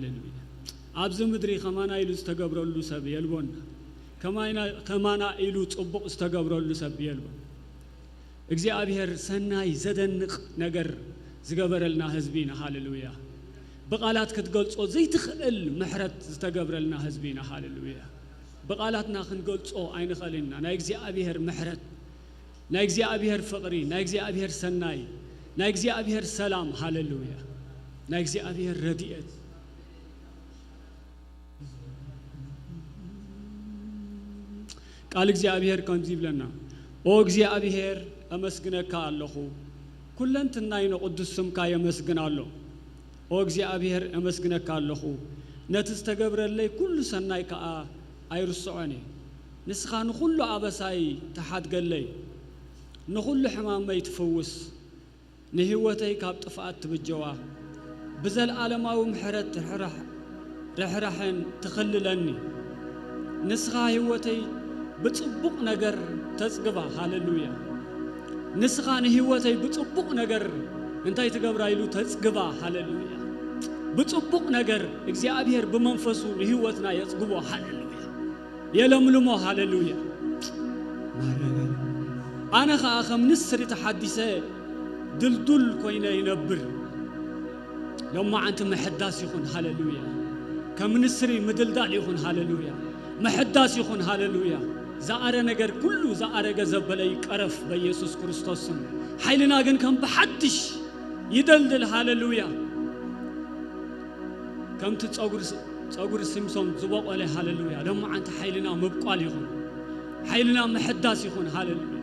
هللويا أبز مدري خمانا إلو استقبر اللو سب يلبون خمانا إلو تطبق استقبر اللو سب يلبون إجزي أبيهر سناي زدنق نجر زقبر لنا هزبينا هللويا بقالات كتقول أو زي تخل محرت استقبر لنا هزبينا هللويا بقالاتنا خنقول أو عين خلينا نايجزي أبيهر محرت نايجزي أبيهر فقري نايجزي أبيهر سناي نايجزي أبيهر سلام هللويا نايجزي أبيهر رديئة قال እግዚአብሔር كنزيب لنا او እግዚአብሔር أمسكنك الله كلن تناين قدس سمك يمسكن الله او እግዚአብሔር أمسكنك الله نتستقبر لي كل سناي كا ايرسعني نسخان كل ابساي تحت قال لي نخل حمام يتفوس نهوتي كاب طفات بجوا بزل عالماو محرت رحرحن تخللني نسخا هوتي بتصبق نجر تزقبا هاللويا نسخان هوتي بتصبق نجر انتي تقبرايلو تزقبا هاللويا بتصبق نجر እግዚአብሔር بمنفسو هوتنا يزقبو هاللويا يلملمو هاللويا انا خاخم نسري تحديثه دلدل كوينه ينبر لما انت محداس يكون هاللويا كم نسري مدلدال يكون هاللويا محداس يكون هاللويا زاره نجر كله زاره جزبلي قرف بيسوع كريستوس حيلنا جن كم بحدش يدلدل هاللويا كم تصغر سمسون زبق عليه هاللويا لما انت حيلنا مبقال يكون حيلنا محداس يكون هاللويا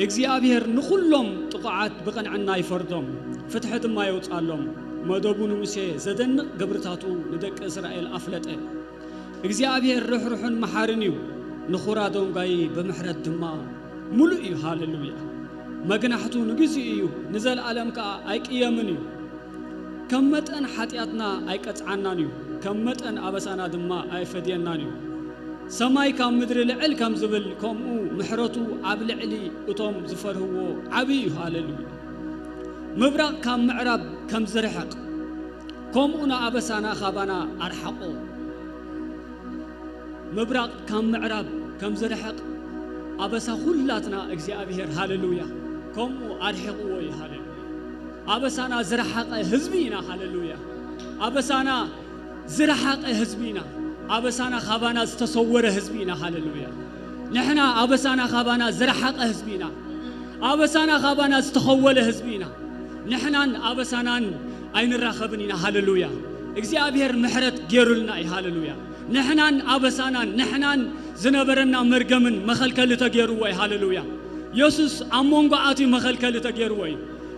እግዚአብሔር ንኹሎም ጥቃዓት ብቀንዕና ይፈርዶም ፍትሕት ማ ይውጻሎም መደቡን ሙሴ ዘደንቅ ግብርታቱ ንደቂ እስራኤል አፍለጠ እግዚአብሔር ርሕሩሕን መሓርን እዩ ንኹራዶም ጋይ በመሕረት ድማ ሙሉእ እዩ ሃሌሉያ መግናሕቱ ንግዚ እዩ ንዘለዓለም ከ ኣይቅየምን እዩ ከም መጠን ሓጢአትና ኣይቀጽዓናን እዩ ከም መጠን አበሳና ድማ ኣይፈድየናን እዩ سماي كم مدري لعل كم زبل كم محرتو عبل علي وتوم زفر هو عبي هاللويا مبرق كم معرب كم زرحق كم أنا أبسانا خبانا أرحقو مبرق كم معرب كم زرحق أبسا خلاتنا إجزاء هاللويا كم أرحقو هاللويا أبسانا زرحق حزبينا هاللويا أبسانا زرحق حزبينا أبسانا خبانا تصور حزبينا هاللويا نحنا أبسانا خبانا زرحق حزبينا أبسانا خبانا تخول حزبينا نحنا أبسانا أين راخبنينا هاللويا እግዚአብሔር محرت غيرلنا هاللويا نحنا أبسانا نحنا زنبرنا مرغمن مخلكل تغيروا هاللويا يسوس أمونغاتي مخلكل تغيروا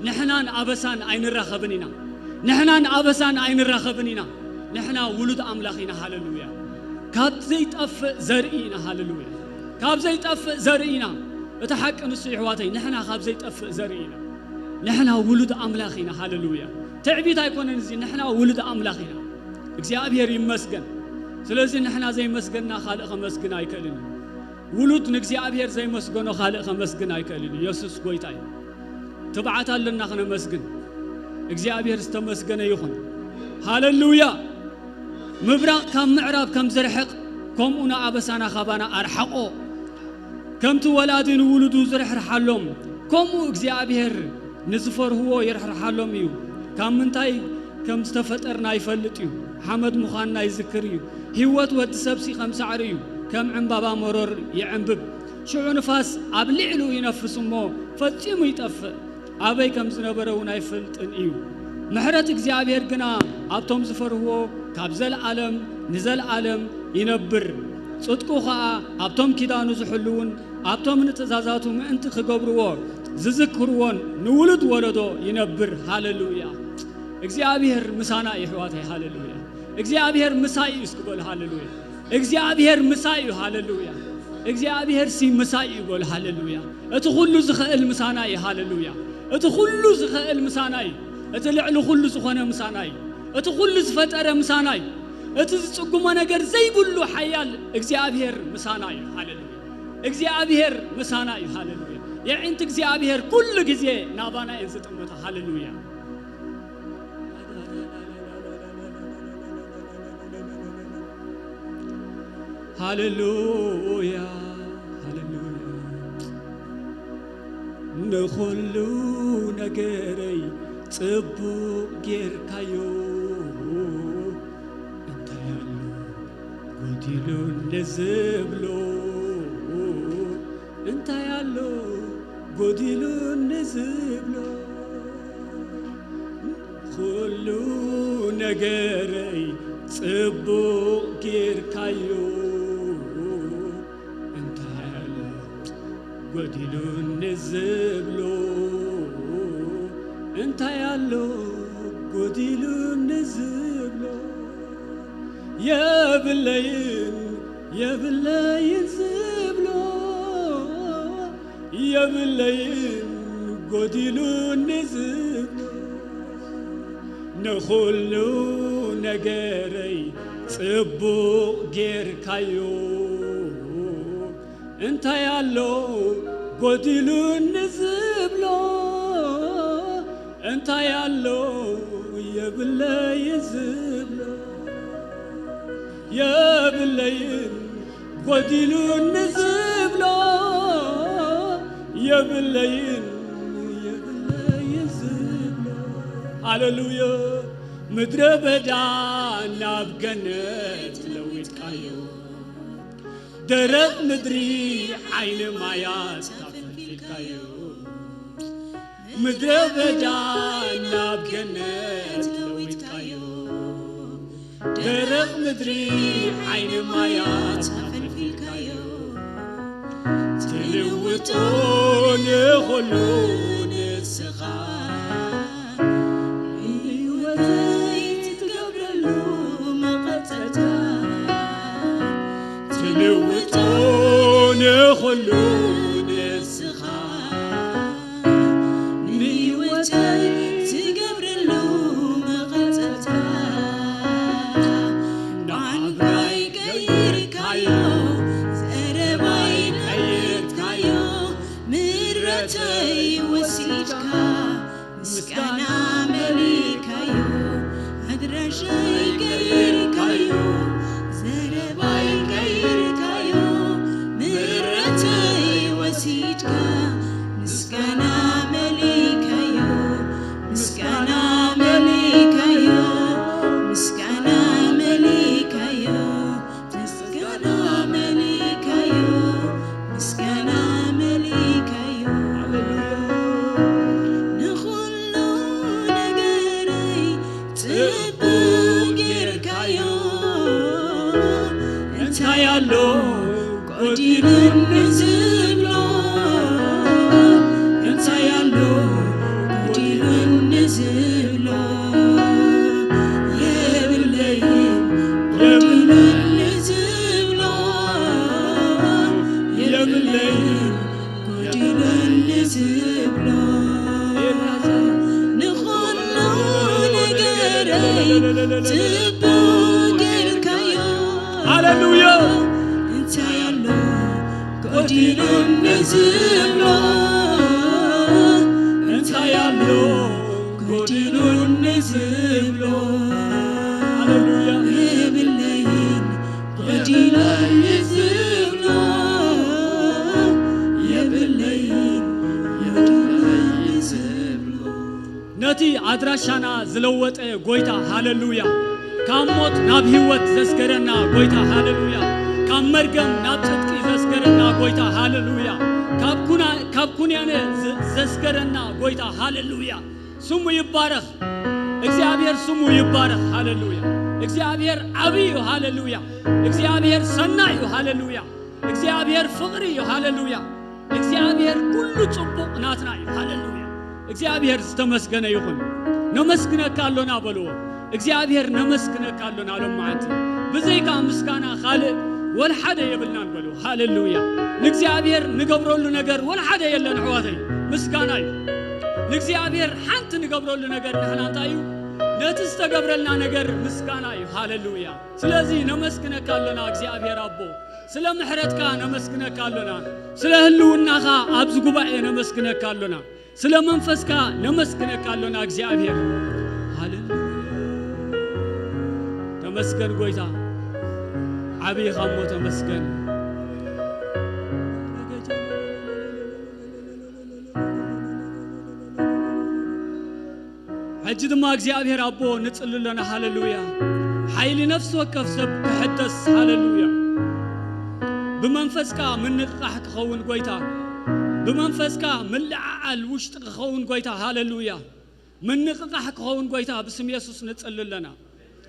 نحنا أبسان أين راخبنينا نحنا أبسان أين راخبنينا نحنا ولد أملاخنا هاللويا كاب زيت أف زرعينا هاللويا كاب زيت أف زرعينا اتحق نسي حواتي نحنا كاب زيت أف زرعينا نحنا ولد أملاخنا هاللويا تعبيت هيكون نزي نحنا ولد أملاخنا እግዚአብሔር ይመስገን ስለዚህ نحنا زي مسجنا خالق مسجنا አይከልን ولد እግዚአብሔር زي مسجنا خالق مسجنا አይከልን ኢየሱስ ጎይታይ ተባዓት አለና خنا مسجن እግዚአብሔር ዝተመስገነ ይሁን هاللويا مبرق كم معرب كم زرحق كم أنا أبسانا خبانا أرحقو كم تولادين ولدو زرحر حلوم كم እግዚአብሔር نزفر هو يرحر حلوم يو كم منتاي كم استفترنا يفلط يو حمد مخاننا يذكر يو هيوت ود سبسي خمس عريو كم عنبابا مرور يعنبب شعو نفاس أبلعلو ينفس مو فتيمو يطفئ أبي كم زنبرون يفلطن يو محرت እግዚአብሔር ግና አብቶም ዝፈርዎ ካብ ዘለዓለም ንዘለዓለም ይነብር ጽድቁ ኸኣ አብቶም ኪዳኑ ዝሕልውን አብቶም ንትእዛዛቱ ምእንቲ ክገብርዎ ዝዝክርዎን ንውሉድ ወለዶ ይነብር ሃሌሉያ እግዚአብሔር ምሳና ይሕዋተይ ሃሌሉያ እግዚአብሔር ምሳይ ይስክበል ሃሌሉያ እግዚአብሔር ምሳይ ሃሌሉያ እግዚአብሔር ሲ ምሳይ ይጎል ሃሌሉያ እቲ ሁሉ ዝኽእል ምሳና ሃሌሉያ እቲ ሁሉ ዝኽእል ምሳና اتلعلو كل زخونه مساناي اتكل زفتره مساناي اتزصقمه ነገር ዘይብሉ حيال እግዚአብሔር مساناي ሃሌሉያ እግዚአብሔር مساناي ሃሌሉያ يعين تجزيابير كل جزء نابانا إنسان تموت هاللويا هاللويا هاللويا نخلو نجري تبو غير كايو انت يالو وديلو نزبلو انت يالو وديلو نزبلو خلو نجري تبو غير كايو انت يالو وديلو نزبلو انت يالو قديلو نزبلو يا بلاين زبلو يا بلاين قديلو نزبلو نخلو نجاري صبو غير كايو انت يالو قديلو نزبلو انت يالو يا بلاي زبلو يا بلاي وديلو نزبلو يا بلاي زبلو هاللويا مدري بدانا بجنة لويت كايو درب مدري عين ما يستفل في كايو مدري بدانا بجنة لويت كايو درب مدري عين ما يستفل في كايو تلوتون يخلون السخاء وزيت تقبلو مقتتا تلوتون يخلون السخاء تقبلو مقتتا نعباي غير كايو زرباي غير كايو مرتي وسيجكا مسكانا ملكايو مدرشي غير كايو زرباي غير كايو مرتي وسيجكا مسكانا ملكايو مسكانا ملكايو مسكانا ملكايو مسكانا ملكايو مسكانا ملكايو نخلو نجري تبو غير كايو انت يالو قدير نزبلو انت يالو قدير نزبلو يا بالليل قدير نزبلو يا بالليل قدير نزبلو نخلو نجري تبو غير كايو هاللويا انت يالو قدير نزبلو انت يالو قدير نزبلو هاللويا يا بالليل قدير نزبلو يا بالليل قدير نزبلو نتي عدراشانا زلوت غويتا هاللويا كاموت ناب هيوت زسكرنا غويتا هاللويا كام مرغم ناب صدقي زسكرنا غويتا هاللويا كابكونيانه زسكرنا غويتا هاللويا سمو يبارك እግዚአብሔር ስሙ ይባረክ ሃሌሉያ እግዚአብሔር አብዩ ሃሌሉያ እግዚአብሔር ሰናዩ ሃሌሉያ እግዚአብሔር ፍቅሪ ሃሌሉያ እግዚአብሔር ሁሉ ጽቡቅ ናትና ሃሌሉያ እግዚአብሔር ተመስገነ ይሁን ነመስግነካለና በሉ እግዚአብሔር ነመስግነካለና ለማዓት በዘይካ ምስጋና ኻለ ወልሐደ ይብልናን በሉ ሃሌሉያ ለእግዚአብሔር ንገብረሉ ነገር ወልሐደ የለን ዕዋተይ ምስጋና ለእግዚአብሔር ሓንት ንገብረሉ ነገር ንሕናንታዩ ነትስተገብረልና ነገር ምስጋና ሃሌሉያ ስለዚህ ነመስግነካለና እግዚአብሔር አቦ سلا محرتك نمسكنك اللنا سلا هلوناخا أبز قبائي نمسكنك اللنا سلا منفسك نمسكنك اللنا እግዚአብሔር هاللويا تمسكن قويتا عبي خمو تمسكن حجد ما እግዚአብሔር አቦ ንጽልለና ሃሌሉያ ኃይል ነፍስ ወከፍ ሰብ ተሐደስ ሃሌሉያ بمنفسك من نقح كخون قويتا بمنفسك من لعال وشت كخون قويتا هاللويا من نقح كخون قويتا بسم يسوع نصلي لنا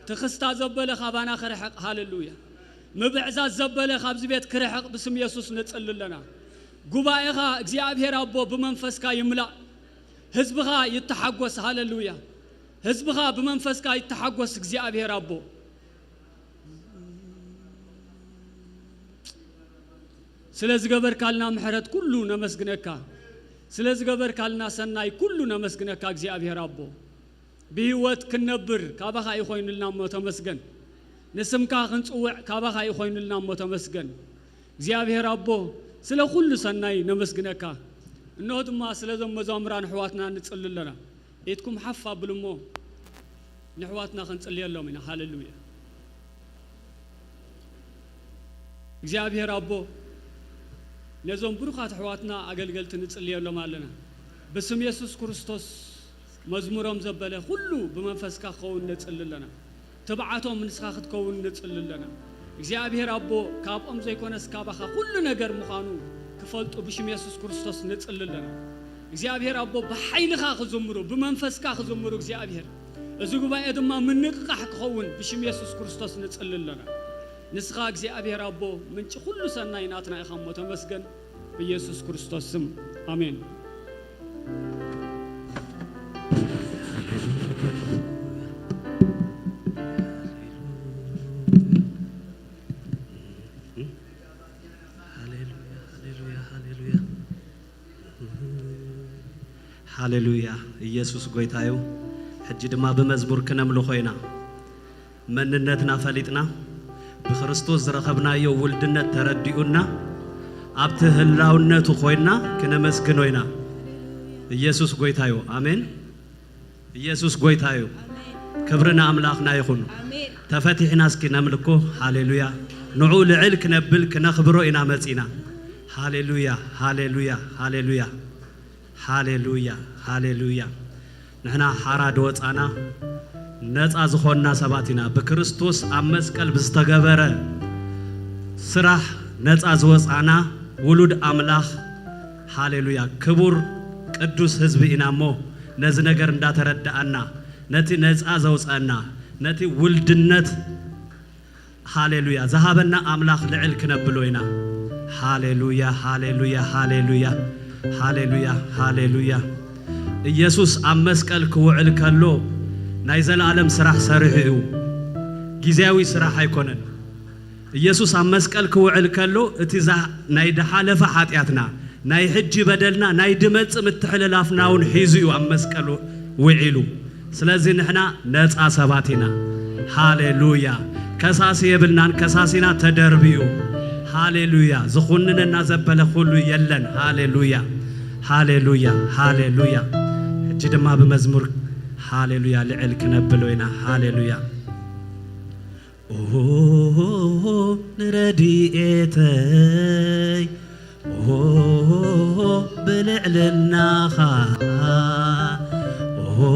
تخستا زبله خبانا خرحق هاللويا مبعزات زبله خبز بيت كرحق بسم يسوع نصلي لنا غبايخا እግዚአብሔር አቦ بمنفسك يملا حزبها يتحقوس هاللويا حزبها بمنفسك يتحقوس እግዚአብሔር አቦ ስለዚህ ገበር ካልና ምሕረት ኩሉ ነመስግነካ ስለዚህ ገበር ካልና ሰናይ ኩሉ ነመስግነካ እግዚአብሔር አቦ በህይወት ክንነብር ካባኻ ይኾይንልና ተመስገን ንስምካ ክንጽውዕ ካባኻ ይኾይንልና ተመስገን እግዚአብሔር አቦ ስለ ኩሉ ሰናይ ነመስግነካ እነሆ ድማ ስለ ዘመዛምራን ሕዋትና ንጽልለና ኢትኩም ሓፋ ብልሞ ንሕዋትና ክንጽልየሎም ኢና ሃሌሉያ እግዚአብሔር አቦ لازم بروخات حواتنا أقل نتصلي لهم علينا بسم يسوع كريستوس مزمورهم زبالة كله بمنفسك خون نتصلي لنا تبعتهم من سخاخت كون نتصلي لنا እግዚአብሔር አቦ ካብኦም ዘይኮነስ ካባኻ ሁሉ ነገር ምዃኑ ክፈልጡ ብሽም ኢየሱስ ክርስቶስ ንጽልለና እግዚአብሔር አቦ በኃይልኻ ክዘምሩ በመንፈስካ ክዘምሩ እግዚአብሔር እዚ ጉባኤ ድማ ምንቅቃሕ ክኸውን ብሽም ኢየሱስ ክርስቶስ ንጽልለና ንስኻ እግዚአብሔር አቦ ምንጭ ሁሉ ሰናይ ናትና ኢኻ ተመስገን በኢየሱስ ክርስቶስ ስም አሜን ሃሌሉያ ኢየሱስ ጎይታዩ ሕጂ ድማ በመዝሙር ከነምሉ ኮይና መንነትና ፈሊጥና በክርስቶስ ዝረኸብናዮ ውልድነት ተረዲኡና ኣብቲ ህላውነቱ ኮይና ከነመስግኖይና ኢየሱስ ጎይታዩ አሜን ኢየሱስ ጎይታዩ ክብርና አምላኽና ይኹን አሜን ተፈቲሕና እስኪ ነምልኮ ሃሌሉያ ንዑ ልዕል ክነብል ክነኽብሮ ኢና መጺና ሃሌሉያ ሃሌሉያ ሃሌሉያ ሃሌሉያ ሃሌሉያ ንሕና ሓራድ ወፃና ነፃ ዝኾንና ሰባቲና በክርስቶስ ኣብ መስቀል ብዝተገበረ ስራሕ ነፃ ዝወፃና ውሉድ አምላኽ ሃሌሉያ ክቡር ቅዱስ ህዝቢ ኢናሞ ነዚ ነገር እንዳተረዳአና ነቲ ነፃ ዘውፃና ነቲ ውልድነት ሃሌሉያ ዝሃበና አምላኽ ልዕል ክነብሎይና ሃሌሉያ ሃሌሉያ ሃሌሉያ ሃሌሉያ ሃሌሉያ ኢየሱስ ኣብ መስቀል ክውዕል ከሎ ናይ ዘላለም ስራሕ ሰሪሑ ጊዜያዊ ስራሕ ኣይኮነን ኢየሱስ ኣብ መስቀል ክውዕል ከሎ እቲ ናይ ደሓለፈ ኃጢአትና ናይ ሕጂ በደልና ናይ ድመጽ ምትሕልላፍናውን ሒዙ ኣብ መስቀል ውዒሉ ስለዚ ንሕና ነፃ ሰባቲና ሃሌሉያ ከሳሲ የብልናን ከሳሲና ተደርቢዩ ሃሌሉያ ዝኹንነና ዘበለ ሁሉ የለን ሃሌሉያ ሃሌሉያ ሃሌሉያ ሕጂ ድማ በመዝሙር ሃሌሉያ ልዕል ክነብሎይና ሃሌሉያ ኦ ንረዲኤተይ ኦ ብልዕልናኻ ኦ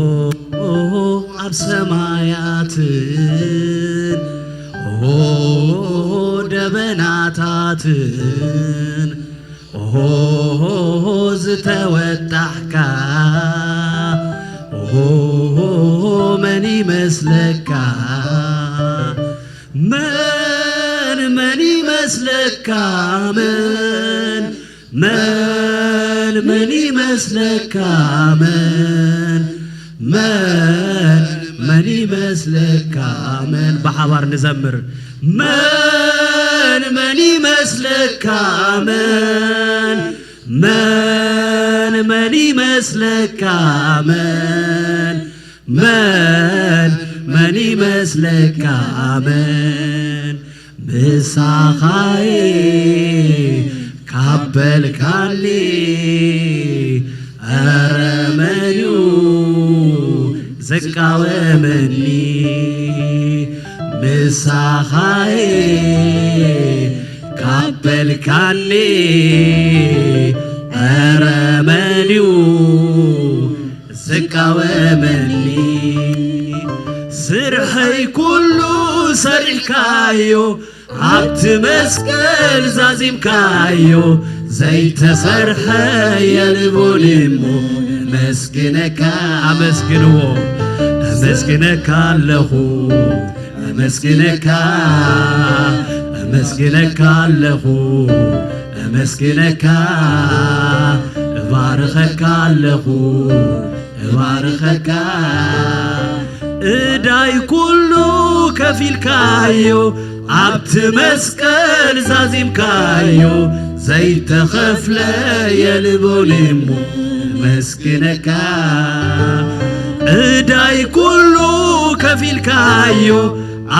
ኣብ ሰማያትን ኦ ደበናታትን ኦ ዝተወጣሕካ من يمسلك من يمسلك من يمسلك من يمسلك بحوار نزمر من يمسلك من يمسلك من يمسلك ምሳኻዬ ካበልካኒ አረመኒዩ ዘቃወመኒ ምሳኻዬ ካበልካኒ አረመኒዩ ዘቃወመኒ ስርሐይ ኩሉ ሰሪሕካዮ ኣብቲ መስቀል ዛዚምካዮ ዘይተሰርሐ የልቡን እሞ መስግነካ አመስግንዎ አመስግነካ ኣለኹ አመስግነካ አመስግነካ ኣለኹ አመስግነካ እባርኸካ ኣለኹ እባርኸካ እዳይ ኩሉ ከፊልካዮ ኣብቲ መስቀል ዛዚምካዮ ዘይተኸፍለ የልቡን እሞ መስግነካ እዳይ ኩሉ ከፊልካዮ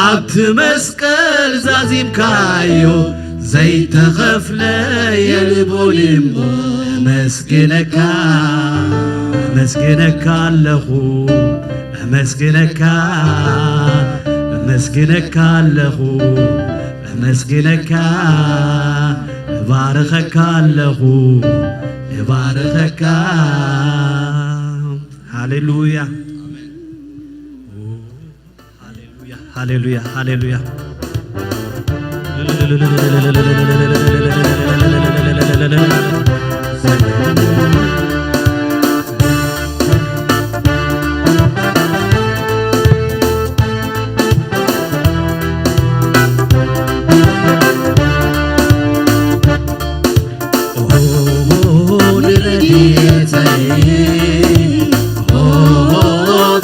ኣብቲ መስቀል ዛዚምካዮ ዘይተኸፍለ የልቡን እሞ መስግነካ መስግነካ ኣለኹ መስግነካ መስግነካ ኣለኹ መስግነካ እባርኸካ ኣለኹ እባርኸካ ሃሌሉያ ሃሌሉያ ሃሌሉያ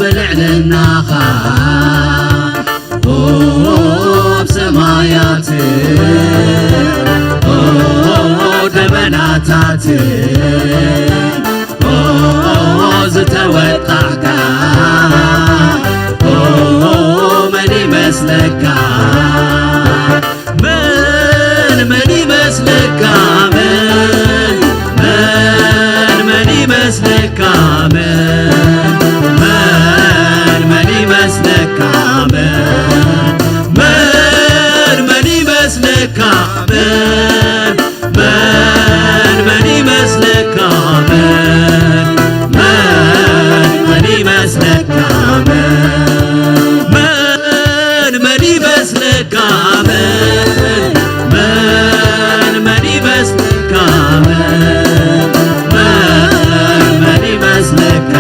በልዕልናኻ ብሰማያት ደመናታት ዝተወጣሕካ መን ይመስለካ መን ይመስለካ መን ይመስለካ መን ይመስለካ መን ይመስለካ መን ይመስለካ መን ይመስለካ መን ይመስለካ መን ይመስለካ መን ይመስለካ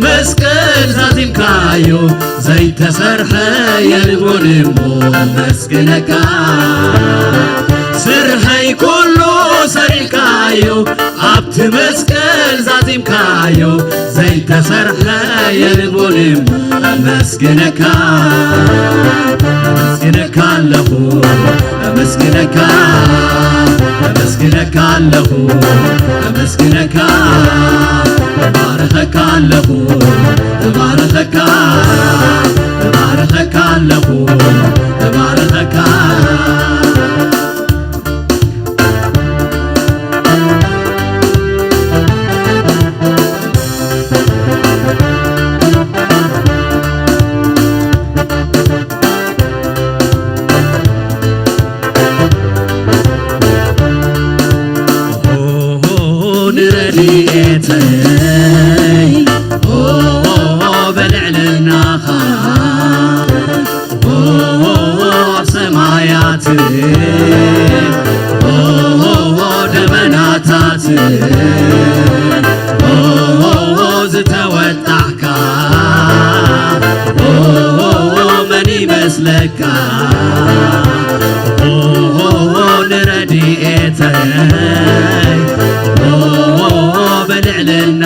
መስቀል ዛዚምካዮ ዘይተሰርሐ የልቡን እሞ መስግነካ ስርሐይ ኩሉ ሰሪሕካዮ ኣብቲ መስቀል ዛዚምካዮ ዘይተሰርሐ የልቡን እሞ መስግነካ መስግነካ ኣለኹ መስግነካ መስግነካ ኣለኹ መስግነካ እባርኸካ ኣለኹ እባርኸካ እባርኸካ ኣለኹ እባርኸካ ንረድኤተይ በልዕልናኻ ኣብ ሰማያት ደመናታት ዝተወጣሕካ መን ይመስለካ ንረድኤተይ በልዕልና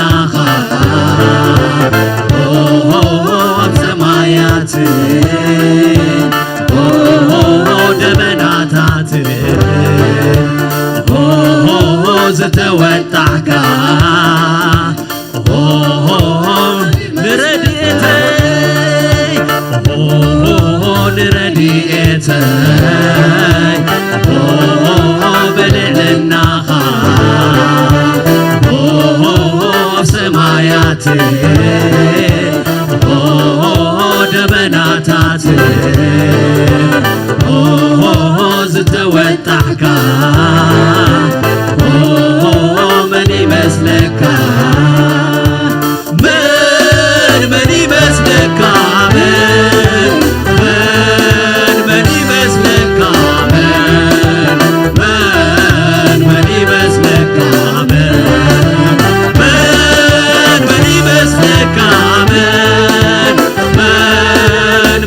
ረድኤተይ በልዕልናኻ ኣብ ሰማያት ደበናታት ዝተወጣሕካ መን ይመስለካ መን ይመስለካ መን ይመስለካ መን ይመስለካ መን ይመስለካ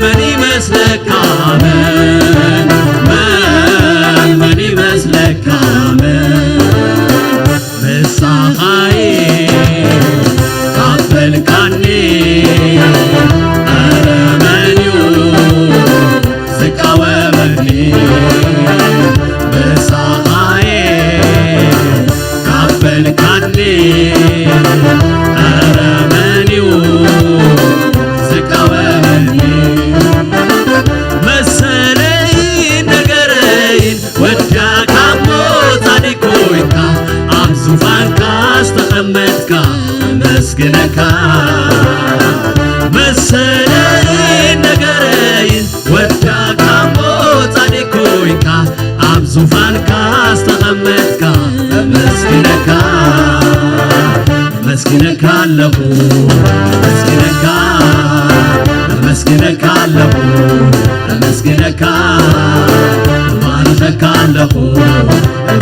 መን ይመስለካ መን ይመስለካ ምሳኻይ ካፈልካኒ ኣረ መን እዩ ዝቃወመኒ ምሳኻይ ካፈልካኒ ኣረ መን እዩ ዝቃወመኒ መሰለይን ነገረይን ወዳካ እሞ ጻድቅ ኮይንካ ኣብ ዙፋንካ ዝተቐመጥካ መስግነካ መሰለይን ነገረይን ወዳካ እሞ ጻድቅ ኮይንካ ኣብ ዙፋንካ ዝተቐመጥካ መስግነካ መስግነካ ኣለኹ መስግነካ መስግነካ ኣለኹ መስግነካ ባረኸካ ኣለኹ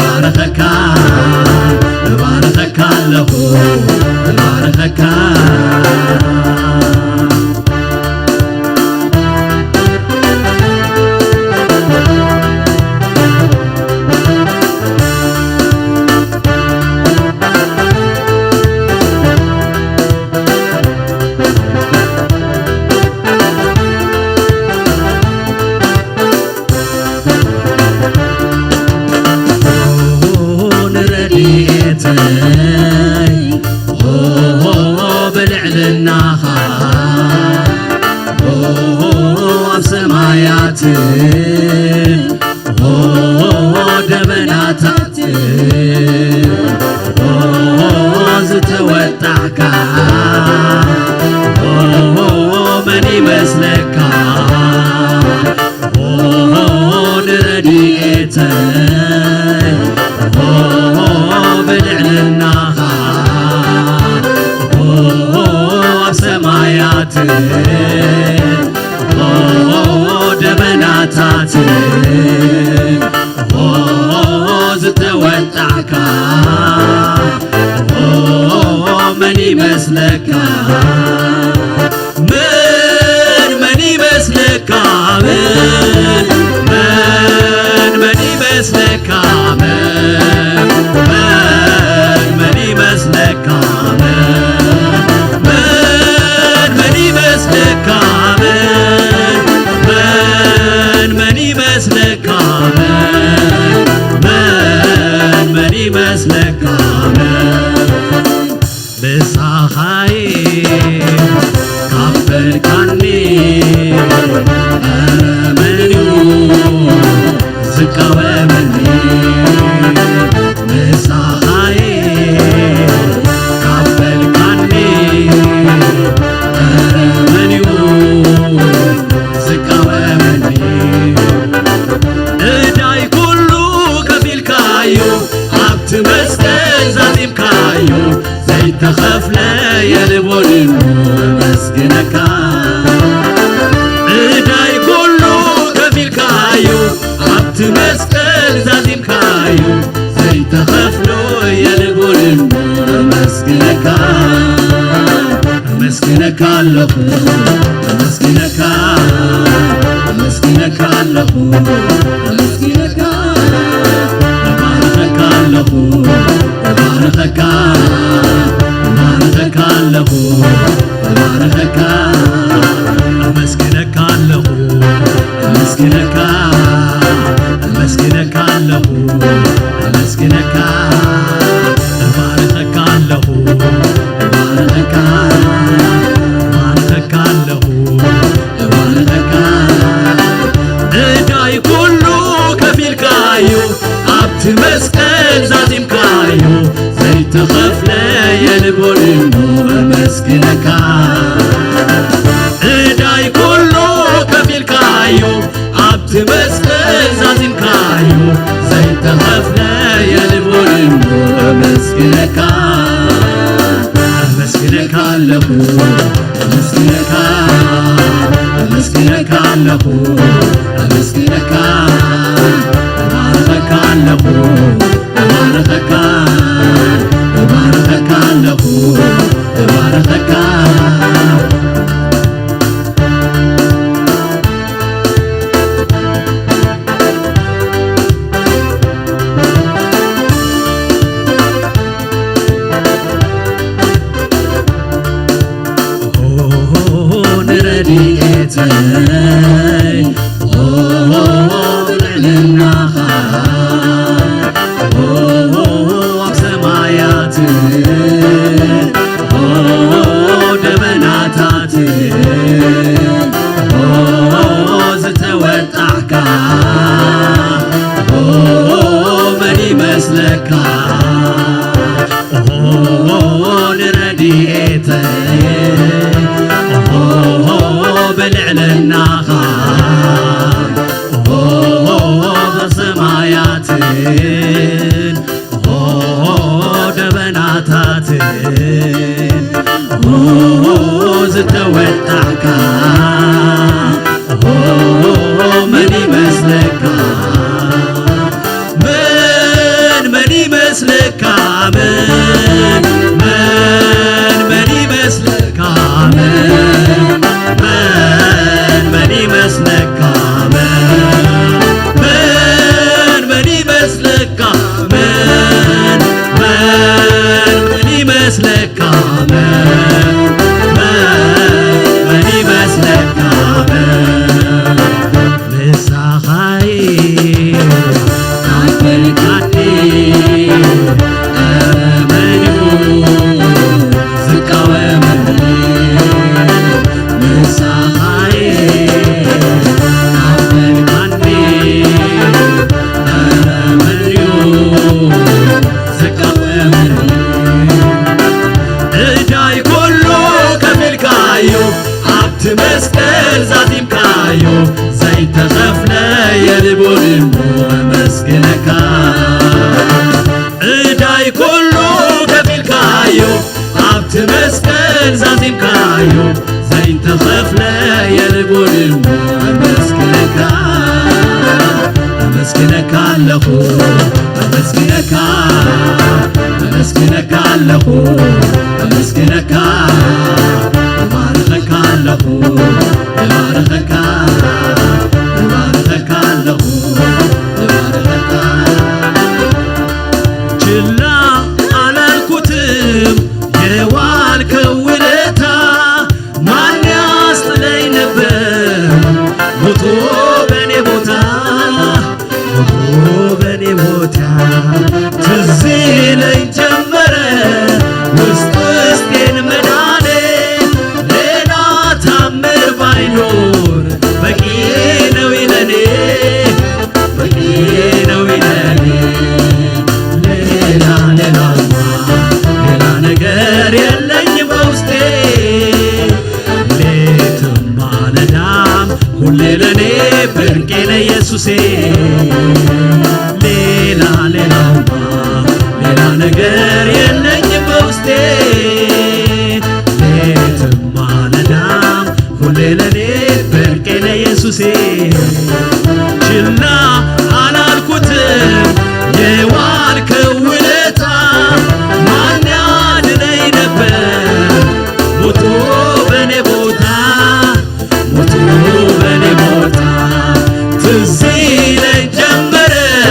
ባረኸካ ባረኸካ ኣለኹ ባረኸካ በልዕልናኻ ኣብ ሰማያት ደበናታት ዝተወጣሕካ መን ይመስለካ ንረድኤተይ በልዕልናኻ ኣብ ሰማያት ደበናታት ዝተወጣሕካ መን ይመስለካ መን ይመስለካ መን ይመስለካ መን ይመስለካ መን ይመስለካ መን ይመስለካ መን ይመስለካ ብሳኻይ ካፈልካኒ ኣረ መን እዩ ዝቃወመኒ ብሳኻይ ካፈልካኒ ኣረ መን እዩ ዝቃወመኒ እዳይ ኩሉ ከፊልካዩ ኣብቲ መስቀል ዛዚምካዩ ዘይተኸፍለ የልቦድኑ መስግነካ እዳይ ኩሉ ከፊልካዩ ኣብቲ መስቀል ዛዚምካዩ ዘይተኸፍሎ የልቦድኑ መስግነካ መስግነካ ኣለኹ መስግነካ መስግነካ ኣለኹ መስግነካ ባረኸካ ኣለኹ ባረኸካ ባረኸካ ኣለኹ ባረኸካ መስግነካ ኣለኹ መስግነካ መስግነካ ኣለኹ መስግነካ ባረኸካ ኣለኹ ባረኸካ ባረኸካ ኣለኹ ባረኸካ እዳ ኣብቲ መስቀል ዛዚምካዮ ዘይተኸፍለ የልቦልሞ ኣመስግነካ ዕዳይ ኩሉ ከፊልካዮ ኣብቲ መስቀል ዛዚምካዮ ዘይተኸፍለ የልቦልሞ ኣመስግነካ ኣመስግነካ ኣለኹ ኣመስግነካ ኣመስግነካ ኣለኹ ኣመስግነካ እባርኸካ ኣለኹ እባርኸካ እባርኸካ ኣለኹ እባርኸካ ልዕልናኻ ኣብ ሰማያት ደበናታት ዝተወጣሕካ መን ይመስለካ ንረድኤተይ بلعلناخ بسمايات دبناتات زتوتعك من يمسلك من يمسلك من يمسلك من يمسلك من يمسلك من يمسلك من يمسلك مساخاي عفلكاتي أمنيو زكاوي مسكر زاديمكايو زيت غفلة يلبولمو مسكنك عداي كله كفيلكايو عبت مسكر زاديمكايو زيت غفلة يلبولمو مسكنك مسكنك اللهو مسكنك مسكنك اللهو مسكنك بارخك اللهو بارخك بارخك اللهو بارخك جلا على الكتب يوالك ولتا من يصلي نبر موتو بني موتا موتو بني موتا تزيلي جمره وسط وسطين مداني نور بكينا ويلاني بكينا ويلاني ليلا ليلا ليلا نقر يلني بوستي ليتم على دام وليلاني بركينا يسوسي ليلا ليلا ليلا نقر يلني بوستي ليتم على دام ليلاني بركينا يسوسي شلنا على الكتب يوالك ولتا من يادني نبر موتو بني بوتا موتو بني بوتا تزيلي جمره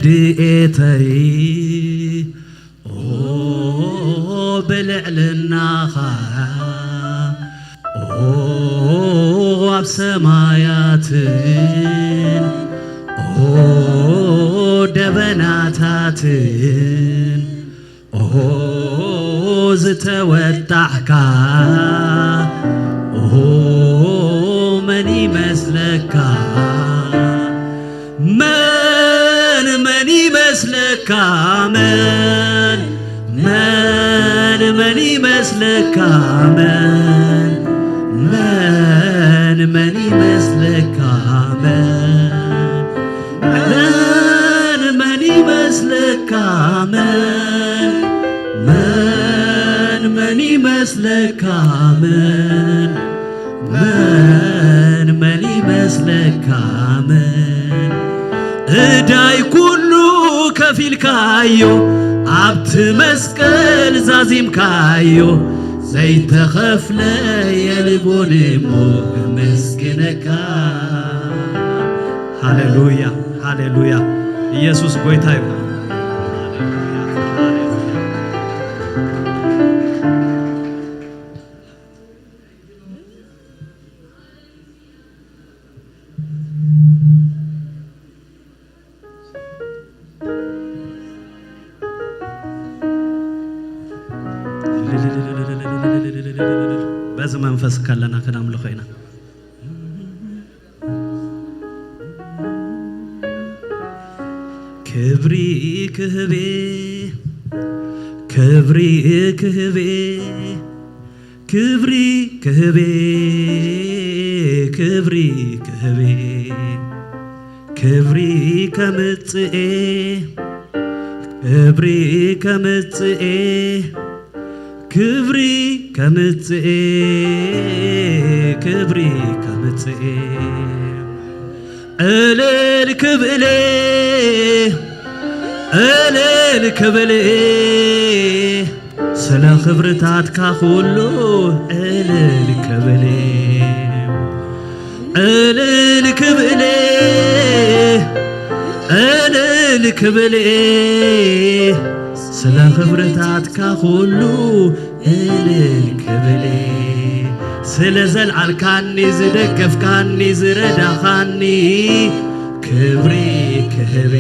ረድኤተይ ብልዕልናኻ ኣብ ሰማያትን ደበናታትን ዝተወጣሕካ መን ይመስለካ መን ይመስለካ መን ይመስለካ መን ይመስለካ መን ይመስለካ መን ይመስለካ መን ይመስለካ እዳይ ኩሉ ከፊልካዮ ኣብቲ መስቀል ዛዚምካዮ ዘይተኸፍለ የልቦን እሞ መስግነካ ሃሌሉያ ሃሌሉያ ኢየሱስ ጎይታ ይሁን በዚህ መንፈስ ካለና ከናምልኮ ኢና ክብሪ ክህቤ ክብሪ ክህቤ ክብሪ ክህቤ ክብሪ ክህቤ ክብሪ ከምጽኤ ክብሪ ከምጽኤ ክብሪ ከምጽኤ ክብሪ ከምጽኤ እልል ክብሌ እልል ክብሌ ስለ ክብርታትካ ሁሉ እልል ክብሌ እልል ክብሌ እልል ክብሌ ስለ ክብርታትካ ሁሉ እልል ክብሌ ስለ ዘለዓልካኒ ዝደገፍካኒ ዝረዳኻኒ ክብሪ ክህቤ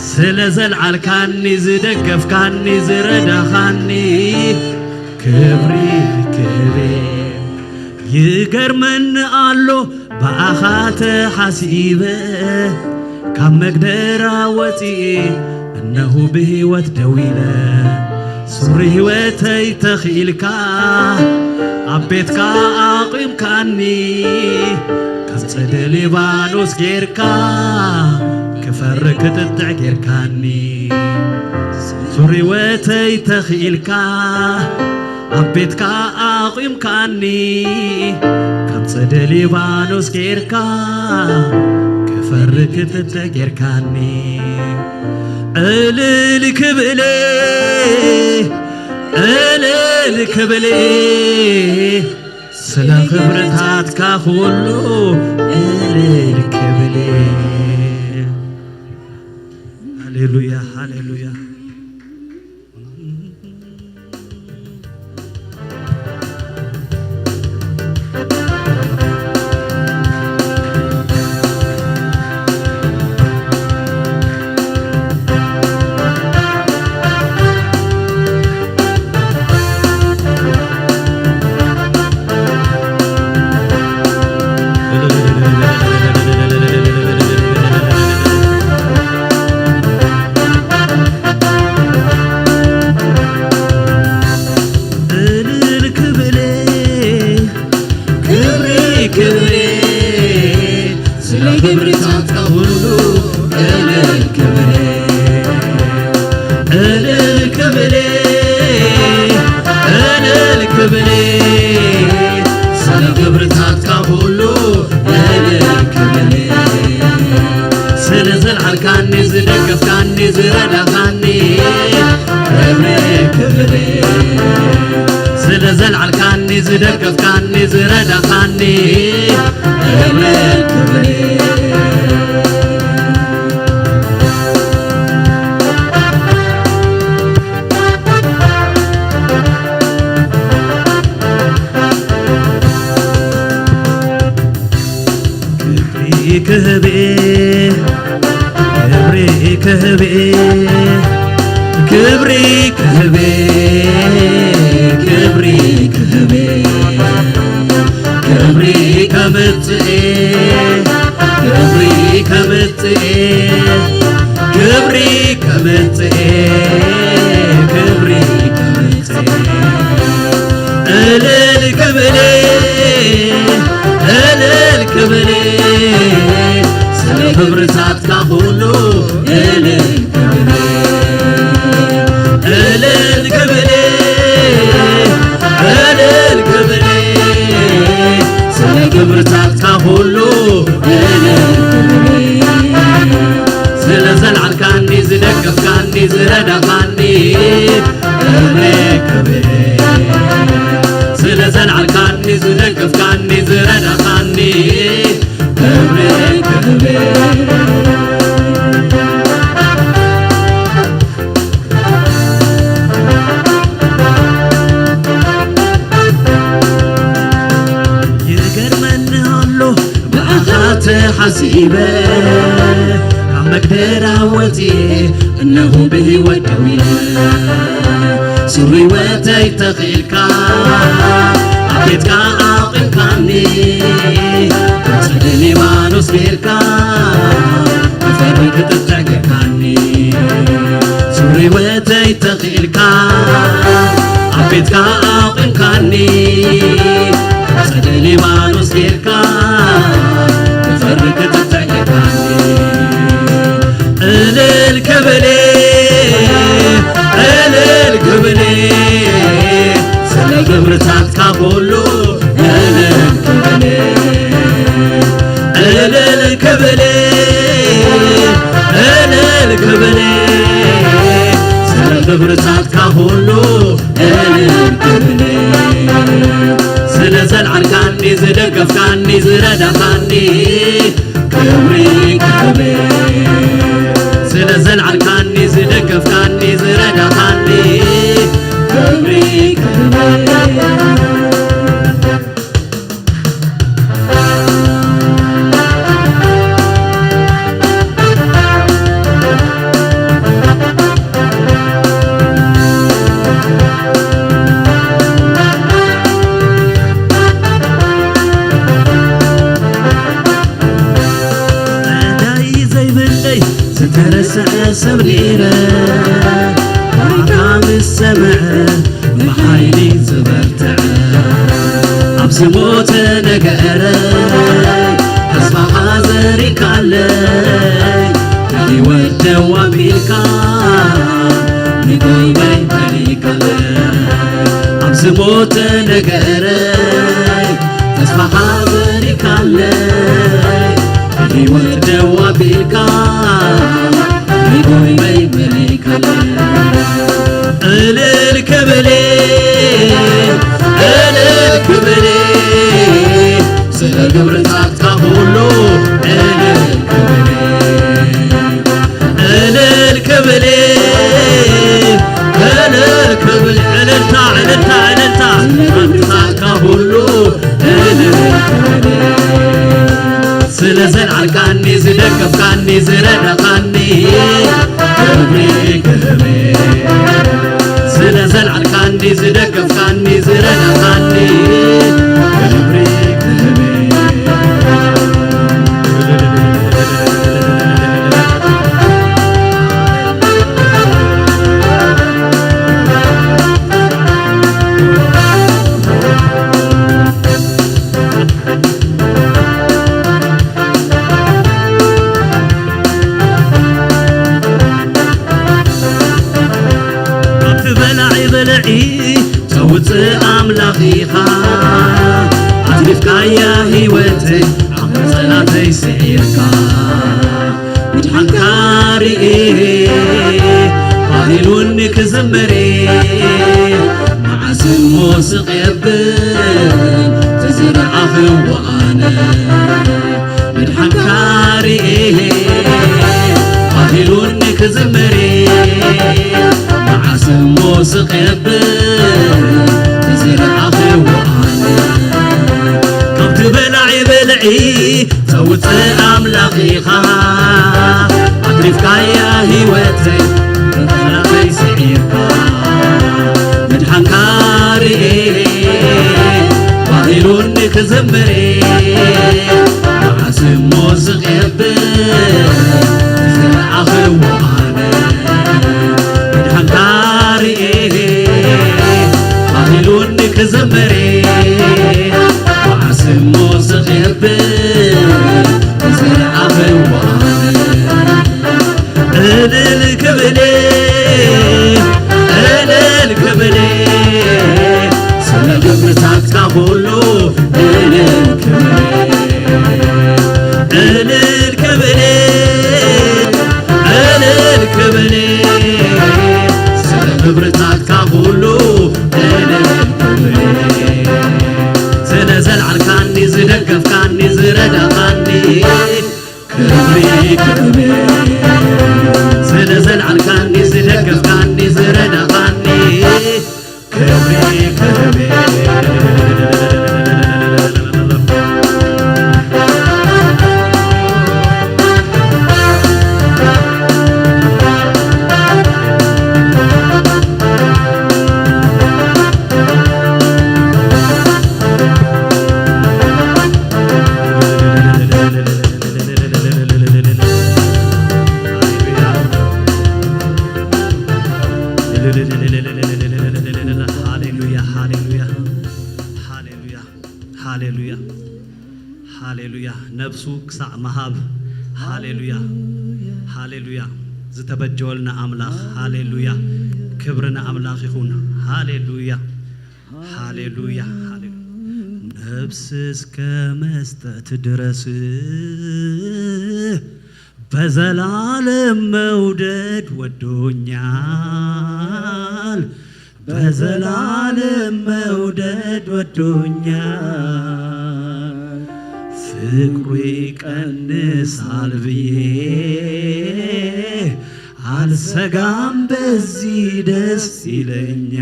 ስለ ዘለዓልካኒ ዝደገፍካኒ ዝረዳኻኒ ክብሪ ክህቤ ይገርመኒ ኣሎ ብኣኻ ተሓሲበ ካብ መግደራ ወፂኤ እነሆ ብህይወት ደው ኢለ ሱሪ ህይወተይ ተኽኢልካ ኣብ ቤትካ ኣቂምካኒ ካብ ፅድ ሊባኖስ ጌርካ ክፈሪ ክትጥዕ ጌርካኒ ሱሪ ህይወተይ ተኽኢልካ ኣብ ቤትካ ኣቂምካኒ ካብ ፅድ ሊባኖስ ጌርካ ክፈሪ ክትጥዕ ጌርካኒ እልል ክብሌ እልል ክብሌ ስለ ክብርታትካ ሁሉ እልል ክብሌ ሃሌሉያ ሃሌሉያ زلعلكاني زدقفكاني زردخاني كبري كبري كهبي كبري كهبي كبري كهبي كبري كهبي كبري كمتئ كبري كمتئ كبري كمتئ كبري كمتئ ألل كبلي ألل كبلي سل كبرتات كابولو ألل كبلي ألل كبلي ألل كبلي سل كبرتات كابولو ألل كبلي سل زلعل كاني زدقف كاني زردا كاني كبري كبلي سل زلعل كاني زدقف كاني زردا كاني كبري كبلي حسيبة عمك دراوتي إنه به ودوية سوري وتيتخيلك عقيدك عقلكني تسألني ونصبرك بفرق تتعقلكني سوري وتيتخيلك عقيدك عقلكني تسألني ونصبرك فرقت تتعقلني ألل كبلي ألل كبلي سل كبرتات كابولو ألل كبلي ألل كبلي ألل كبلي سل كبرتات كابولو ألل كبلي سل زلعل كاني زدقف كاني زردا كاني كبري كبري سل زلعل كاني زدقف كاني زردا كاني كبري كبري ترسع سبريرة وعقام السمع بحيلي زبرتع عبس موت نقرة أصبح زريك علي اللي ودوا بيك نقول بين بليك عبس موت نقرة أصبح زريك علي اللي ودوا بيك نقول بين بليك ألل كبلي ألل كبلي سل كبرتات كابولو ألل كبلي ألل كبلي ألل كبلي عللتا عللتا عللتا كبرتات كابولو ألل كبلي سل زلعل كاني زدقف كاني زردا كاني كبري كبري سل زلعل كاني زدقف كاني زردا كاني كبري كبري بلعي توت أملاخيها عطرفك يا هيوتي عم صلاتي سعيرك مجحنكاري قاهلونك زمري مع سموسق يبن تزرع وأنا مجحنكاري قاهلونك زمري مع سموسق يبن تزرع وأنا كنت بلعي توت أملاخي رفقايا هيوتي تطلقي سعيركا مدحان كاري وغيروني كزمري معاسم موسق يبر زرعه وعاني مدحان كاري وغيروني كزمري معاسم موسق يبر زرعه وعاني الكبلي الكبلي سلام تاكا كله الكبلي الكبلي الكبلي سلام تاكا كله الكبلي زلزل عركاني زدقف كاني زردا كاني كبري كبري زلزل عركاني زدقف كاني زردا كاني كبري كبري ሃሌሉያ ሃሌሉያ ነፍሱ ክሳዕ መሃብ ሃሌሉያ ሃሌሉያ ዝተበጀወልና አምላኽ ሃሌሉያ ክብርና አምላኽ ይኹን ሃሌሉያ ሃሌሉያ ነፍስ እስከ መስጠት ድረስ በዘላለም መውደድ ወዶኛል በዘላለም መውደድ ወዶኛል ፍቅሩ ይቀንሳል ብዬ አልሰጋም በዚህ ደስ ይለኛል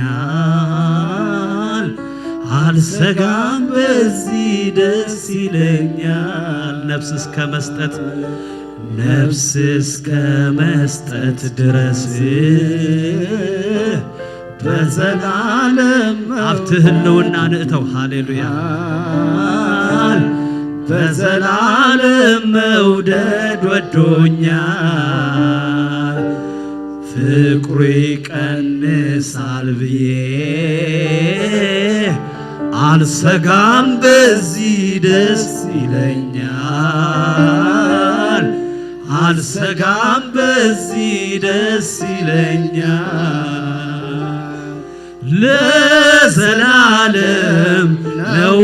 አልሰጋም በዚህ ደስ ይለኛል ነፍስ እስከ መስጠት ድረስ በዘላለም አብትህልውና ንእተው ሃሌሉያ በዘላለም መውደድ ወዶኛል ፍቅሩ ይቀንሳል ብዬ አልሰጋም በዚህ ደስ ይለኛል አልሰጋም በዚህ ደስ ይለኛል ለዘላለም ነው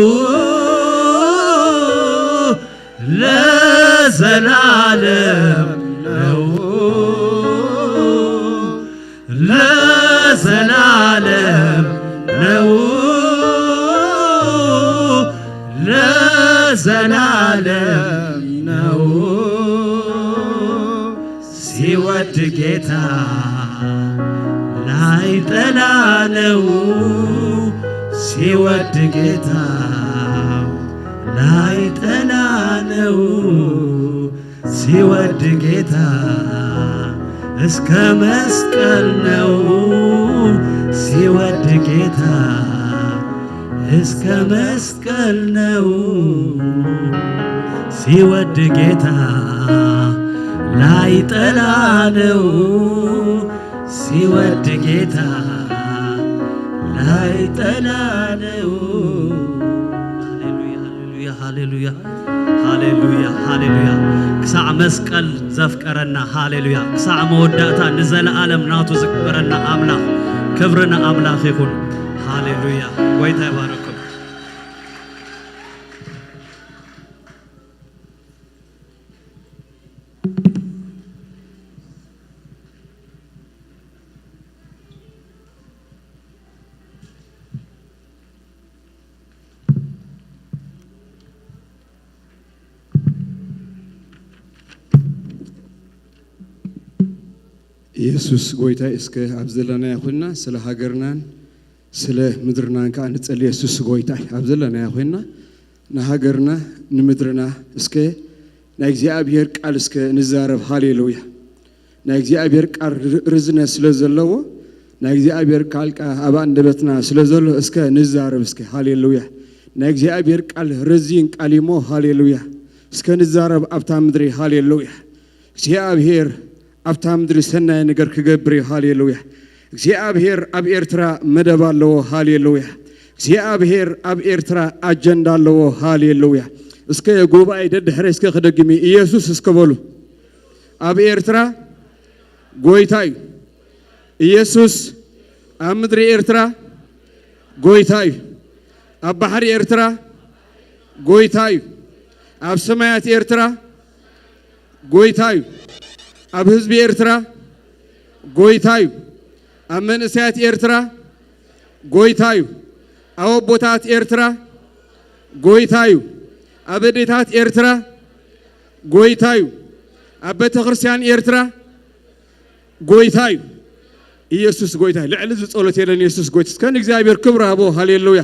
ለዘላለም ነው ለዘላለም ነው ለዘላለም ነው ሲወድ ጌታ ላይጠላ ነው ሲወድ ጌታ ላይጠላ ነው ሲወድ ጌታ እስከ መስቀል ነው ሲወድ ጌታ እስከ መስቀል ነው ሲወድ ጌታ ላይጠላ ነው ሲወድ ጌታ ላይጠላ ነው ሃሌሉያ ሃሌሉያ ሃሌሉያ ክሳዕ መስቀል ዘፍቀረና ሃሌሉያ ክሳዕ መወዳእታ ንዘለዓለም ናቱ ዝክበረና አምላኽ ክብርና አምላኽ ይኹን ሃሌሉያ ጎይታ ይባረክ ኢየሱስ ጎይታ እስከ አብዘለና ያኹና ስለ ሀገርናን ስለ ምድርናን ካ ንጸልይ ኢየሱስ ጎይታ አብዘለና ያኹና ንሀገርና ንምድርና እስከ ናይ እግዚአብሔር ቃል እስከ ንዛረብ ሃሌሉያ ናይ እግዚአብሔር ቃል ርዝነ ስለዘለዎ ናይ እግዚአብሔር ቃል አባ እንደበትና ስለዘሎ እስከ ንዛረብ እስከ ሃሌሉያ ናይ እግዚአብሔር ቃል ርዚን ቃሊሞ ሃሌሉያ እስከ ንዛረብ አብታ ምድሪ ሃሌሉያ እግዚአብሔር አብታ ምድሪ ሰናይ ነገር ክገብር ሃሌሉያ እግዚአብሔር አብ ኤርትራ መደብ አለው ሃሌሉያ እግዚአብሔር አብ ኤርትራ አጀንዳ አለው ሃሌሉያ እስከ ጉባኤ ደድሕረ እስከ ከደግሚ ኢየሱስ እስከ በሉ አብ ኤርትራ ጎይታይ ኢየሱስ አብ ምድሪ ኤርትራ ጎይታይ አብ ባሕሪ ኤርትራ ጎይታይ አብ ሰማያት ኤርትራ ጎይታይ አብ ህዝቢ ኤርትራ ጎይታይ አብ መንእሰያት ኤርትራ ጎይታይ አብ ቦታት ኤርትራ ጎይታይ አብ ቤታት ኤርትራ ጎይታይ አብ ቤተ ክርስቲያን ኤርትራ ጎይታይ ኢየሱስ ጎይታይ ልዕል ዝጸሎት የለን ኢየሱስ ጎይት እስከን እግዚአብሔር ክብር አቦ ሃሌሉያ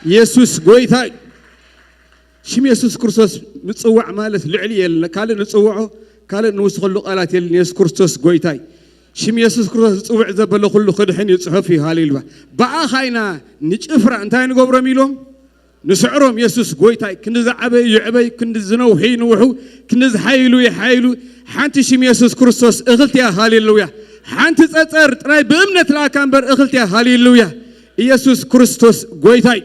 ኢየሱስ ጎይታይ ሽም ኢየሱስ ክርስቶስ ምጽዋዕ ማለት ልዕል የለን ካለ ንጽውዖ ካለ ንውስኸሉ ቃላት የለን ኢየሱስ ክርስቶስ ጎይታይ ሽም ኢየሱስ ክርስቶስ ጽውዕ ዘበለ ኩሉ ክድሕን ይጽሕፍ ሃሌሉያ በአኻይና ንጭፍራ እንታይ ንገብሮም ኢሎም ንስዕሮም ኢየሱስ ጎይታይ ክንዚ ዓበይ ይዕበይ ክንዚ ዝነውሑ ይንውሑ ክንዚ ሓይሉ ይሓይሉ ሓንቲ ሽም ኢየሱስ ክርስቶስ እኽልትያ ሃሌሉያ ሓንቲ ጸጸር ጥራይ ብእምነት ለኣካ እምበር እኽልትያ ሃሌሉያ ኢየሱስ ክርስቶስ ጎይታይ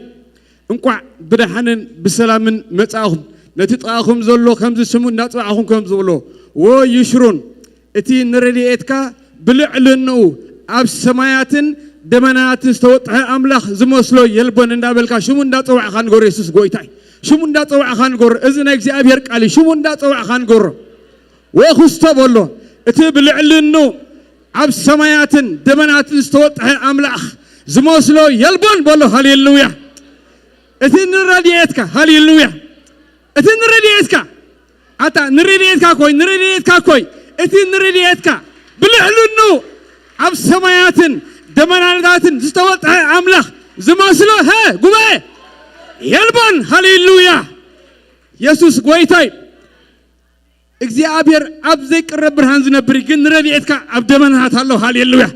እንቋዕ ብድሓንን ብሰላምን መጻእኹም ነቲ ጥቓኹም ዘሎ ከምዚ ስሙ እናፅዋዕኹም ከም ዝብሎ ወይሽሩን እቲ ንረድኤትካ ብልዕልንኡ ኣብ ሰማያትን ደመናትን ዝተወጥሐ ኣምላኽ ዝመስሎ የልቦን እንዳበልካ ሽሙ እንዳፀዋዕኻ ንጎሮ ኢየሱስ ጎይታይ ሽሙ እንዳፀዋዕኻ ንጎሮ እዚ ናይ እግዚአብሔር ቃል ሽሙ እንዳፀዋዕኻ ንጎሮ ወኹስቶ በሎ እቲ ብልዕልንኡ ኣብ ሰማያትን ደመናትን ዝተወጥሐ ኣምላኽ ዝመስሎ የልቦን በሎ ሃሌሉያ እቲ ንረድኤትካ ሃሌሉያ እቲ ንረድኤትካ ኣታ ንረድኤትካ ኮይ እቲ ንረድኤትካ ብልዕልንኡ ኣብ ሰማያትን ደመናትን ዝተወጥሐ ኣምላኽ ዝመስሎ ጉባኤ የልቦን ሃሌሉያ ኢየሱስ ጎይታይ እግዚአብሔር ኣብ ዘይቅረብ ብርሃን ዝነብር ግን ረድኤትካ ኣብ ደመናት ኣሎ ሃሌሉያ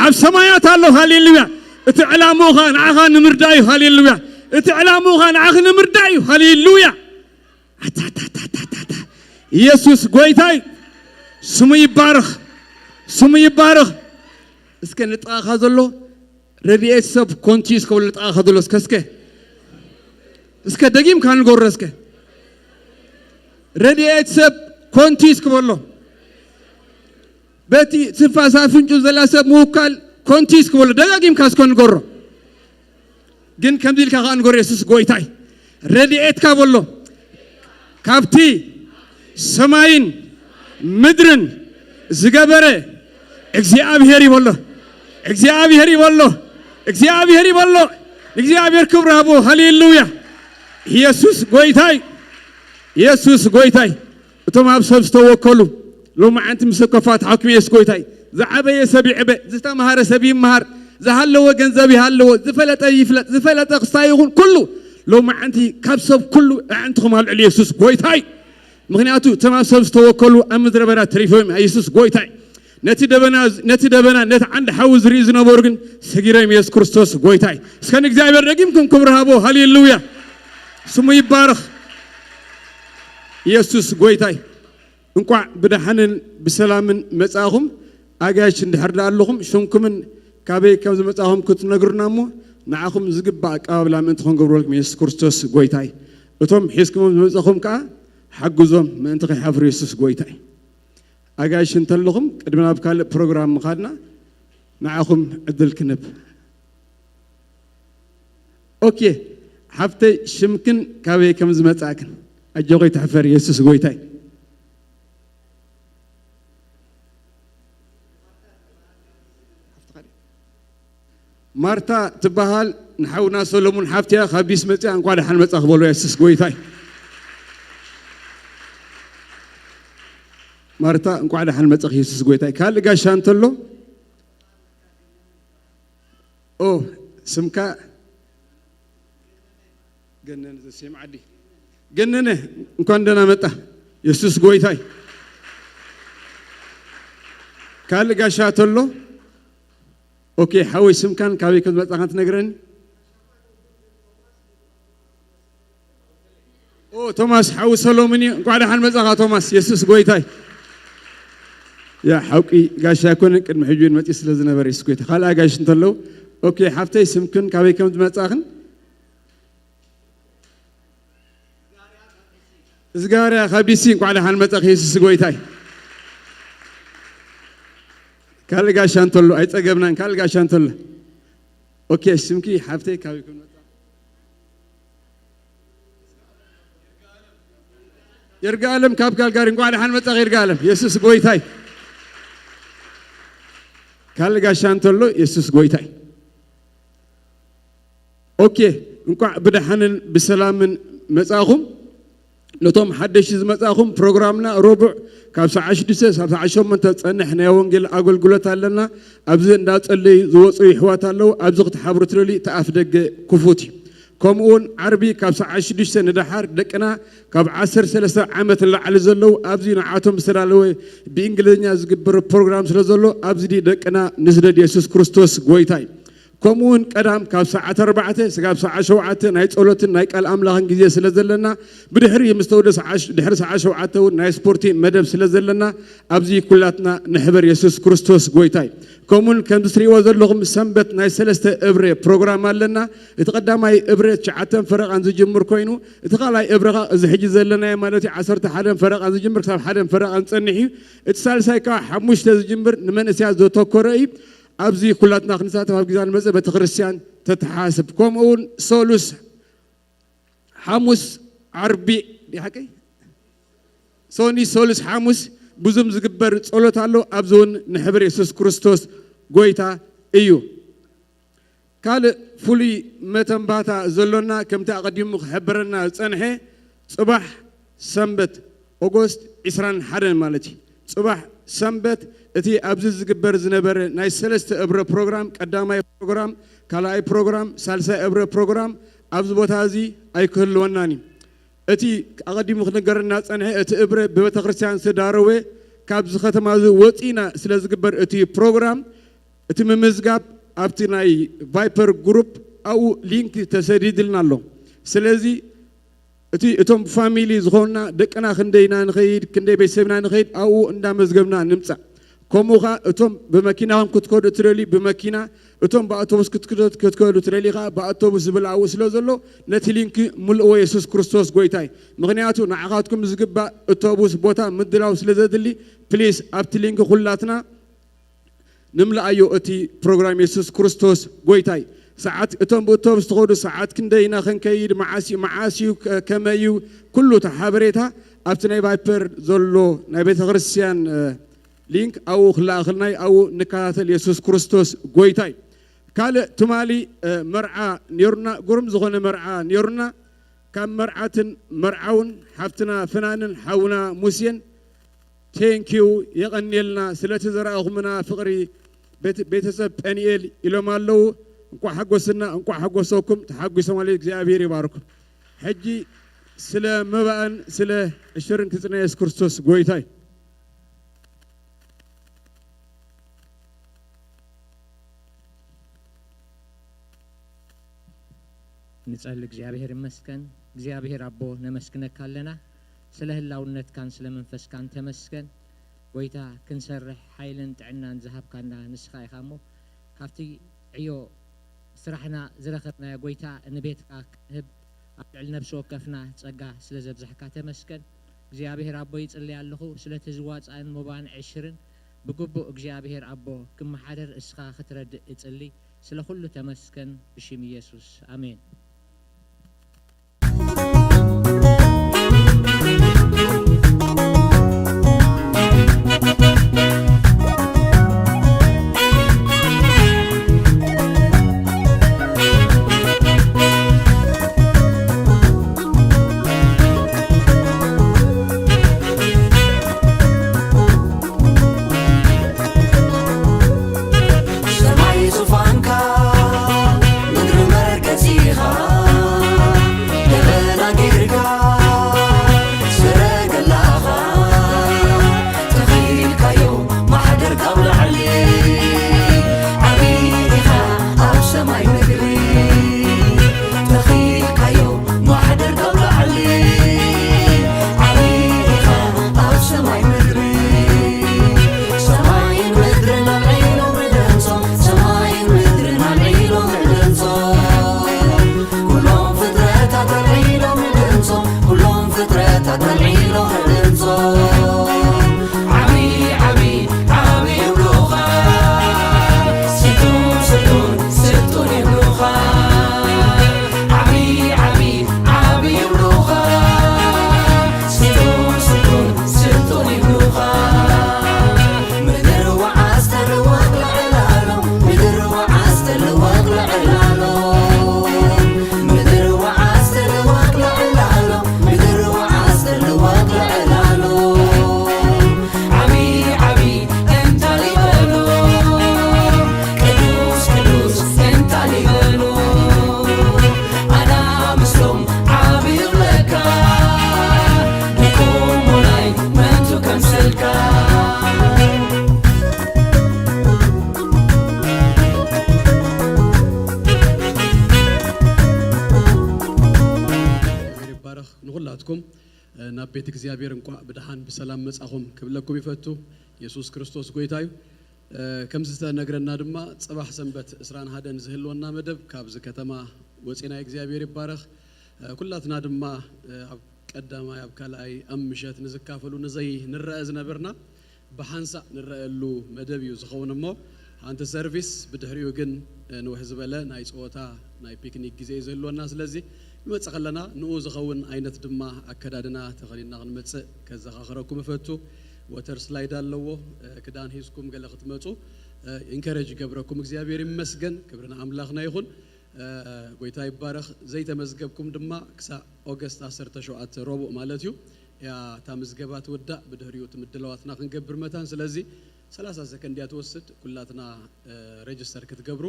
ኣብ ሰማያት ኣሎ ሃሌሉያ እቲ ዕላምኡኻ ንዓኻ ንምርዳእ እዩ ሃሌሉያ እቲ ዕላምኡኻ ንዓኻ ንምርዳእ እዩ ሃሌሉያ ኢየሱስ ጎይታይ ስሙ ይባረኽ እስከ ንጥቓኻ ዘሎ ረድኤት ሰብ ኮንቲስ ከብል ንጥቓኻ ዘሎ እስከ ደጊምካ ንጎሮ እስከ ረድኤት ሰብ ኮንቲስ ክበሎ በቲ ትንፋሳ ፍንጩ ዘላ ሰብ ምውካል ኮንቲስ ክበሎ ደጋጊምካ እስከ ንጎሮ ግን ከምዚ ኢልካ ኸ ንጎሮ ኢየሱስ ጎይታይ ረድኤትካ በሎ ካብቲ ሰማይን ምድርን ዝገበረ እግዚአብሔር ይበሎ እግዚአብሔር ክብር አቦ ሃሌሉያ ኢየሱስ ጎይታይ እቶም ኣብ ሰብ ዝተወከሉ ሎማዓንቲ ምስ ከፋት ሓኪም ኢየሱስ ጎይታይ ዝዓበየ ሰብ ይዕበ ዝተምሃረ ሰብ ይምሃር ዝሃለወ ገንዘብ ይሃለወ ዝፈለጠ ይፍለጥ ዝፈለጠ ክስታይ ይኹን ኩሉ ሎማዓንቲ ካብ ሰብ ኩሉ ኣንትኹም አልዕል ኢየሱስ ጎይታይ ምክንያቱ እቶም ኣብ ሰብ ዝተወከሉ ኣብ ምድረ በዳ ተሪፎም ኢየሱስ ጎይታይ ነቲ ደበና ነቲ ዓንዲ ሓዊ ዝርኢ ዝነበሩ ግን ሰጊሮም ኢየሱስ ክርስቶስ ጎይታይ እስከን እግዚአብሔር ደጊምኩም ክብር ሃቦ ሃሌሉያ ስሙ ይባረኽ ኢየሱስ ጎይታይ እንቋዕ ብድሓንን ብሰላምን መጻኹም ኣጋይሽ እንድሕርዳ ኣለኹም ሽምኩምን ካበይ ከም ዝመጻኹም ክትነግሩና እሞ ንዓኹም ዝግባእ ኣቀባብላ ምእንቲ ክንገብረልኩም ኢየሱስ ክርስቶስ ጎይታይ እቶም ሒዝኩሞም ዝመጻኹም ከዓ ሓግዞም ምእንቲ ከይሓፍሩ ኢየሱስ ጎይታይ ኣጋይሽ እንተለኹም ቅድሚ ናብ ካልእ ፕሮግራም ምኻድና ንዓኹም ዕድል ክንብ ኦኬ ሓፍተይ ሽምክን ካበይ ከም ዝመጻእክን ኣጀኾይ ተሕፈር ኢየሱስ ጎይታይ ማርታ ትበሃል ንሓውና ሰሎሙን ሓፍትያ ካብ ቢስ መፅያ እንኳ ደሓን መጻ ክበሎ ኢየሱስ ጎይታይ ማርታ እንኳ ደሓን መጻ ኢየሱስ ጎይታይ ካልእ ጋሻ እንተሎ ስምካ ገነነ ዘሴም ዓዲ ገነነ እንኳን ደህና መጣ ኢየሱስ ጎይታይ كال قاشات له أوكي حوي سمكان كابي كنت بتاعت نجرن أو توماس حوي سلومني قاعد حن مزاقة توماس يسوس قويتاي يا حوكي قاش يكون كن محجون ما تيسلزنا بريس قويت خلا قاش نطلو أوكي حفتي سمكن كابي كنت بتاعن زغاريا خبيسي قاعد حن مزاق يسوس قويتاي كال قاش نطلو أي تجمعنا كال قاش نطلو أوكي سمكي حفتي كابي كنت يرجعلم كاب كال قارن قاعد حن متى غير قالم يسوس قويتاي كال قاشان تلو يسوس قويتاي أوكي نقع بدحنن بسلام متأخم نتوم حدش متأخم برنامجنا ربع كاب ساعة 10 من تصنع نيوانجيل أقول قلت لنا أبزن دات اللي زوجي حوات الله أبزغت حبرت لي تأفدق كفوتي كمون عربي كاب ساعة 10 ندحر دكنا كاب 10 عامة اللي على زلوا أبزين عاتم سرالوي بإنجليزيا زجبر برنامج سرالو أبزدي دكنا نزل يسوع كريستوس قويتاي كمون كلام كاب ساعة 4 كاب ساعة 7 نايت أولتن نايك الأملاخ إنجليزي سلزلنا بدحري مستودس دحر ساعة 7 ناي سبورتي مدب سلزلنا أبزي كلاتنا نحبر يسوع كريستوس قويتاي كمون كندستري وزلهم سنبت ناي سلسة إبرة برنامج لنا يتقدم أي إبرة شعاتن فرق عن زجمر كوينو يتقال أي إبرة إذا حجز لنا مالتي 10 حدا فرق عن زجمر كسب حدا فرق عن سنحي اتصال سايكا حموش تزجمر نمن سياز دو توكوري أبزي كلاتنا خنسات وابجزان مزة بتخرسيان تتحاسب كمون سولوس حموس عربي بحكي سوني سولوس حموس بزم زجبر صلوت الله أبزون نحبر يسوع كريستوس قويتا إيو قال فولي متنباتا زلنا كم تقدم خبرنا صنحه صباح سنبت أغسطس 21 مالتي صباح سنبت اتي أبز زجبر زنبر ناي سلست إبرة برنامج قدامي برنامج كلاي برنامج سالسة إبرة برنامج أبز بوتازي أي كل وناني اتي أقدم خنقرنا صنحه اتي إبرة ببتخرسيان سداروي كابز ختم هذا وطينا سلزجبر اتي برنامج اتي ممزجاب أبتناي فايبر جروب أو لينك تسديد لنا له سلزي اتي اتم فاميلي زغونا دكنا خندينا نخيد كندي بيسبنا نخيد أو ندام مزجبنا نمسا كموها اتم بماكينة كتكود تريلي بماكينة اتم بأوتوبوس كتكود تريلي غا بأوتوبوس بالعو سلزلو نتي لينك ملء يسوع كريستوس قويتاي مغنياتو نعقاتكم زجبا أوتوبوس بوتا مدلاو سلزدلي بليز أبت لينك خلاتنا نملا أيو أتي برنامج يسوع كريستوس قويتاي ساعات اتم بأوتوبوس تقودو ساعات كندينا خنكيد معاسي كمايو كله تحابريتها أبتناي فايبر زلو نبيت غرسيان لينك أو خلاخلناي أو نكاتل يسوع كريستوس قويتاي قال تمالي مرعى نيرنا قرم زغون مرعى نيرنا كم مرعى مرعون حفتنا فنان حونا موسين تينكيو يغني لنا سلة زرعهمنا فقري بيتسب أنيل إلى ما لو انكو حقوسنا انكو حقوسوكم تحقو سمالي እግዚአብሔር ይባርኩ حجي سلا مبان سلا الشرن كتنا يسوع كريستوس قويتاي نسأل እግዚአብሔር ይመስገን እግዚአብሔር አቦ ነመስግነካ አለና ስለ ህላውነት ካን ስለ መንፈስ ካን ተመስገን ወይታ ክንሰርሕ ኃይልን ጥዕናን ዝሃብካና ንስኻ ኢኻሞ ካብቲ ዕዮ ስራሕና ዝረኸብና ጎይታ ንቤትካ ህብ ኣብ ልዕሊ ነብሲ ወከፍና ፀጋ ስለ ዘብዛሕካ ተመስገን እግዚአብሔር አቦ ይጽልይ ኣለኹ ስለ ተዝዋፃን ሞባን 20 ብግቡእ እግዚአብሔር አቦ ክመሓደር እስኻ ክትረድእ ይጽልይ ስለ ኩሉ ተመስገን ብሽም ኢየሱስ አሜን سمعي زفانك مدر مركزيها ቤተ እግዚአብሔር እንኳ በደሃን በሰላም መጻኹም ክብለኩም ይፈቱ ኢየሱስ ክርስቶስ ጎይታዩ ከምዝ ተነግረና ድማ ጽባህ ሰንበት እስራን ሀደን ዝህልወና መደብ ካብዝ ከተማ ወጪና እግዚአብሔር ይባረክ ኩላትና ድማ ቀዳማ ያብካላይ አምሸት ንዝካፈሉ ንዘይ ንረአዝ ነበርና በሐንሳ ንረአሉ መደብ ይዝኸውንሞ አንተ ሰርቪስ በድህሪው ግን ነው ህዝበለ ናይ ጾታ ናይ ፒክኒክ ጊዜ ይዘልወና ስለዚህ ይመጽኸለና ነው ዝኸውን አይነት ድማ አከዳድና ተኸሊና ክንመጽእ ከዘኻኽረኩም ፈቱ ወተር ስላይድ አለዎ ክዳን ሂስኩም ገለኽት መጹ ኢንከሬጅ ገብረኩም እግዚአብሔር ይመስገን ክብርና አምላኽና ይሁን ጎይታ ይባረክ ዘይተመዝገብኩም ድማ ክሳ ኦገስት 17 ሮብ ማለት እዩ ያ ታመዝገባት ወዳ በድህሪው ትምድለዋትና ክንገብር መታን ስለዚህ 30 ሰከንድ ያተወስድ ኩላትና ሬጅስተር ክትገብሩ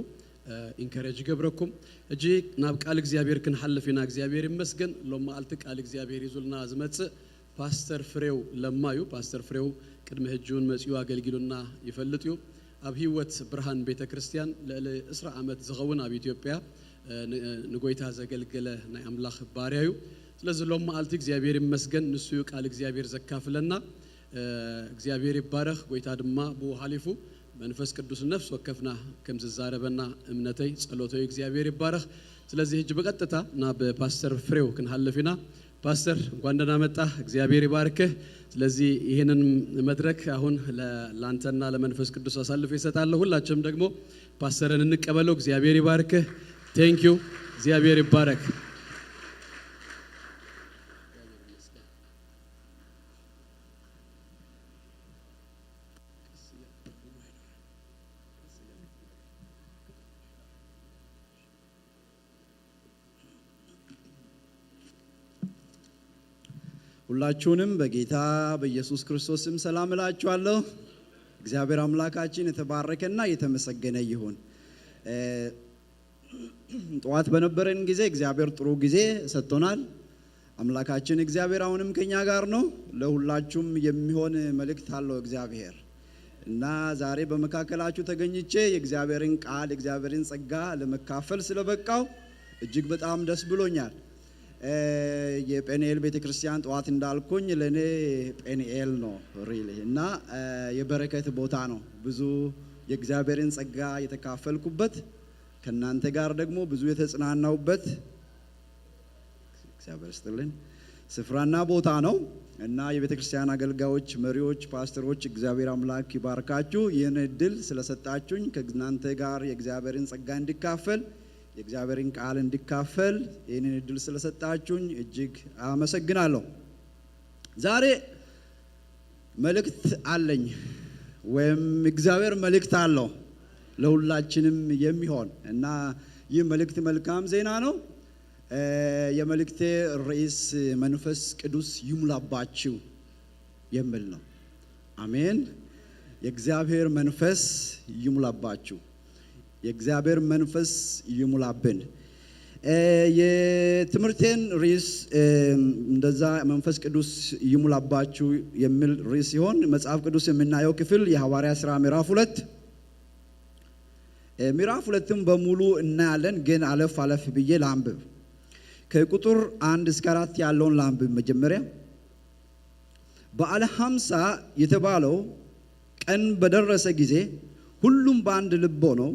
ኢንከሬጅ ገብረኩም እጂ ናብ ቃል እግዚአብሔር ክንሐልፍና እግዚአብሔር ይመስገን ሎማ አልት ቃል እግዚአብሔር ይዙልና ዝመጽእ ፓስተር ፍሬው ለማዩ ፓስተር ፍሬው ቅድመ ህጁን መጽዩ አገልግሎና ይፈልጥዩ አብ ህይወት ብርሃን ቤተክርስቲያን ለ10 ዓመት ዝኸውን አብ ኢትዮጵያ ንጎይታ ዘገልገለ ናይ አምላኽ ባሪያዩ ስለዚህ ሎማ አልት እግዚአብሔር ይመስገን ንሱ ቃል እግዚአብሔር ዘካፍለና እግዚአብሔር ይባረክ ጎይታ ድማ በሐሊፉ መንፈስ ቅዱስ ነፍስ ወከፍና ከም ዝዛረበና እምነተይ ጸሎተይ እግዚአብሔር ይባረክ ስለዚህ እጅ በቀጥታ ና በፓስተር ፍሬው ክንሐልፍና ፓስተር እንኳን ደህና መጣ እግዚአብሔር ይባርክህ ስለዚህ ይሄንን መድረክ አሁን ለላንተና ለመንፈስ ቅዱስ አሳልፈ ይሰጣለሁ ሁላችንም ደግሞ ፓስተርን እንቀበለው እግዚአብሔር ይባርክህ ቴንክ ዩ እግዚአብሔር ይባረክ ሁላችሁንም በጌታ በኢየሱስ ክርስቶስም ሰላም እላችኋለሁ እግዚአብሔር አምላካችን የተባረከና የተመሰገነ ይሁን ጧት በነበረን ጊዜ እግዚአብሔር ጥሩ ጊዜ ሰጥቶናል አምላካችን እግዚአብሔር አሁንም ከኛ ጋር ነው ለሁላችሁም የሚሆን መልእክት አለው እግዚአብሔር እና ዛሬ በመካከላችሁ ተገኝቼ የእግዚአብሔርን ቃል የእግዚአብሔርን ጸጋ ለመካፈል ስለበቃው እጅግ በጣም ደስ ብሎኛል የጴንኤል ቤተክርስቲያን ጧት እንዳልኩኝ ለኔ ጴንኤል ነው ሪሊ እና የበረከት ቦታ ነው ብዙ የእግዚአብሔርን ጸጋ የተካፈልኩበት ከናንተ ጋር ደግሞ ብዙ የተጽናናውበት እግዚአብሔር ይስጥልን ስፍራና ቦታ ነው እና የቤተክርስቲያን አገልጋዮች መሪዎች ፓስተሮች እግዚአብሔር አምላክ ይባርካችሁ ይህን እድል ስለሰጣችሁኝ ከእናንተ ጋር የእግዚአብሔርን ጸጋ እንድካፈል የእግዚአብሔርን ቃል እንድካፈል ይህንን እድል ስለሰጣችሁኝ እጅግ አመሰግናለሁ ዛሬ መልእክት አለኝ ወይም እግዚአብሔር መልእክት አለው ለሁላችንም የሚሆን እና ይህ መልእክት መልካም ዜና ነው የመልእክቴ ርዕስ መንፈስ ቅዱስ ይሙላባችሁ የሚል ነው አሜን የእግዚአብሔር መንፈስ ይሙላባችሁ የእግዚአብሔር መንፈስ ይሙላብን የትምህርቴን ርዕስ እንደዛ መንፈስ ቅዱስ ይሙላባችሁ የሚል ርዕስ ሲሆን መጽሐፍ ቅዱስ የምናየው ክፍል የሐዋርያት ሥራ ምዕራፍ 2 ምዕራፍ 2ም በሙሉ እናያለን ግን አለፍ ብዬ ላንብብ ከቁጥር 1 እስከ 4 ያለውን ላንብብ መጀመሪያ በዓለ 50 የተባለው ቀን በደረሰ ጊዜ ሁሉም በአንድ ልብ ሆነው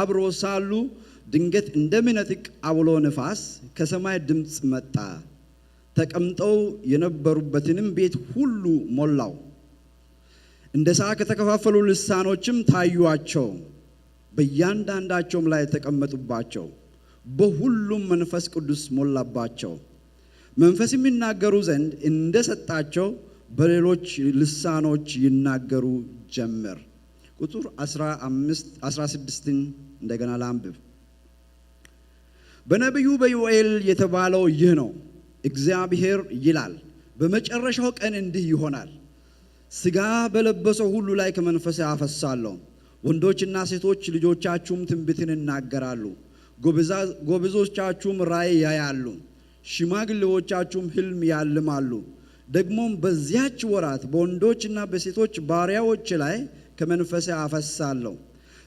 አብሮ ሳሉ ድንገት እንደሚነጥቅ አውሎ ነፋስ ከሰማይ ድምጽ መጣ ተቀምጠው የነበሩበትንም ቤት ሁሉ ሞላው እንደ እሳት ከተከፋፈሉ ልሳኖችም ታዩአቸው በእያንዳንዳቸውም ላይ ተቀመጡባቸው በሁሉም መንፈስ ቅዱስ ሞላባቸው መንፈስም ይናገሩ ዘንድ እንደሰጣቸው በሌሎች ልሳኖች ይናገሩ ጀመር ቁጥር 16 እንደገና ላንብብ በነብዩ በዮኤል የተባለው ይህ ነው እግዚአብሔር ይላል በመጨረሻው ቀን እንዲህ ይሆናል ሥጋ በለበሰው ሁሉ ላይ ከመንፈሴ አፈሳለሁ ወንዶችና ሴቶች ልጆቻችሁም ትንቢትን ይናገራሉ ጎበዞቻችሁም ራእይ ያያሉ ሽማግሌዎቻችሁም ህልም ያልማሉ ደግሞም በዚያች ወራት በወንዶችና በሴቶች ባሪያዎች ላይ ከመንፈሴ አፈሳለሁ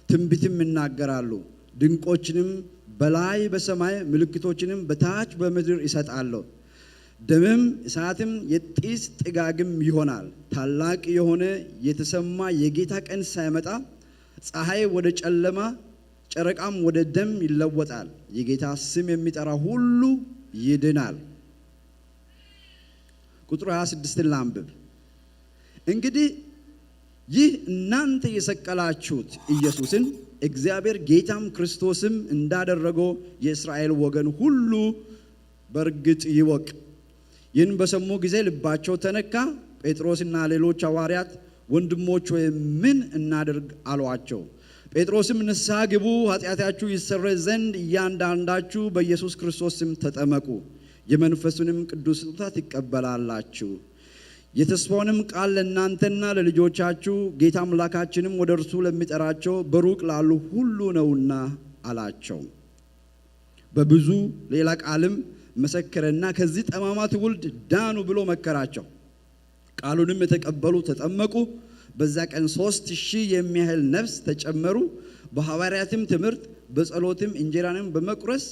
ትንቢትም ይናገራሉ ድንቆችንም በላይ በሰማይ ምልክቶችንም በታች በምድር ይሰጣሉ ደምም እሳትም የጢስ ጥጋግም ይሆናል። ታላቅ የሆነ የተሰማ የጌታ ቀን ሳይመጣ ፀሐይ ወደ ጨለማ ጨረቃም ወደ ደም ይለወጣል። የጌታ ስም የሚጠራ ሁሉ ይድናል። ቁጥር 26 ላንብብ። እንግዲህ ይህ እናንተ የሰቀላችሁት ኢየሱስን እግዚአብሔር ጌታም ክርስቶስም እንዳደረገው የእስራኤል ወገን ሁሉ በእርግጥ ይወቅ። ይህን በሰሙ ጊዜ ልባቸው ተነካ። ጴጥሮስና ሌሎች ሐዋርያት ወንድሞች ሆይ ምን እናድርግ አሏቸው። ጴጥሮስም ንስሐ ግቡ፣ ኃጢአታችሁ ይሰረይ ዘንድ እያንዳንዳችሁ በኢየሱስ ክርስቶስ ስም ተጠመቁ፣ የመንፈሱንም ቅዱስ ስጦታ ትቀበላላችሁ። የተስፋውንም ቃል ለእናንተና ለልጆቻችሁ ጌታ አምላካችንም ወደ እርሱ ለሚጠራቸው በሩቅ ላሉ ሁሉ ነውና አላቸው። በብዙ ሌላ ቃልም መሰከረና ከዚህ ጠማማ ትውልድ ዳኑ ብሎ መከራቸው። ቃሉንም የተቀበሉ ተጠመቁ። በዛ ቀን 3000 የሚያህል ነፍስ ተጨመሩ። በሐዋርያትም ትምህርት በጸሎትም እንጀራንም በመቁረስ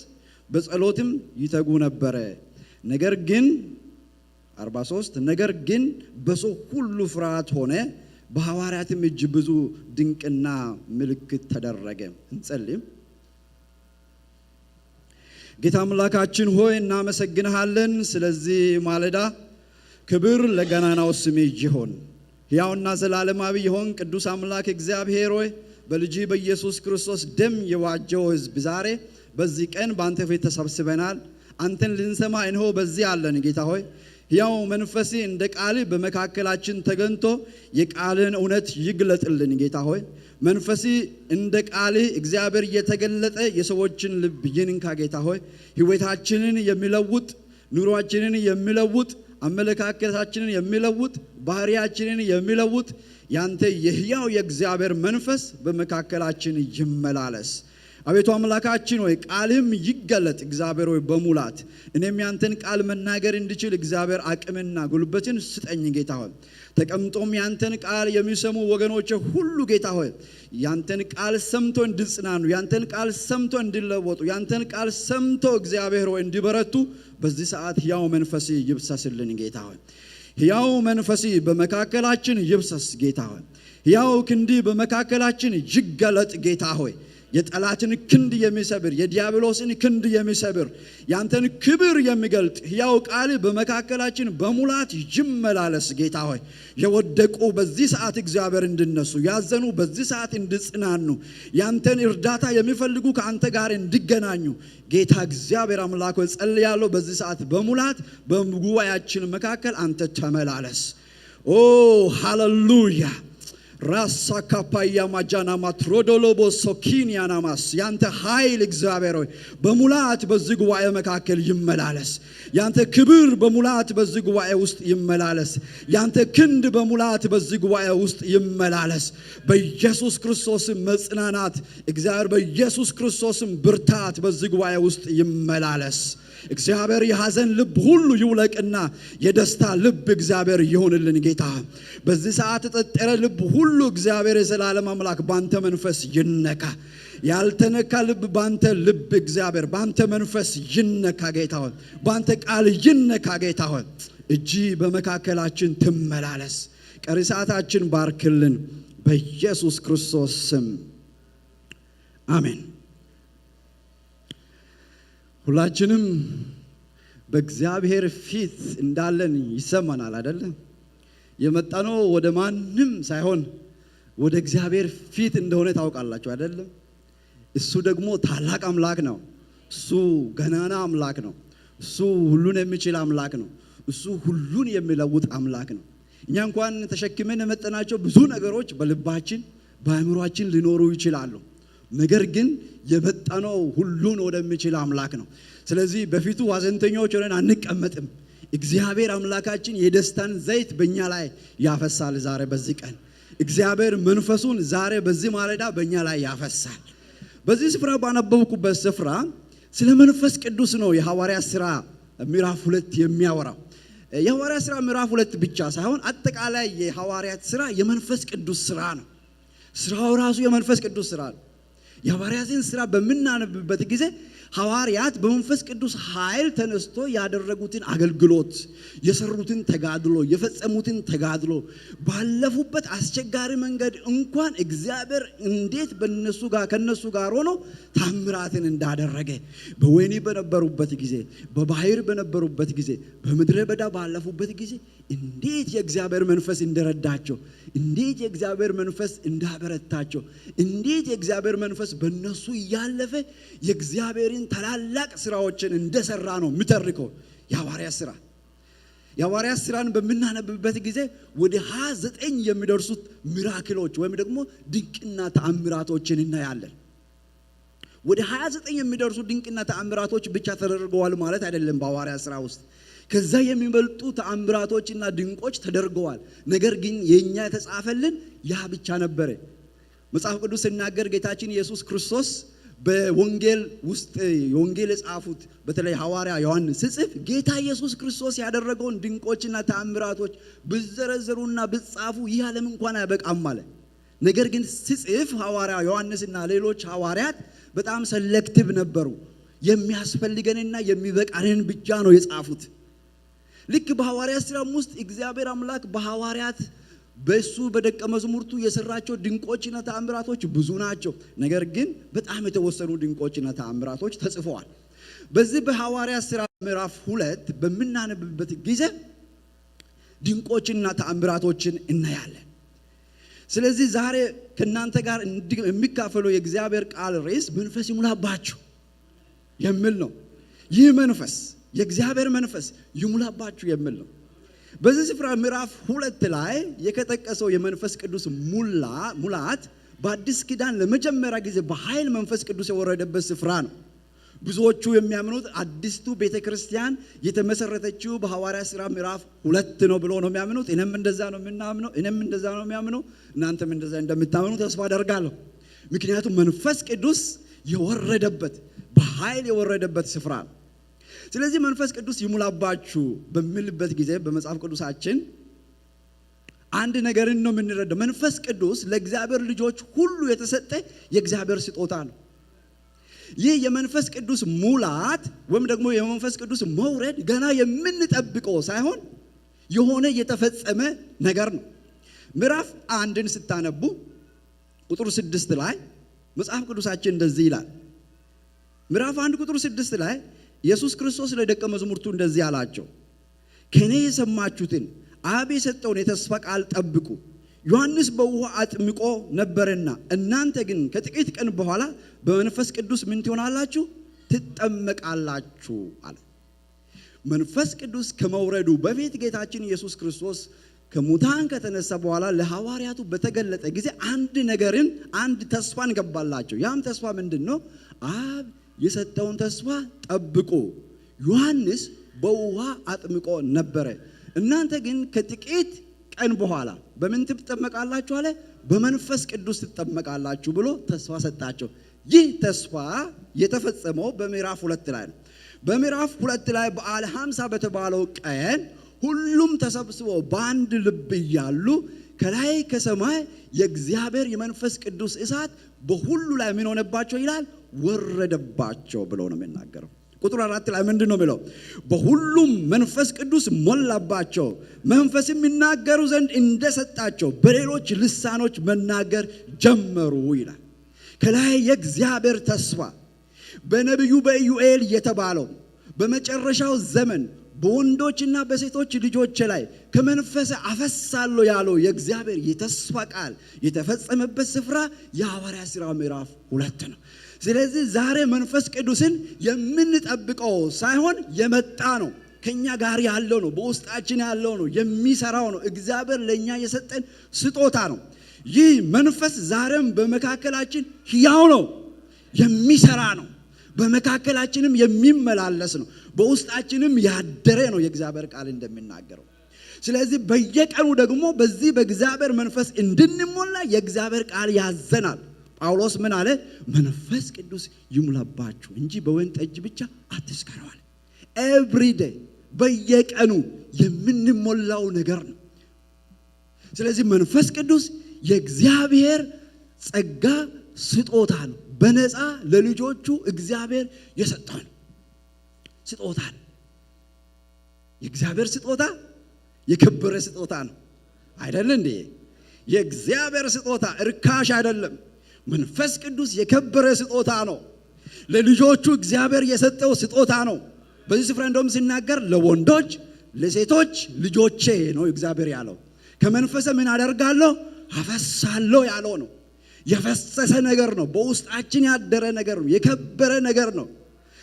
በጸሎትም ይተጉ ነበረ። ነገር ግን 43 ነገር ግን በሰው ሁሉ ፍርሃት ሆነ። በሐዋርያትም እጅ ብዙ ድንቅና ምልክት ተደረገ። እንጸልይም። ጌታ አምላካችን ሆይ እናመሰግንሃለን ስለዚህ ማለዳ። ክብር ለገናናው ስምህ ይሁን። ሕያውና ዘላለማዊ የሆን ቅዱስ አምላክ እግዚአብሔር ሆይ በልጅ በኢየሱስ ክርስቶስ ደም የዋጀው ሕዝብ ዛሬ በዚህ ቀን በአንተ ፊት ተሰብስበናል። አንተን ልንሰማ እነሆ በዚህ አለን። ጌታ ሆይ ሕያው መንፈስ እንደ ቃል በመካከላችን ተገንቶ የቃልን እውነት ይግለጥልን። ጌታ ሆይ መንፈስ እንደ ቃል እግዚአብሔር እየተገለጠ የሰዎችን ልብ ይንካ። ጌታ ሆይ ሕይወታችንን የሚለውጥ ኑሯችንን የሚለውጥ አመለካከታችንን የሚለውጥ ባህሪያችንን የሚለውጥ ያንተ የሕያው የእግዚአብሔር መንፈስ በመካከላችን ይመላለስ። አቤቱ አምላካችን ሆይ ቃልም ይገለጥ። እግዚአብሔር ሆይ በሙላት እኔም ያንተን ቃል መናገር እንድችል እግዚአብሔር አቅምና ጉልበትን ስጠኝ። ጌታ ሆይ ተቀምጦም ያንተን ቃል የሚሰሙ ወገኖች ሁሉ ጌታ ሆይ ያንተን ቃል ሰምቶ እንዲጽናኑ፣ ያንተን ቃል ሰምቶ እንዲለወጡ፣ ያንተን ቃል ሰምቶ እግዚአብሔር ሆይ እንዲበረቱ በዚህ ሰዓት ሕያው መንፈስ ይብሰስልን። ጌታ ሆይ ሕያው መንፈስ በመካከላችን ይብሰስ። ጌታ ሆይ ሕያው ክንዲ በመካከላችን ይገለጥ። ጌታ ሆይ የጠላትን ክንድ የሚሰብር የዲያብሎስን ክንድ የሚሰብር ያንተን ክብር የሚገልጥ ሕያው ቃል በመካከላችን በሙላት ይመላለስ። ጌታ ሆይ የወደቁ በዚህ ሰዓት እግዚአብሔር እንድነሱ፣ ያዘኑ በዚህ ሰዓት እንድጽናኑ፣ ያንተን እርዳታ የሚፈልጉ ከአንተ ጋር እንዲገናኙ ጌታ እግዚአብሔር አምላክ ሆይ ጸልያለሁ። በዚህ ሰዓት በሙላት በጉባኤያችን መካከል አንተ ተመላለስ። ኦ ሃሌሉያ ራሳ ካፓያ ማጃና ማትሮዶሎቦ ሶኪኒያና ማስ ያንተ ኃይል እግዚአብሔር ሆይ በሙላት በዚህ ጉባኤ መካከል ይመላለስ። ያንተ ክብር በሙላት በዚህ ጉባኤ ውስጥ ይመላለስ። ያንተ ክንድ በሙላት በዚህ ጉባኤ ውስጥ ይመላለስ። በኢየሱስ ክርስቶስ መጽናናት እግዚአብሔር በኢየሱስ ክርስቶስ ብርታት በዚህ ጉባኤ ውስጥ ይመላለስ። እግዚአብሔር የሐዘን ልብ ሁሉ ይውለቅና የደስታ ልብ እግዚአብሔር ይሆንልን። ጌታ በዚህ ሰዓት ተጠጠረ ልብ ሁሉ እግዚአብሔር የዘላለም አምላክ ባንተ መንፈስ ይነካ። ያልተነካ ልብ ባንተ ልብ እግዚአብሔር ባንተ መንፈስ ይነካ። ጌታ ሆይ ባንተ ቃል ይነካ። ጌታ ሆይ እጂ በመካከላችን ትመላለስ። ቀሪ ሰዓታችን ባርክልን በኢየሱስ ክርስቶስ ስም አሜን። ሁላችንም በእግዚአብሔር ፊት እንዳለን ይሰማናል አይደል? የመጣነው ወደ ማንም ሳይሆን ወደ እግዚአብሔር ፊት እንደሆነ ታውቃላችሁ አይደል? እሱ ደግሞ ታላቅ አምላክ ነው። እሱ ገናና አምላክ ነው። እሱ ሁሉን የሚችል አምላክ ነው። እሱ ሁሉን የሚለውጥ አምላክ ነው። እኛ እንኳን ተሸክመን የመጣናቸው ብዙ ነገሮች በልባችን በአእምሮአችን ሊኖሩ ይችላሉ። ነገር ግን የመጣነው ሁሉን ወደሚችል አምላክ ነው። ስለዚህ በፊቱ ሐዘንተኞች ሆነን አንቀመጥም። እግዚአብሔር አምላካችን የደስታን ዘይት በእኛ ላይ ያፈሳል። ዛሬ በዚህ ቀን እግዚአብሔር መንፈሱን ዛሬ በዚህ ማለዳ በእኛ ላይ ያፈሳል። በዚህ ስፍራ ባነበብኩበት ስፍራ ስለ መንፈስ ቅዱስ ነው የሐዋርያት ሥራ ምዕራፍ 2 የሚያወራው። የሐዋርያት ሥራ ምዕራፍ 2 ብቻ ሳይሆን አጠቃላይ የሐዋርያት ሥራ የመንፈስ ቅዱስ ሥራ ነው። ሥራው ራሱ የመንፈስ ቅዱስ ሥራ ነው። የሐዋርያትን ሥራ በምናነብበት ጊዜ ሐዋርያት በመንፈስ ቅዱስ ኃይል ተነስቶ ያደረጉትን አገልግሎት የሰሩትን ተጋድሎ የፈጸሙትን ተጋድሎ ባለፉበት አስቸጋሪ መንገድ እንኳን እግዚአብሔር እንዴት ከነሱ ጋር ሆኖ ታምራትን እንዳደረገ በወህኒ በነበሩበት ጊዜ በባህር በነበሩበት ጊዜ በምድረ በዳ ባለፉበት ጊዜ እንዴት የእግዚአብሔር መንፈስ እንደረዳቸው እንዴት የእግዚአብሔር መንፈስ እንዳበረታቸው እንዴት የእግዚአብሔር መንፈስ በእነሱ ያለፈ የእግዚአብሔርን ታላላቅ ስራዎችን እንደሰራ ነው የሚተርከው የሐዋርያት ስራን በመናነብበት ጊዜ ወደ 29 የሚደርሱት ሚራክሎች ወይም ደግሞ ድንቅና ተአምራቶችን እናያለን። ወደ 29 የሚደርሱ ድንቅና ተአምራቶች ብቻ ተደርገዋል ማለት አይደለም። በሐዋርያት ስራ ውስጥ ከዛ የሚበልጡ ተአምራቶችና ድንቆች ተደርገዋል። ነገር ግን የኛ የተጻፈልን ያ ብቻ ነበረ። መጽሐፍ ቅዱስ ሲናገር ጌታችን ኢየሱስ ክርስቶስ በወንጌል ውስጥ ወንጌል የጻፉት በተለይ ሐዋርያ ዮሐንስ ሲጽፍ ጌታ ኢየሱስ ክርስቶስ ያደረገውን ድንቆችና ተአምራቶች ብዘረዘሩና ብጻፉ ይህ ዓለም እንኳን አይበቃም ማለት። ነገር ግን ሲጽፍ ሐዋርያ ዮሐንስና ሌሎች ሐዋርያት በጣም ሰሌክቲቭ ነበሩ። የሚያስፈልገንና የሚበቃንን ብቻ ነው የጻፉት። ልክ በሐዋርያት ስራ ውስጥ እግዚአብሔር አምላክ በሐዋርያት በሱ በደቀ መዝሙርቱ የሰራቸው ድንቆችና ተአምራቶች ብዙ ናቸው። ነገር ግን በጣም የተወሰኑ ድንቆችና ተአምራቶች ተጽፈዋል። በዚህ በሐዋርያት ስራ ምዕራፍ 2 በመናነብበት ጊዜ ድንቆችና ተአምራቶችን እናያለን። ስለዚህ ዛሬ ከናንተ ጋር የሚካፈለው የእግዚአብሔር ቃል ርዕስ መንፈስ ይሙላባችሁ የሚል ነው። ይህ መንፈስ የእግዚአብሔር መንፈስ ይሙላባችሁ የሚል ነው። በዚህ ስፍራ ምዕራፍ 2 ላይ የተጠቀሰው የመንፈስ ቅዱስ ሙላት በአዲስ ኪዳን ለመጀመሪያ ጊዜ በኃይል መንፈስ ቅዱስ የወረደበት ስፍራ ነው። ብዙዎቹ የሚያምኑት አዲስቱ ቤተክርስቲያን የተመሰረተችው በሐዋርያት ሥራ ምዕራፍ 2 ነው ብሎ ነው የሚያምኑት። እኔም እንደዛ ነው የሚያምነው። እናንተም እንደዛ እንደምታምኑ ተስፋ አደርጋለሁ። ምክንያቱም መንፈስ ቅዱስ የወረደበት በኃይል የወረደበት ስፍራ ነው። ስለዚህ መንፈስ ቅዱስ ይሙላባችሁ በሚልበት ጊዜ በመጽሐፍ ቅዱሳችን አንድ ነገርን ነው የምንረዳው። መንፈስ ቅዱስ ለእግዚአብሔር ልጆች ሁሉ የተሰጠ የእግዚአብሔር ስጦታ ነው። ይህ የመንፈስ ቅዱስ ሙላት ወይም ደግሞ የመንፈስ ቅዱስ መውረድ ገና የምንጠብቀው ሳይሆን የሆነ የተፈጸመ ነገር ነው። ምዕራፍ 1ን ስታነቡ ቁጥር 6 ላይ መጽሐፍ ቅዱሳችን እንደዚህ ይላል። ምዕራፍ 1 ቁጥር 6 ላይ ኢየሱስ ክርስቶስ ለደቀ መዝሙርቱ እንደዚህ አላቸው፣ ከኔ የሰማችሁትን አብ የሰጠውን የተስፋ ቃል ጠብቁ። ዮሐንስ በውሃ አጥምቆ ነበርና እናንተ ግን ከጥቂት ቀን በኋላ በመንፈስ ቅዱስ ምን ትሆናላችሁ? ትጠመቃላችሁ አለ። መንፈስ ቅዱስ ከመውረዱ በፊት ጌታችን ኢየሱስ ክርስቶስ ከሙታን ከተነሳ በኋላ ለሐዋርያቱ በተገለጠ ጊዜ አንድ ተስፋን ገባላቸው። ያም ተስፋ ምንድነው? አብ የሰጠውን ተስፋ ጠብቁ። ዮሐንስ በውሃ አጥምቆ ነበረ፣ እናንተ ግን ከጥቂት ቀን በኋላ በምን ትጠመቃላችሁ አለ? በመንፈስ ቅዱስ ትጠመቃላችሁ ብሎ ተስፋ ሰጣቸው። ይህ ተስፋ የተፈጸመው በምዕራፍ 2 ላይ ነው። በምዕራፍ 2 ላይ በዓለ ሃምሳ በተባለው ቀን ሁሉም ተሰብስበው በአንድ ልብ እያሉ ከላይ ከሰማይ የእግዚአብሔር የመንፈስ ቅዱስ እሳት በሁሉ ላይ ምን ሆነባቸው ይላል? ወረደባቸው ብሎ ነው የሚናገረው። ቁጥር 4 ላይ ምንድን ነው የሚለው? በሁሉም መንፈስ ቅዱስ ሞላባቸው፣ መንፈስም ይናገሩ ዘንድ እንደሰጣቸው በሌሎች ልሳኖች መናገር ጀመሩ ይላል። ከላይ የእግዚአብሔር ተስፋ በነቢዩ በኢዩኤል የተባለው በመጨረሻው ዘመን በወንዶችና በሴቶች ልጆች ላይ ከመንፈስ አፈሳለሁ ያለው የእግዚአብሔር የተስፋ ቃል የተፈጸመበት ስፍራ የሐዋርያት ሥራ ምዕራፍ 2 ነው። ስለዚህ ዛሬ መንፈስ ቅዱስን የምንጠብቀው ሳይሆን የመጣ ነው፣ ከኛ ጋር ያለው ነው፣ በውስጣችን ያለው ነው፣ የሚሰራው ነው። እግዚአብሔር ለኛ የሰጠን ስጦታ ነው። ይህ መንፈስ ዛሬም በመካከላችን ሕያው ነው፣ የሚሰራ ነው፣ በመካከላችንም የሚመላለስ ነው፣ በውስጣችንም ያደረ ነው የእግዚአብሔር ቃል እንደሚናገረው። ስለዚህ በየቀኑ ደግሞ በዚህ በእግዚአብሔር መንፈስ እንድንሞላ የእግዚአብሔር ቃል ያዘናል። ጳውሎስ ምን አለ? መንፈስ ቅዱስ ይሙላባችሁ እንጂ በወይን ጠጅ ብቻ አትስከሩ አለ። ኤቭሪዴይ በየቀኑ የምንሞላው ነገር ነው። ስለዚህ መንፈስ ቅዱስ የእግዚአብሔር ጸጋ ስጦታ ነው። በነፃ ለልጆቹ እግዚአብሔር የሰጠው ስጦታ ነው። የእግዚአብሔር ስጦታ የከበረ ስጦታ ነው አይደል እንዴ? የእግዚአብሔር ስጦታ እርካሽ አይደለም። መንፈስ ቅዱስ የከበረ ስጦታ ነው። ለልጆቹ እግዚአብሔር የሰጠው ስጦታ ነው። በዚህ ስፍራ እንደውም ሲናገር ለወንዶች ለሴቶች ልጆቼ ነው እግዚአብሔር ያለው። ከመንፈስ ምን አደርጋለሁ? አፈሳለሁ ያለው ነው። የፈሰሰ ነገር ነው። በውስጣችን ያደረ ነገር ነው። የከበረ ነገር ነው።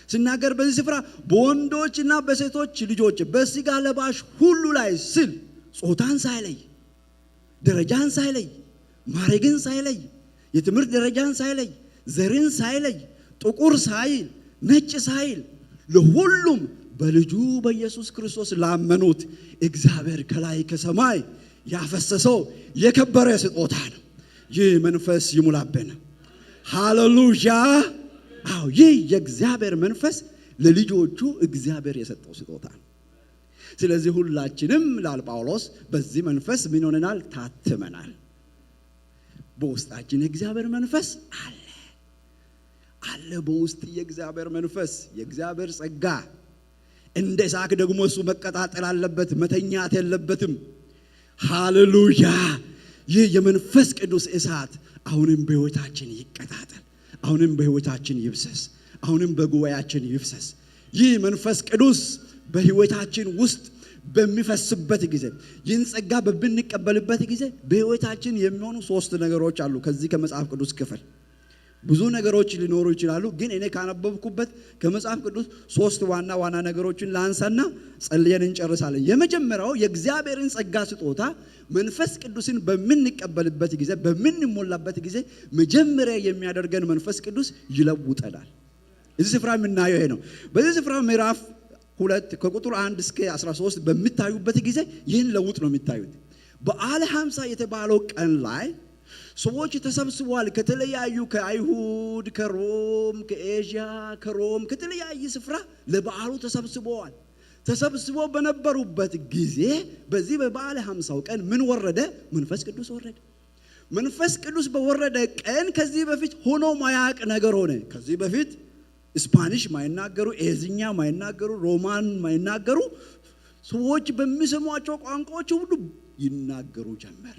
ሲናገር በዚህ ስፍራ በወንዶችና በሴቶች ልጆች በስጋ ለባሽ ሁሉ ላይ ስል ጾታን ሳይለይ፣ ደረጃን ሳይለይ፣ ማረግን ሳይለይ፣ የትምህርት ደረጃን ሳይለይ፣ ዘርን ሳይለይ፣ ጥቁር ሳይል፣ ነጭ ሳይል ለሁሉም በልጁ በኢየሱስ ክርስቶስ ላመኑት እግዚአብሔር ከላይ ከሰማይ ያፈሰሰው የከበረ ስጦታ ነው። ይህ መንፈስ ይሙላብን። ሃሌሉያ። አዎ ይህ የእግዚአብሔር መንፈስ ለልጆቹ እግዚአብሔር የሰጠው ስጦታ ነው። ስለዚህ ሁላችንም ላል ጳውሎስ በዚህ መንፈስ ምን ሆነናል? ታትመናል። በውስጣችን የእግዚአብሔር መንፈስ አለ በውስጥ የእግዚአብሔር መንፈስ፣ የእግዚአብሔር ጸጋ። እንደ እሳት ደግሞ እሱ መቀጣጠል አለበት፣ መተኛት የለበትም። ሃሌሉያ። ይህ የመንፈስ ቅዱስ እሳት አሁንም በሕይወታችን ይቀጣጠል፣ አሁንም በሕይወታችን ይፍሰስ፣ አሁንም በጉባኤያችን ይፍሰስ። ይህ መንፈስ ቅዱስ በሕይወታችን ውስጥ በሚፈስበት ጊዜ፣ ይህን ጸጋ በብንቀበልበት ጊዜ በሕይወታችን የሚሆኑ 3 ነገሮች አሉ። ከዚህ ከመጽሐፍ ቅዱስ ክፍል ብዙ ነገሮች ሊኖሩ ይችላሉ፣ ግን እኔ ካነበብኩበት ከመጽሐፍ ቅዱስ 3 ዋና ዋና ነገሮችን ላንሳና ጸልየን እንጨርሳለን። የመጀመሪያው የእግዚአብሔርን ጸጋ ስጦታ መንፈስ ቅዱስን በምንቀበልበት ጊዜ፣ በምንሞላበት ጊዜ መጀመሪያ የሚያደርገን መንፈስ ቅዱስ ይለውጠናል። እዚህ ስፍራ የምናየው ይሄ ነው። በዚህ ስፍራ ምዕራፍ 2 ከቁጥር 1 እስከ 13 በሚታዩበት ጊዜ ይህን ለውጥ ነው የሚታዩት። በዓለ ሃምሳ የተባለው ቀን ላይ ሰዎች ተሰብስበዋል። ከተለያዩ ከአይሁድ፣ ከሮም፣ ከኤዥያ፣ ከሮም ከተለያየ ስፍራ ለበዓሉ ተሰብስበዋል። ተሰብስበው በነበሩበት ጊዜ በዚህ በበዓለ ሃምሳው ቀን ምን ወረደ? መንፈስ ቅዱስ ወረደ። መንፈስ ቅዱስ በወረደ ቀን ከዚህ በፊት ሆኖ ማያቅ ነገር ሆነ። ከዚህ በፊት ስፓኒሽ ማይናገሩ፣ ኤዝኛ ማይናገሩ፣ ሮማን ማይናገሩ ሰዎች በሚሰሟቸው ቋንቋዎች ሁሉ ይናገሩ ጀመር።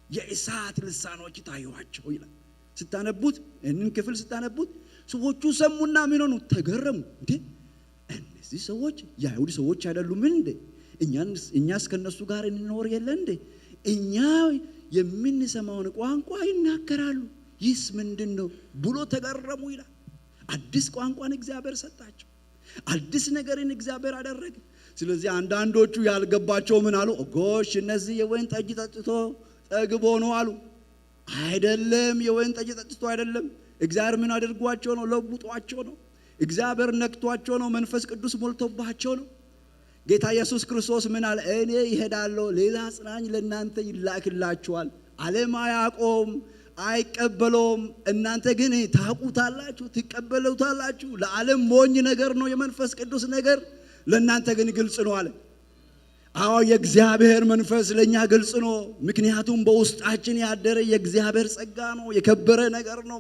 የእሳት ልሳኖች ታዩዋቸው ይላል። ስታነቡት እንን ክፍል ስታነቡት ሰዎቹ ሰሙና ምን ሆኑ? ተገረሙ። እንዴ እነዚህ ሰዎች የአይሁድ ሰዎች አይደሉም እንዴ? እኛስ ከነሱ ጋር እንኖር የለ እንዴ? እኛ የምንሰማውን ቋንቋ ይናገራሉ። ይህስ ምንድነው ብሎ ተገረሙ ይላል። አዲስ ቋንቋን እግዚአብሔር ሰጣቸው። አዲስ ነገርን እግዚአብሔር አደረገ። ስለዚህ አንዳንዶቹ ያልገባቸው ምን አሉ? ጎሽ እነዚህ የወይን ጠጅ ጠጥቶ ጠግቦ ነው አሉ። አይደለም፣ የወይን ጠጅ ጠጥቶ አይደለም። እግዚአብሔር ምን አድርጓቸው ነው? ለውጧቸው ነው። እግዚአብሔር ነክቷቸው ነው። መንፈስ ቅዱስ ሞልቶባቸው ነው። ጌታ ኢየሱስ ክርስቶስ ምን አለ? እኔ ይሄዳለሁ፣ ሌላ አጽናኝ ለእናንተ ይላክላችኋል። ዓለም አያውቀውም፣ አይቀበለውም። እናንተ ግን ታውቁታላችሁ፣ ትቀበሉታላችሁ። ለዓለም ሞኝ ነገር ነው የመንፈስ ቅዱስ ነገር፣ ለእናንተ ግን ግልጽ ነው አለ። አዎ የእግዚአብሔር መንፈስ ለኛ ግልጽ ነው። ምክንያቱም በውስጣችን ያደረ የእግዚአብሔር ጸጋ ነው፣ የከበረ ነገር ነው።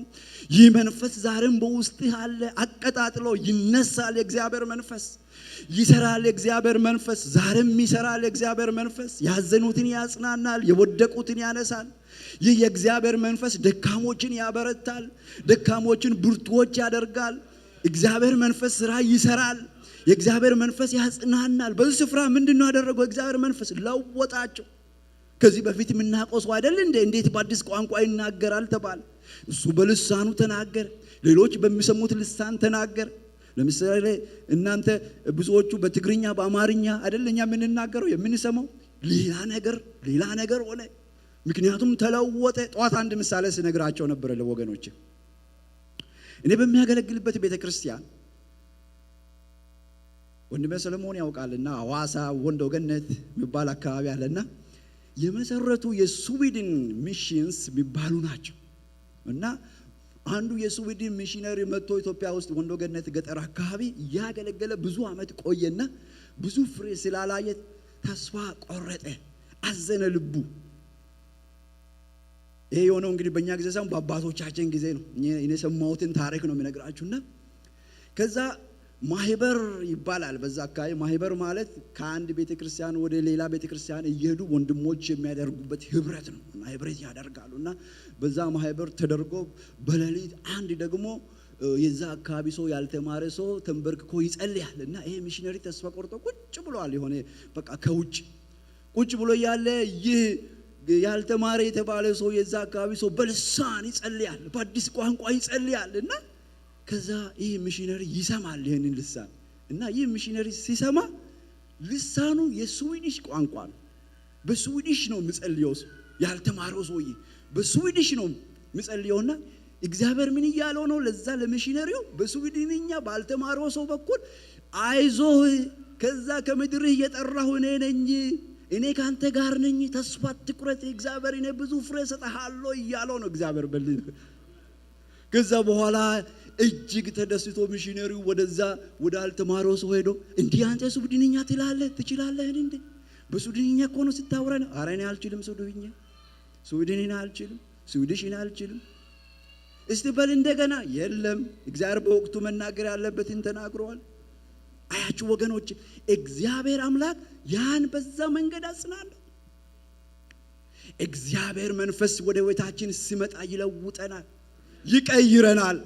ይህ መንፈስ ዛሬም በውስጥህ አለ። አቀጣጥሎ ይነሳል። የእግዚአብሔር መንፈስ ይሰራል። የእግዚአብሔር መንፈስ ዛሬም ይሰራል። የእግዚአብሔር መንፈስ ያዘኑትን ያጽናናል፣ የወደቁትን ያነሳል። ይህ የእግዚአብሔር መንፈስ ደካሞችን ያበረታል፣ ደካሞችን ብርቱዎች ያደርጋል። እግዚአብሔር መንፈስ ስራ ይሰራል። የእግዚአብሔር መንፈስ ያጽናናል። በዚህ ስፍራ ምንድነው ያደረገው? እግዚአብሔር መንፈስ ለወጣቸው። ከዚህ በፊት የምናውቀው ሰው አይደል እንዴ? እንዴት በአዲስ ቋንቋ ይናገራል ተባለ። እሱ በልሳኑ ተናገረ፣ ሌሎች በሚሰሙት ልሳን ተናገረ። ለምሳሌ እናንተ ብዙዎቹ በትግርኛ በአማርኛ አይደለኛ የምንናገረው የምንሰማው፣ ሌላ ነገር ሆነ። ምክንያቱም ተለወጠ። ጧት አንድ ምሳሌ ስነግራቸው ነበር ለወገኖቼ። እኔ በሚያገለግልበት ቤተክርስቲያን ወንድሜ ሰለሞን ያውቃልና ሐዋሳ ወንዶ ገነት የሚባል አካባቢ አለና የመሰረቱ የስዊድን ሚሽንስ የሚባሉ ናቸው። እና አንዱ የስዊድን ሚሽነሪ መጥቶ ኢትዮጵያ ውስጥ ወንዶ ገነት ገጠር አካባቢ ያገለገለ ብዙ አመት ቆየና ብዙ ፍሬ ስላላየ ተስፋ ቆረጠ፣ አዘነ ልቡ። ይሄ የሆነው እንግዲህ በእኛ ጊዜ ሳይሆን በአባቶቻችን ጊዜ ነው። እኔ ሰማሁትን ታሪክ ነው የሚነግራችሁና ከዛ ማህበር ይባላል በዛ አካባቢ። ማህበር ማለት ከአንድ ቤተክርስቲያን ወደ ሌላ ቤተክርስቲያን እየሄዱ ወንድሞች የሚያደርጉበት ህብረት ነው እና ህብረት ያደርጋሉና በዛ ማህበር ተደርጎ በሌሊት አንድ ደግሞ የዛ አካባቢ ሰው ያልተማረ ሰው ተንበርክኮ ይጸልያል እና ይሄ ሚሽነሪ ተስፋ ቆርጦ ቁጭ ብሏል። የሆነ በቃ ከውጭ ቁጭ ብሎ ያለ ይህ ያልተማረ የተባለ ሰው የዛ አካባቢ ሰው በልሳን ይጸልያል፣ በአዲስ ቋንቋ ይጸልያል እና ከዛ ይህ ሚሽነሪ ይሰማል ይሄንን ልሳን እና ይህ ሚሽነሪ ሲሰማ ልሳኑ የስዊዲሽ ቋንቋ ነው። በስዊዲሽ ነው የሚጸልየው ያልተማረው ሰውዬ በስዊዲሽ ነው የሚጸልየውና እግዚአብሔር ምን እያለው ነው ለዛ ለሚሽነሪው በስዊድንኛ ባልተማረው ሰው በኩል አይዞህ ከዛ ከምድርህ የጠራሁ እኔ ነኝ፣ እኔ ካንተ ጋር ነኝ፣ ተስፋ አትቁረጥ፣ እግዚአብሔር እኔ ብዙ ፍሬ እሰጥሃለሁ እያለው ነው እግዚአብሔር በልኝ። ከዛ በኋላ እጅግ ተደስቶ ሚሽነሪው ወደዛ ወደ አልተማረው ሰው ሄዶ እንዲህ አንተ ስዊድንኛ ትችላለህ እንዴ? በስዊድንኛ እኮ ነው ስታወራኝ። ኧረ እኔ አልችልም ስዊድንኛ አልችልም፣ ስዊዲሽኛ አልችልም። እስቲ በል እንደገና። የለም እግዚአብሔር በወቅቱ መናገር ያለበትን ተናግሯል። አያችሁ ወገኖች፣ እግዚአብሔር አምላክ ያን በዛ መንገድ አጽናለሁ። እግዚአብሔር መንፈስ ወደ ህይወታችን ሲመጣ ይለውጠናል፣ ይቀይረናል።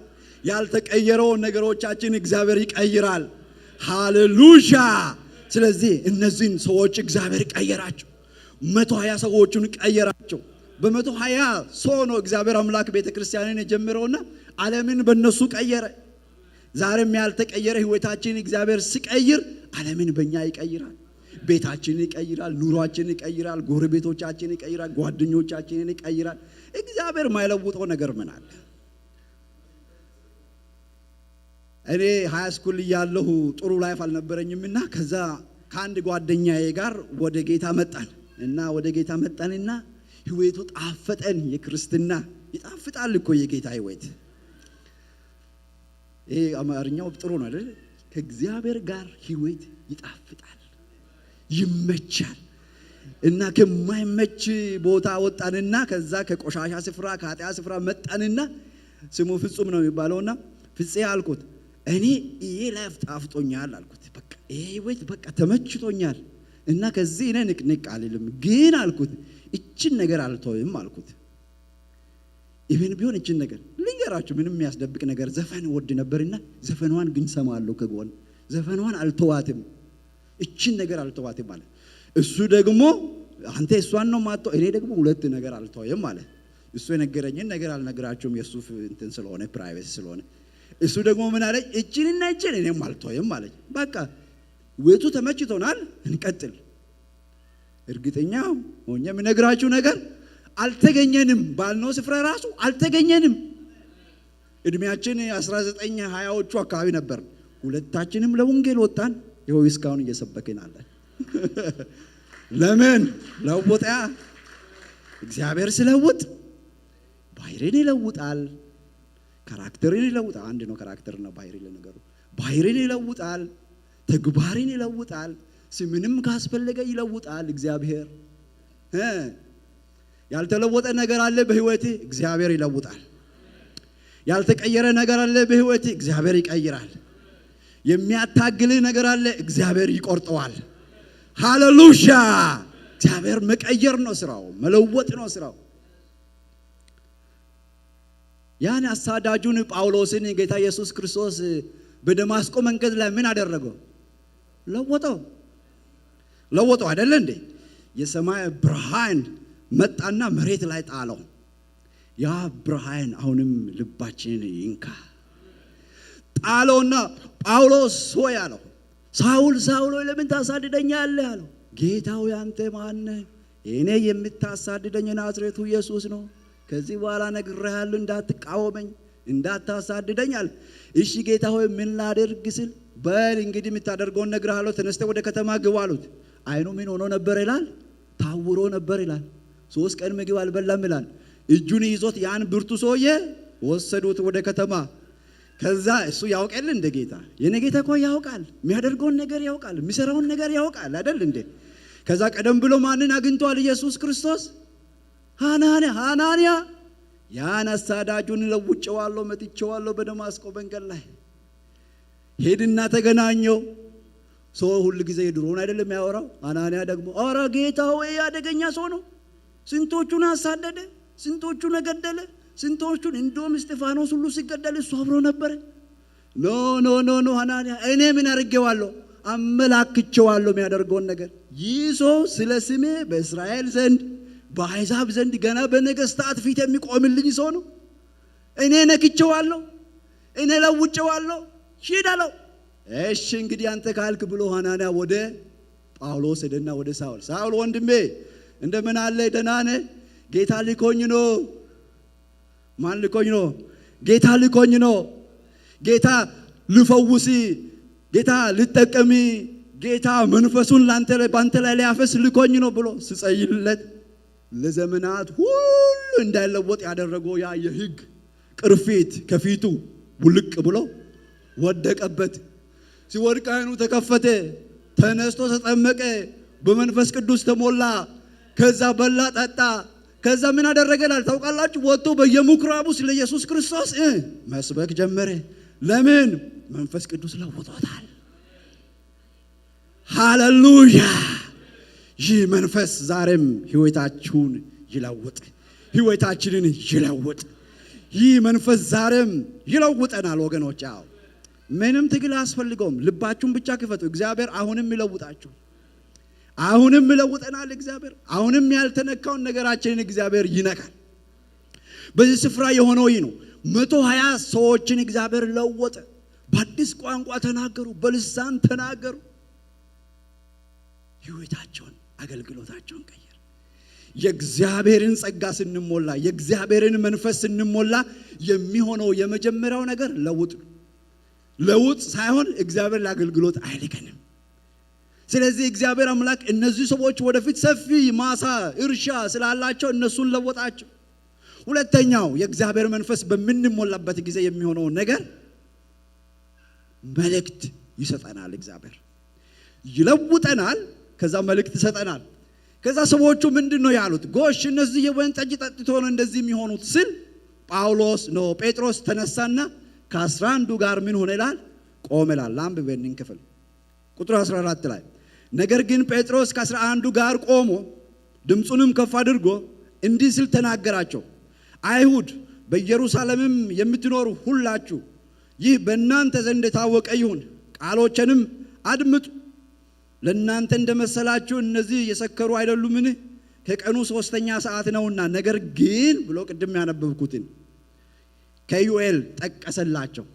ያልተቀየረው ነገሮቻችን እግዚአብሔር ይቀይራል። ሃሌሉያ። ስለዚህ እነዚህን ሰዎች እግዚአብሔር ቀየራቸው። 120 ሰዎችን ቀየራቸው። በ120 ሰው ነው እግዚአብሔር አምላክ ቤተክርስቲያንን የጀመረውና ዓለምን በእነሱ ቀየረ። ዛሬም ያልተቀየረ ህይወታችን እግዚአብሔር ሲቀይር ዓለምን በእኛ ይቀይራል፣ ቤታችንን ይቀይራል፣ ኑሯችንን ይቀይራል፣ ጎረቤቶቻችንን ይቀይራል፣ ጓደኞቻችንን ይቀይራል። እግዚአብሔር ማይለውጠው ነገር ምን አለ? እኔ ሃይ ስኩል ያለሁ ጥሩ ላይፍ አልነበረኝምና ከዛ ከአንድ ጓደኛዬ ጋር ወደ ጌታ መጣንና ህይወቱ ጣፈጠን። የክርስትና ይጣፍጣል እኮ የጌታ ህይወት። ይሄ አማርኛው ጥሩ ነው አይደል? ከእግዚአብሔር ጋር ህይወት ይጣፍጣል፣ ይመቻል። እና ከማይመች ቦታ ወጣንና ከዛ ከቆሻሻ ስፍራ ከኃጢአት ስፍራ መጣንና ስሙ ፍጹም ነው የሚባለውና ፍፄ አልኩት እኔ ይሄ ላይፍ ጣፍጦኛል አልኩት። በቃ ይሄ ህይወት በቃ ተመችቶኛል እና ከዚህ እኔ ንቅንቅ አልልም፣ ግን አልኩት እቺን ነገር አልተውም አልኩት። ኢቭን ቢሆን እቺን ነገር ልንገራችሁ፣ ምንም የሚያስደብቅ ነገር ዘፈን ወድ ነበርና ዘፈኗን ግን ሰማለሁ ከጎን። ዘፈኗን አልተዋትም፣ እቺን ነገር አልተዋትም ማለት። እሱ ደግሞ አንተ እሷን ነው ማጥቶ፣ እኔ ደግሞ ሁለት ነገር አልተውም ማለት። እሱ የነገረኝን ነገር አልነግራችሁም፣ የሱ እንትን ስለሆነ ፕራይቬሲ ስለሆነ። እሱ ደግሞ ምን አለኝ? እቺንና እቺን እኔም አልተውም ማለት። በቃ ወቱ ተመችቶናል፣ እንቀጥል። እርግጠኛ ሆኜ የምነግራችሁ ነገር አልተገኘንም፣ ባልነው ስፍራ ራሱ አልተገኘንም። እድሜያችን 19 20ዎቹ አካባቢ ነበር። ሁለታችንም ለወንጌል ወጣን። ይኸው እስካሁን እየሰበክን አለን። ለምን ለውጥ? እግዚአብሔር ስለውጥ ባህሪን ይለውጣል፣ ካራክተርን ይለውጣል። አንድ ነው ካራክተርና ባህሪ ለነገሩ። ባህሪን ይለውጣል፣ ተግባርን ይለውጣል፣ ስምንም ካስፈለገ ይለውጣል እግዚአብሔር። ያልተለወጠ ነገር አለ በህይወቴ፣ እግዚአብሔር ይለውጣል። ያልተቀየረ ነገር አለ በህይወቴ፣ እግዚአብሔር ይቀይራል። የሚያታግል ነገር አለ፣ እግዚአብሔር ይቆርጠዋል። ሃሌሉያ! እግዚአብሔር መቀየር ነው ስራው፣ መለወጥ ነው ስራው። ያን አሳዳጁን ጳውሎስን ጌታ ኢየሱስ ክርስቶስ በደማስቆ መንገድ ላይ ምን አደረገው? ለወጠው አይደለ እንዴ? የሰማይ ብርሃን መጣና መሬት ላይ ጣለው። ያ ብርሃን አሁንም ልባችንን ይንካ። ጣለውና ጳውሎስ ሆይ አለው፣ ሳውል ሳውል ሆይ ለምን ታሳድደኛለህ አለው። ጌታው ያንተ ማን ነህ? እኔ የምታሳድደኝ ናዝሬቱ ኢየሱስ ነው። ከዚህ በኋላ ነግሬሃለሁ እንዳትቃወመኝ እንዳታሳድደኝ አለ። እሺ ጌታ ሆይ ምን ላድርግ ስል፣ በል እንግዲህ የምታደርገውን ነግሬሃለሁ፣ ተነስተህ ወደ ከተማ ግባ አሉት። አይኑ ምን ሆኖ ነበር ይላል? ታውሮ ነበር ይላል። 3 ቀን ምግብ አልበላም ይላል። እጁን ይዞት ያን ብርቱ ሰውዬ ወሰዱት ወደ ከተማ። ከዛ እሱ ያውቃል እንደ ጌታ፣ የኔ ጌታ እኮ ያውቃል፣ የሚያደርገውን ነገር ያውቃል፣ የሚሰራውን ነገር ያውቃል አይደል እንዴ? ከዛ ቀደም ብሎ ማንን አግኝቷል ኢየሱስ ክርስቶስ? ሐናንያ ያን አሳዳጁን ለውጬዋለሁ መጥቼዋለሁ በደማስቆ መንገድ ላይ ሄድና ተገናኘው። ሰው ሁሉ ጊዜ ድሮን አይደለም ያወራው። ሐናንያ ደግሞ ኧረ ጌታ ሆይ ያደገኛ ሰው ነው፣ ስንቶቹን አሳደደ፣ ስንቶቹን ገደለ፣ ስንቶቹን እንደውም እስጢፋኖስ ሁሉ ሲገደል እሱ አብሮ ነበር። ኖ ሐናንያ እኔ ምን አድርጌዋለሁ? አመላክቼዋለሁ የሚያደርገውን ነገር። ይህ ሰው ስለ ስሜ በእስራኤል ዘንድ በአሕዛብ ዘንድ ገና በነገስታት ፊት የሚቆምልኝ ሰው ነው። እኔ ነክቼዋለሁ፣ እኔ ለውጬዋለሁ፣ ሂድ አለው። እሺ እንግዲህ አንተ ካልክ ብሎ ሐናንያ ወደ ጳውሎስ ሄደና ወደ ሳውል ወንድሜ እንደምን አለ? ደህና ነህ? ጌታ ልኮኝ ነው። ማን ልኮኝ ነው? ጌታ ልኮኝ ነው። ጌታ ልፈውስ፣ ጌታ ልጠቀም፣ ጌታ መንፈሱን ባንተ ላይ ሊያፈስ ልኮኝ ነው ብሎ ሲጸልይለት ለዘመናት ሁሉ እንዳይለወጥ ያደረገው ያ የሕግ ቅርፊት ከፊቱ ውልቅ ብሎ ወደቀበት። ሲወድቅ ዓይኑ ተከፈተ፣ ተነስቶ ተጠመቀ፣ በመንፈስ ቅዱስ ተሞላ። ከዛ በላ ጠጣ። ከዛ ምን አደረገላል ታውቃላችሁ? ወጥቶ በየምኩራቡ ስለ ኢየሱስ ክርስቶስ መስበክ ጀመረ። ለምን? መንፈስ ቅዱስ ለውጦታል። ሃሌሉያ! ይህ መንፈስ ዛሬም ህይወታችሁን ይለውጥ፣ ህይወታችንን ይለውጥ። ይህ መንፈስ ዛሬም ይለውጠናል ወገኖች። አዎ ምንም ትግል አያስፈልገውም። ልባችሁን ብቻ ክፈቱ። እግዚአብሔር አሁንም ይለውጣችሁ። አሁንም ይለውጠናል እግዚአብሔር። አሁንም ያልተነካውን ነገራችንን እግዚአብሔር ይነካል። በዚህ ስፍራ የሆነው ይህ ነው። 120 ሰዎችን እግዚአብሔር ለወጠ። በአዲስ ቋንቋ ተናገሩ፣ በልሳን ተናገሩ። ህይወታቸውን አገልግሎታቸውን ቀየረ። የእግዚአብሔርን ጸጋ ስንሞላ፣ የእግዚአብሔርን መንፈስ ስንሞላ የሚሆነው የመጀመሪያው ነገር ለውጥ ሳይሆን እግዚአብሔር ለአገልግሎት አይልከንም። ስለዚህ እግዚአብሔር አምላክ እነዚህ ሰዎች ወደፊት ሰፊ ማሳ እርሻ ስላላቸው እነሱን ለወጣቸው። ሁለተኛው የእግዚአብሔር መንፈስ በምንሞላበት ጊዜ የሚሆነው ነገር መልእክት ይሰጠናል። እግዚአብሔር ይለውጠናል፣ ከዛ መልእክት ይሰጠናል። ከዛ ሰዎቹ ምንድነው ያሉት? ጎሽ እነዚህ የወይን ጠጅ ጠጥቶ ነው እንደዚህ የሚሆኑት ስል ጴጥሮስ ተነሳና ከ11 ጋር ምን ሆነ ይላል? ቆመ ይላል። ላንብበን ክፍል ቁጥር 14 ላይ ነገር ግን ጴጥሮስ ከ11 ጋር ቆሞ ድምፁንም ከፍ አድርጎ እንዲህ ሲል ተናገራቸው። አይሁድ በኢየሩሳሌምም የምትኖሩ ሁላችሁ ይህ በእናንተ ዘንድ የታወቀ ይሁን፣ ቃሎችንም አድምጡ። ለእናንተ እንደመሰላችሁ እነዚህ የሰከሩ አይደሉምን? ከቀኑ 3ኛ ሰዓት ነውና። ነገር ግን ብሎ ቅድም ያነበብኩትን ከዩኤል ጠቀሰላቸው።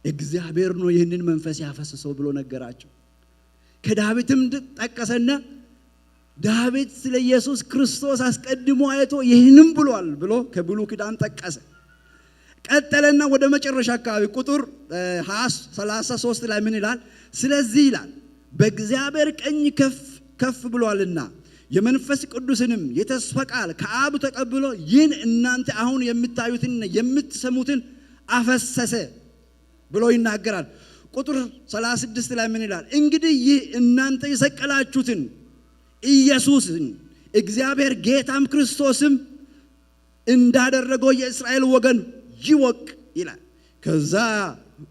እግዚአብሔር ነው ይህንን መንፈስ ያፈሰሰው ብሎ ነገራቸው። ከዳዊትም ጠቀሰና ዳዊት ስለ ኢየሱስ ክርስቶስ አስቀድሞ አይቶ ይህንም ብሏል ብሎ ከብሉይ ኪዳን ጠቀሰ። ቀጠለና ወደ መጨረሻ አካባቢ ቁጥር 33 ላይ ምን ይላል? ስለዚህ ይላል በእግዚአብሔር ቀኝ ከፍ ብሏልና የመንፈስ ቅዱስንም የተስፋ ቃል ከአብ ተቀብሎ ይህን እናንተ አሁን የምታዩትን የምትሰሙትን አፈሰሰ ብሎ ይናገራል። ቁጥር 36 ላይ ምን ይላል? እንግዲህ ይህ እናንተ የሰቀላችሁትን ኢየሱስን እግዚአብሔር ጌታም ክርስቶስም እንዳደረገው የእስራኤል ወገን ይወቅ ይላል። ከዛ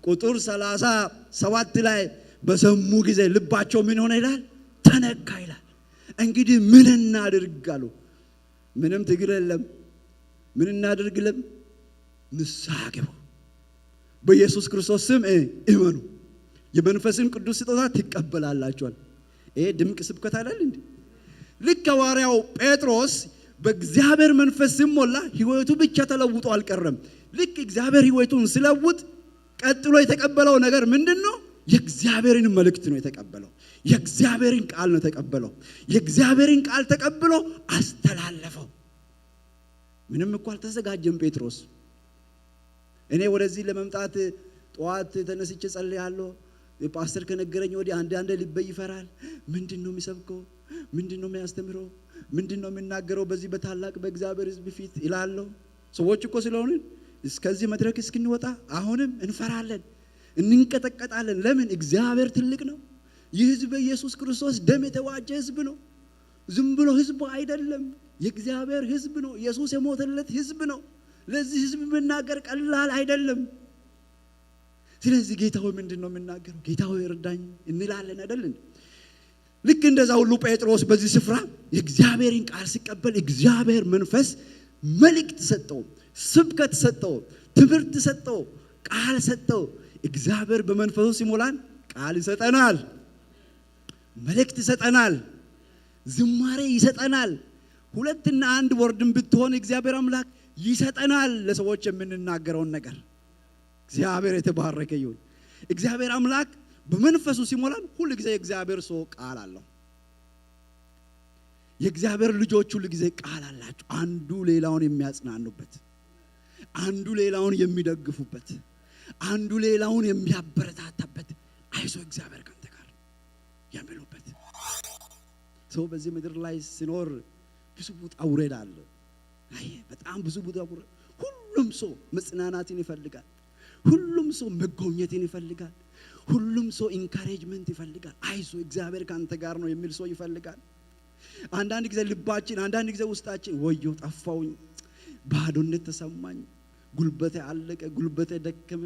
ቁጥር 37 ላይ በሰሙ ጊዜ ልባቸው ምን ሆነ ይላል? ተነካ ይላል። እንግዲህ ምን እናድርግ አሉ። ምንም ትግል የለም። ምን እናድርግለም? ንስሐ ግቡ፣ በኢየሱስ ክርስቶስ ስም እመኑ፣ የመንፈስን ቅዱስ ስጦታ ትቀበላላችኋል። ይሄ ድምቅ ስብከት አይደል እንዴ? ልክ ሐዋርያው ጴጥሮስ በእግዚአብሔር መንፈስ ሲሞላ ህይወቱ ብቻ ተለውጦ አልቀረም። ልክ እግዚአብሔር ህይወቱን ሲለውጥ ቀጥሎ የተቀበለው ነገር ምንድነው? የእግዚአብሔርን መልእክት ነው የተቀበለው። የእግዚአብሔርን ቃል ነው የተቀበለው። የእግዚአብሔርን ቃል ተቀብሎ አስተላለፈው። ምንም እኮ አልተዘጋጀም ጴጥሮስ። እኔ ወደዚህ ለመምጣት ጠዋት ተነስቼ ጸልያለሁ። ፓስተር ከነገረኝ ወዲህ አንዳንድ ልቤ ይፈራል። ምንድነው የሚሰብከው? ምንድነው የሚያስተምረው? ምንድነው የሚናገረው በዚህ በታላቅ በእግዚአብሔር ሕዝብ ፊት ይላለሁ። ሰዎች እኮ ስለሆነ እስከዚህ መድረክ እስክንወጣ አሁንም እንፈራለን፣ እንንቀጠቀጣለን። ለምን? እግዚአብሔር ትልቅ ነው። ይህ ሕዝብ ኢየሱስ ክርስቶስ ደም የተዋጀ ሕዝብ ነው። ዝም ብሎ ሕዝብ አይደለም። የእግዚአብሔር ሕዝብ ነው። ኢየሱስ የሞተለት ሕዝብ ነው። ለዚህ ሕዝብ መናገር ቀላል አይደለም። ስለዚህ ጌታ ሆይ ምንድነው የምናገረው? ጌታ ሆይ እርዳኝ እንላለን አይደል? ልክ እንደዛ ሁሉ ጴጥሮስ በዚህ ስፍራ የእግዚአብሔርን ቃል ሲቀበል እግዚአብሔር መንፈስ መልእክት ሰጠው፣ ስብከት ሰጠው፣ ትምህርት ሰጠው፣ ቃል ሰጠው። እግዚአብሔር በመንፈሱ ሲሞላን ቃል ይሰጠናል፣ መልእክት ይሰጠናል፣ ዝማሬ ይሰጠናል። ሁለትና አንድ ወርድም ብትሆን እግዚአብሔር አምላክ ይሰጠናል ለሰዎች የምንናገረውን ነገር። እግዚአብሔር የተባረከ ይሁን። እግዚአብሔር አምላክ በመንፈሱ ሲሞላን ሁሉ ጊዜ የእግዚአብሔር ሰው ቃል አለው። የእግዚአብሔር ልጆች ሁሉ ጊዜ ቃል አላቸው። አንዱ ሌላውን የሚያጽናኑበት፣ አንዱ ሌላውን የሚደግፉበት፣ አንዱ ሌላውን የሚያበረታታበት፣ አይዞህ እግዚአብሔር ካንተ ጋር የሚሉበት። ሰው በዚህ ምድር ላይ ሲኖር ብዙ ውጣ ውረድ አለ። በጣም ብዙ ውጣ ውረድ። ሁሉም ሰው መጽናናትን ይፈልጋል። ሁሉም ሰው መጎብኘትን ይፈልጋል። ሁሉም ሰው ኢንካሬጅመንት ይፈልጋል። አይዞህ እግዚአብሔር ካንተ ጋር ነው የሚል ሰው ይፈልጋል። አንዳንድ ጊዜ ልባችን፣ አንዳንድ ጊዜ ውስጣችን ወዮ ጠፋውኝ፣ ባዶነት ተሰማኝ፣ ጉልበቴ አለቀ፣ ጉልበቴ ደከመ፣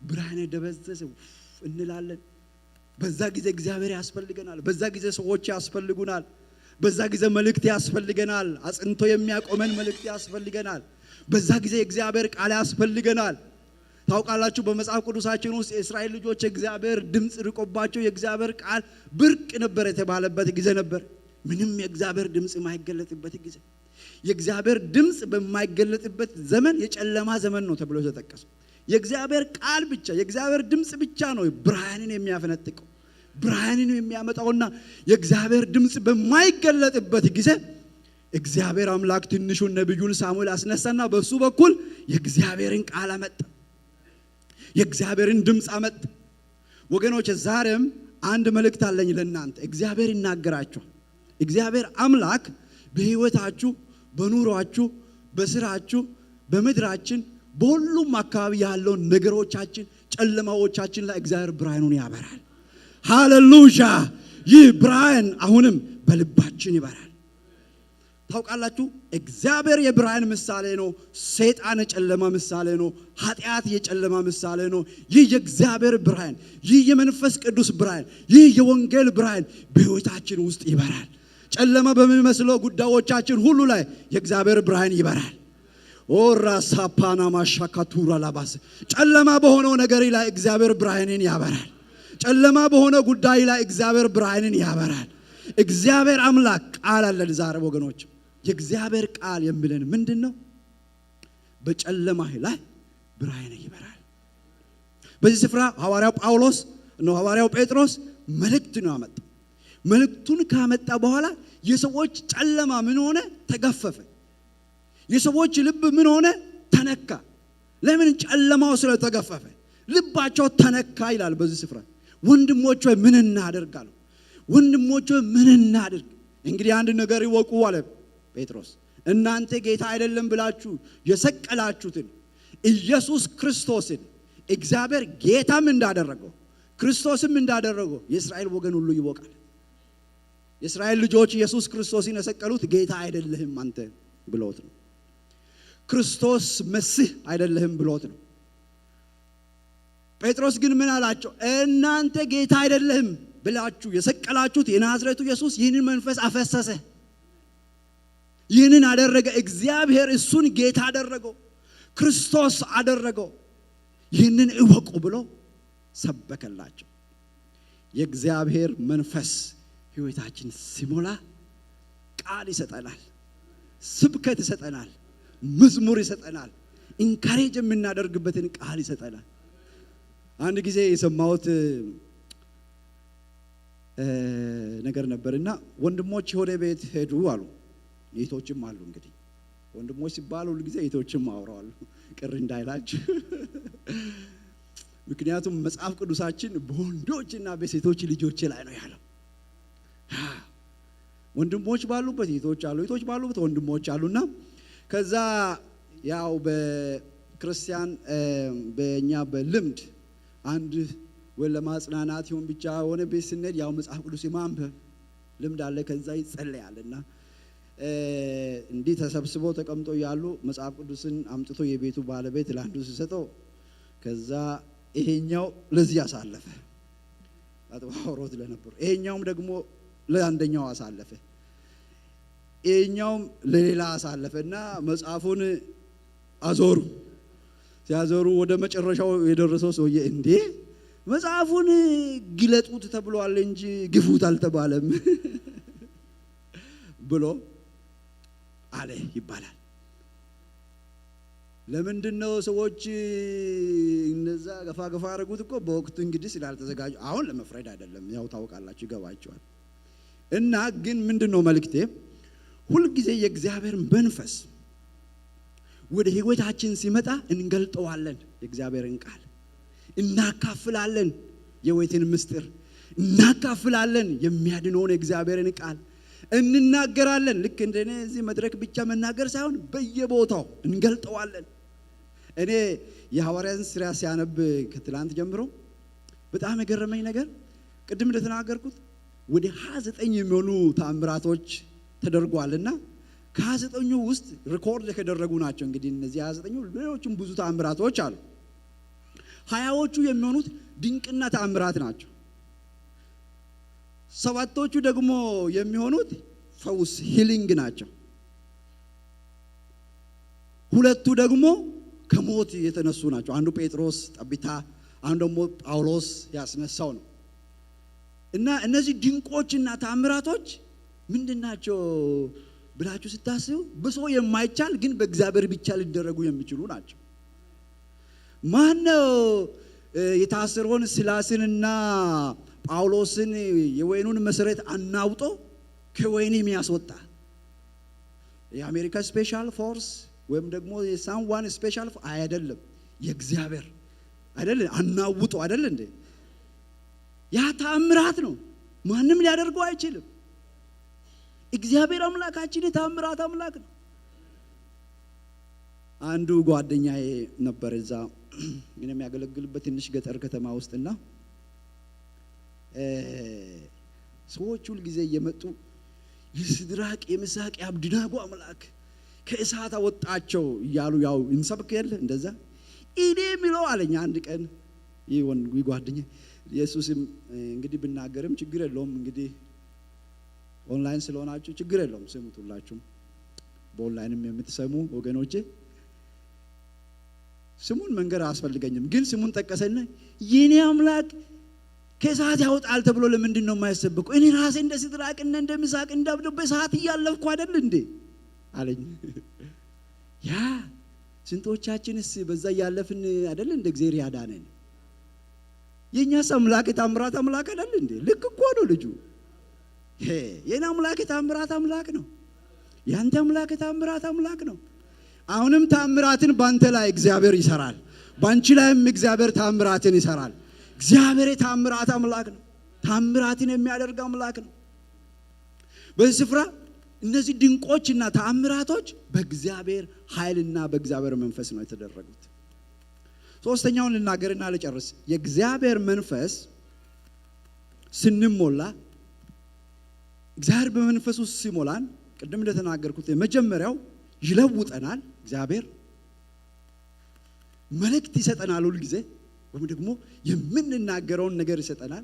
ብርሃኔ ደበዘዘ እንላለን። በዛ ጊዜ እግዚአብሔር ያስፈልገናል። በዛ ጊዜ ሰዎች ያስፈልጉናል። በዛ ጊዜ መልእክት ያስፈልገናል። አጽንቶ የሚያቆመን መልእክት ያስፈልገናል። በዛ ጊዜ እግዚአብሔር ቃል ያስፈልገናል። ታውቃላችሁ በመጽሐፍ ቅዱሳችን ውስጥ የእስራኤል ልጆች እግዚአብሔር ድምጽ ርቆባቸው የእግዚአብሔር ቃል ብርቅ ነበር የተባለበት ጊዜ ነበር። ምንም የእግዚአብሔር ድምጽ የማይገለጥበት ጊዜ፣ የእግዚአብሔር ድምጽ በማይገለጥበት ዘመን የጨለማ ዘመን ነው ተብሎ ተጠቀሰው። የእግዚአብሔር ቃል ብቻ፣ የእግዚአብሔር ድምጽ ብቻ ነው ብርሃንን የሚያፈነጥቀው፣ ብርሃንን የሚያመጣውና የእግዚአብሔር ድምጽ በማይገለጥበት ጊዜ እግዚአብሔር አምላክ ትንሹን ነብዩን ሳሙኤል አስነሳና በሱ በኩል የእግዚአብሔርን ቃል አመጣ፣ የእግዚአብሔርን ድምጽ አመጣ። ወገኖች ዛሬም አንድ መልእክት አለኝ ለእናንተ። እግዚአብሔር ይናገራችኋል። እግዚአብሔር አምላክ በህይወታችሁ፣ በኑሯችሁ፣ በስራችሁ፣ በምድራችን፣ በሁሉም አካባቢ ያለው ነገሮቻችን፣ ጨለማዎቻችን ላይ እግዚአብሔር ብርሃኑን ያበራል። ሃሌሉያ! ይህ ብርሃን አሁንም በልባችን ይበራል። ታውቃላችሁ እግዚአብሔር የብርሃን ምሳሌ ነው። ሰይጣን የጨለማ ምሳሌ ነው። ኃጢአት የጨለማ ምሳሌ ነው። ይህ የእግዚአብሔር ብርሃን፣ ይህ የመንፈስ ቅዱስ ብርሃን፣ ይህ የወንጌል ብርሃን በህይወታችን ውስጥ ይበራል። ጨለማ በሚመስለው ጉዳዮቻችን ሁሉ ላይ የእግዚአብሔር ብርሃን ይበራል። ኦራሳፓና ማሻካቱራ ላባስ ጨለማ በሆነው ነገር ላይ እግዚአብሔር ብርሃንን ያበራል። ጨለማ በሆነ ጉዳይ ላይ እግዚአብሔር ብርሃንን ያበራል። እግዚአብሔር አምላክ ቃል አለን ዛሬ ወገኖች። የእግዚአብሔር ቃል የሚለን ምንድነው? በጨለማ ላይ ብርሃን ይበራል። በዚህ ስፍራ ሐዋርያው ጳውሎስ ነው ሐዋርያው ጴጥሮስ መልእክት ነው ያመጣው። መልእክቱን ካመጣ በኋላ የሰዎች ጨለማ ምን ሆነ? ተገፈፈ። የሰዎች ልብ ምን ሆነ? ተነካ። ለምን? ጨለማው ስለተገፈፈ ልባቸው ተነካ ይላል በዚህ ስፍራ። ወንድሞች ሆይ ምን እናደርጋለን? ወንድሞች ሆይ ምን እናድርግ? እንግዲህ አንድ ነገር ይወቁ አለ ጴጥሮስ። እናንተ ጌታ አይደለም ብላችሁ የሰቀላችሁትን ኢየሱስ ክርስቶስን እግዚአብሔር ጌታም እንዳደረገው ክርስቶስም እንዳደረገው የእስራኤል ወገን ሁሉ ይወቃል። የእስራኤል ልጆች ኢየሱስ ክርስቶስን የሰቀሉት ጌታ አይደለህም አንተ ብሎት ነው። ክርስቶስ መሲህ አይደለህም ብሎት ነው። ጴጥሮስ ግን ምን አላቸው? እናንተ ጌታ አይደለህም ብላችሁ የሰቀላችሁት የናዝሬቱ ኢየሱስ ይህንን መንፈስ አፈሰሰ፣ ይህንን አደረገ። እግዚአብሔር እሱን ጌታ አደረገው፣ ክርስቶስ አደረገው። ይህንን እወቁ ብሎ ሰበከላቸው። የእግዚአብሔር መንፈስ ህይወታችን ሲሞላ ቃል ይሰጠናል፣ ስብከት ይሰጠናል፣ መዝሙር ይሰጠናል፣ ኢንካሬጅ የምናደርግበትን ቃል ይሰጠናል። አንድ ጊዜ የሰማሁት ነገር ነበርና ወንድሞች ወደ ቤት ሄዱ አሉ። እህቶችም አሉ። እንግዲህ ወንድሞች ሲባሉ ሁሉ ጊዜ እህቶችም አወራዋሉ ቅር እንዳይላችሁ። ምክንያቱም መጽሐፍ ቅዱሳችን በወንዶችና በሴቶች ልጆች ላይ ነው ያለው። ወንድሞች ባሉበት እህቶች አሉ፣ እህቶች ባሉበት ወንድሞች አሉና ከዛ ያው በክርስቲያን በእኛ በልምድ አንድ ወይ ለማጽናናት ይሁን ብቻ ሆነ ቤት ስንሄድ ያው መጽሐፍ ቅዱስ ማንበብ ልምድ አለ። ከዛ ይጸለያልና እንዲህ ተሰብስበው ተቀምጠው ያሉ መጽሐፍ ቅዱስን አምጥቶ የቤቱ ባለቤት ለአንዱ ሲሰጠው ከዛ ይሄኛው ለዚህ አሳለፈ አጥባውሮት ለነበሩ ይሄኛውም ደግሞ ለአንደኛው አሳለፈ ይሄኛውም ለሌላ አሳለፈና መጽሐፉን አዞሩ ሲያዞሩ ወደ መጨረሻው የደረሰው ሰውዬ እንዴ መጽሐፉን ግለጡት ተብሏል እንጂ ግፉት አልተባለም ብሎ አለ ይባላል። ለምንድነው ሰዎች እነዛ ገፋ አረጉት እኮ በወቅቱ እንግዲህ ስላልተዘጋጁ አሁን ለመፍረድ አይደለም ያው ታውቃላችሁ ይገባቸዋል። እና ግን ምንድነው መልእክቴ ሁሉ ጊዜ የእግዚአብሔር መንፈስ ወደ ህይወታችን ሲመጣ እንገልጠዋለን የእግዚአብሔርን ቃል እናካፍላለን የወይትን ምስጢር እናካፍላለን የሚያድነውን የእግዚአብሔርን ቃል እንናገራለን ልክ እንደኔ እዚህ መድረክ ብቻ መናገር ሳይሆን በየቦታው እንገልጠዋለን። እኔ የሐዋርያን ሥራ ሲያነብ ከትላንት ጀምሮ በጣም የገረመኝ ነገር ቅድም እንደተናገርኩት ወደ 29 የሚሆኑ ተአምራቶች ተደርጓልና ከ29ኙ ውስጥ ሪኮርድ የተደረጉ ናቸው። እንግዲህ እነዚህ 29ኙ ሌሎችም ብዙ ተአምራቶች አሉ። 20ዎቹ የሚሆኑት ድንቅና ተአምራት ናቸው። 7ቶቹ ደግሞ የሚሆኑት ፈውስ ሂሊንግ ናቸው። 2ቱ ደግሞ ከሞት የተነሱ ናቸው። አንዱ ጴጥሮስ ጠቢታ፣ አንዱ ደግሞ ጳውሎስ ያስነሳው ነው። እና እነዚህ ድንቆችና ተአምራቶች ምንድናቸው ብላችሁ ስታስቡ በሰው የማይቻል ግን በእግዚአብሔር ብቻ ሊደረጉ የሚችሉ ናቸው። ማነው የታሰረውን ሲላስንና ጳውሎስን የወይኑን መሰረት አናውጦ ከወይኑ የሚያስወጣ? የአሜሪካ ስፔሻል ፎርስ ወይም ደግሞ የሳንዋን ስፔሻል አይደለም፣ የእግዚአብሔር አይደለም። አናውጦ አይደል እንዴ? ያ ተአምራት ነው። ማንም ሊያደርገው አይችልም። እግዚአብሔር አምላካችን የተአምራት አምላክ ነው። አንዱ ጓደኛዬ ነበር እዛ እኔ የሚያገለግልበት ትንሽ ገጠር ከተማ ውስጥና ሰዎች ሁሉ ጊዜ እየመጡ የሲድራቅ የምሳቅ የአብድናጎ አምላክ ከእሳት አወጣቸው እያሉ ያው እንሰብክ የለ እንደዛ እኔ የሚለው አለኝ። አንድ ቀን ይሁን ጓደኛዬ ኢየሱስም እንግዲህ ብናገርም ችግር የለውም እንግዲህ ኦንላይን ስለሆናችሁ ችግር የለውም ስሙት ሁላችሁም በኦንላይንም የምትሰሙ ወገኖቼ ስሙን መንገር አያስፈልገኝም ግን ስሙን ጠቀሰና የኔ አምላክ ከእሳት ያወጣል ተብሎ ለምንድን ነው የማይሰበከው? እኔ ራሴ እንደ ሲድራቅና እንደ ምሳቅ እንደ አብደናጎ በእሳት እያለፍኩ አይደል እንዴ አለኝ። ያ ስንቶቻችንስ በዛ ያለፍን አይደል እንደ እግዚአብሔር ያዳነን? የኛስ አምላክ ተአምራት አምላክ አይደል እንዴ? ልክ እኮ ነው ልጁ። የኔ አምላክ ተአምራት አምላክ ነው። ያንተ አምላክ ተአምራት አምላክ ነው። አሁንም ተአምራትን ባንተ ላይ እግዚአብሔር ይሰራል። ባንቺ ላይም እግዚአብሔር ተአምራትን ይሰራል። እግዚአብሔር ተአምራት አምላክ ነው። ተአምራትን የሚያደርግ አምላክ ነው። በዚህ ስፍራ እነዚህ ድንቆችና ተአምራቶች በእግዚአብሔር ኃይልና በእግዚአብሔር መንፈስ ነው የተደረጉት። ሶስተኛውን ልናገርና ልጨርስ። የእግዚአብሔር መንፈስ ስንሞላ እግዚአብሔር በመንፈሱ ሲሞላን ቅድም እንደተናገርኩት የመጀመሪያው ይለውጠናል። እግዚአብሔር መልእክት ይሰጠናል ሁሉ ጊዜ ወይም ደግሞ የምንናገረውን ነገር ይሰጠናል።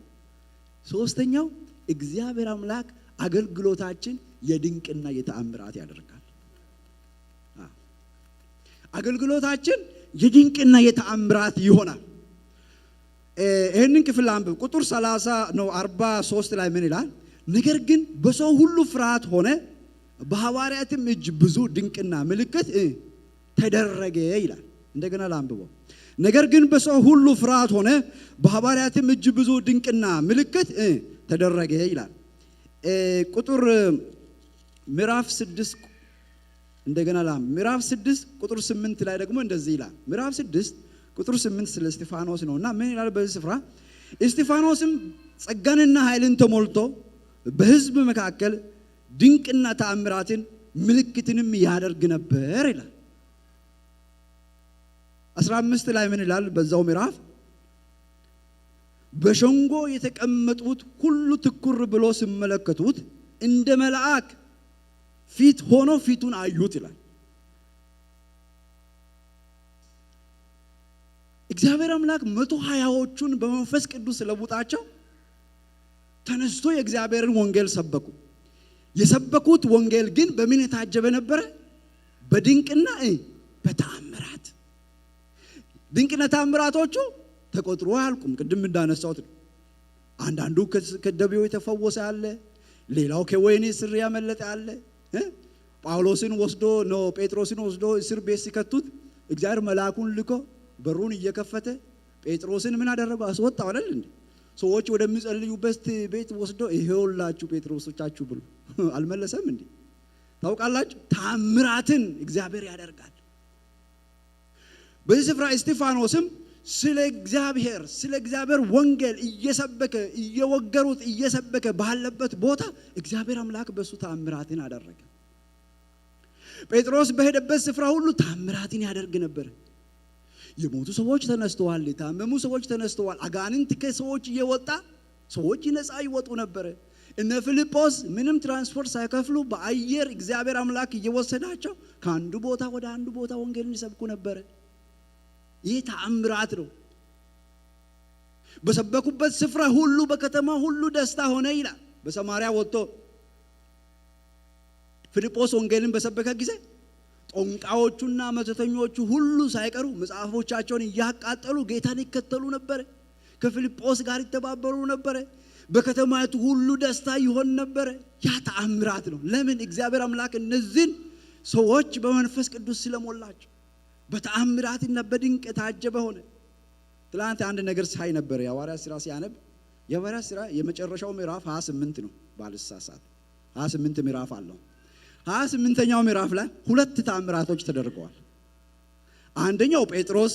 ሶስተኛው እግዚአብሔር አምላክ አገልግሎታችን የድንቅና የተአምራት ያደርጋል። አገልግሎታችን የድንቅና የተአምራት ይሆናል። ይሄንን ክፍል አንብብ። ቁጥር 30 ነው 43 ላይ ምን ይላል? ነገር ግን በሰው ሁሉ ፍርሃት ሆነ፣ በሐዋርያትም እጅ ብዙ ድንቅና ምልክት ተደረገ ይላል። እንደገና ላንብበው። ነገር ግን በሰው ሁሉ ፍርሃት ሆነ፣ በሐዋርያትም እጅ ብዙ ድንቅና ምልክት ተደረገ ይላል። ቁጥር ምዕራፍ 6 እንደገና ምዕራፍ 6 ቁጥር 8 ላይ ደግሞ እንደዚህ ይላል። ምዕራፍ 6 ቁጥር 8 ስለ እስጢፋኖስ ነውና ምን ይላል በዚህ ስፍራ? እስጢፋኖስም ጸጋንና ኃይልን ተሞልቶ በሕዝብ መካከል ድንቅና ተአምራትን ምልክትንም ያደርግ ነበር ይላል። 15 ላይ ምን ይላል በዛው ምዕራፍ? በሸንጎ የተቀመጡት ሁሉ ትኩር ብሎ ሲመለከቱት እንደ መልአክ ፊት ሆኖ ፊቱን አዩት ይላል። እግዚአብሔር አምላክ 120ዎቹን በመንፈስ ቅዱስ ስለውጣቸው ተነስቶ የእግዚአብሔርን ወንጌል ሰበኩ። የሰበኩት ወንጌል ግን በምን የታጀበ ነበረ? በድንቅና በተአምራት። ድንቅና ተአምራቶቹ ተቆጥሮ አያልቁም። ቅድም እንዳነሳሁት ነው። አንዳንዱ ከደዌው የተፈወሰ አለ፣ ሌላው ከወይኔ ስር ያመለጠ አለ። ጳውሎስን ወስዶ ነው ጴጥሮስን ወስዶ እስር ቤት ሲከቱት እግዚአብሔር መልአኩን ልኮ በሩን እየከፈተ ጴጥሮስን ምን አደረገው? አስወጣው አይደል እንዴ? ሰዎች ወደሚጸልዩበት ቤት ወስዶ ይሄውላችሁ ጴጥሮሶቻችሁ ብሎ አልመለሰም እንዴ? ታውቃላችሁ፣ ተአምራትን እግዚአብሔር ያደርጋል። በዚህ ስፍራ እስጢፋኖስም ስለ እግዚአብሔር ወንጌል እየሰበከ እየወገሩት እየሰበከ ባለበት ቦታ እግዚአብሔር አምላክ በሱ ተአምራትን አደረገ። ጴጥሮስ በሄደበት ስፍራ ሁሉ ተአምራትን ያደርግ ነበር። የሞቱ ሰዎች ተነስተዋል፣ የታመሙ ሰዎች ተነስተዋል። አጋንንት ከሰዎች እየወጣ ሰዎች ነፃ ይወጡ ነበር። እነ ፊልጶስ ምንም ትራንስፖርት ሳይከፍሉ በአየር እግዚአብሔር አምላክ እየወሰዳቸው ከአንዱ ቦታ ወደ አንዱ ቦታ ወንጌልን ይሰብኩ ነበር። ይህ ተአምራት ነው። በሰበኩበት ስፍራ ሁሉ በከተማ ሁሉ ደስታ ሆነ ይላል። በሰማርያ ወጥቶ ፊልጶስ ወንጌልን በሰበከ ጊዜ ጦንቃዎቹና መተተኞቹ ሁሉ ሳይቀሩ መጽሐፎቻቸውን እያቃጠሉ ጌታን ይከተሉ ነበር። ከፊልጶስ ጋር ይተባበሩ ነበር። በከተማይቱ ሁሉ ደስታ ይሆን ነበር። ያ ተአምራት ነው። ለምን? እግዚአብሔር አምላክ እነዚህን ሰዎች በመንፈስ ቅዱስ ስለሞላቸው በተአምራትና በድንቅ ታጀበ ሆነ። ትላንት አንድ ነገር ሳይ ነበር። የሐዋርያት ሥራ ሲያነብ የሐዋርያት ሥራ የመጨረሻው ምዕራፍ 28 ነው ባልሳሳት 28 ምዕራፍ አለው። 28ኛው ምዕራፍ ላይ ሁለት ተአምራቶች ተደርገዋል። አንደኛው ጴጥሮስ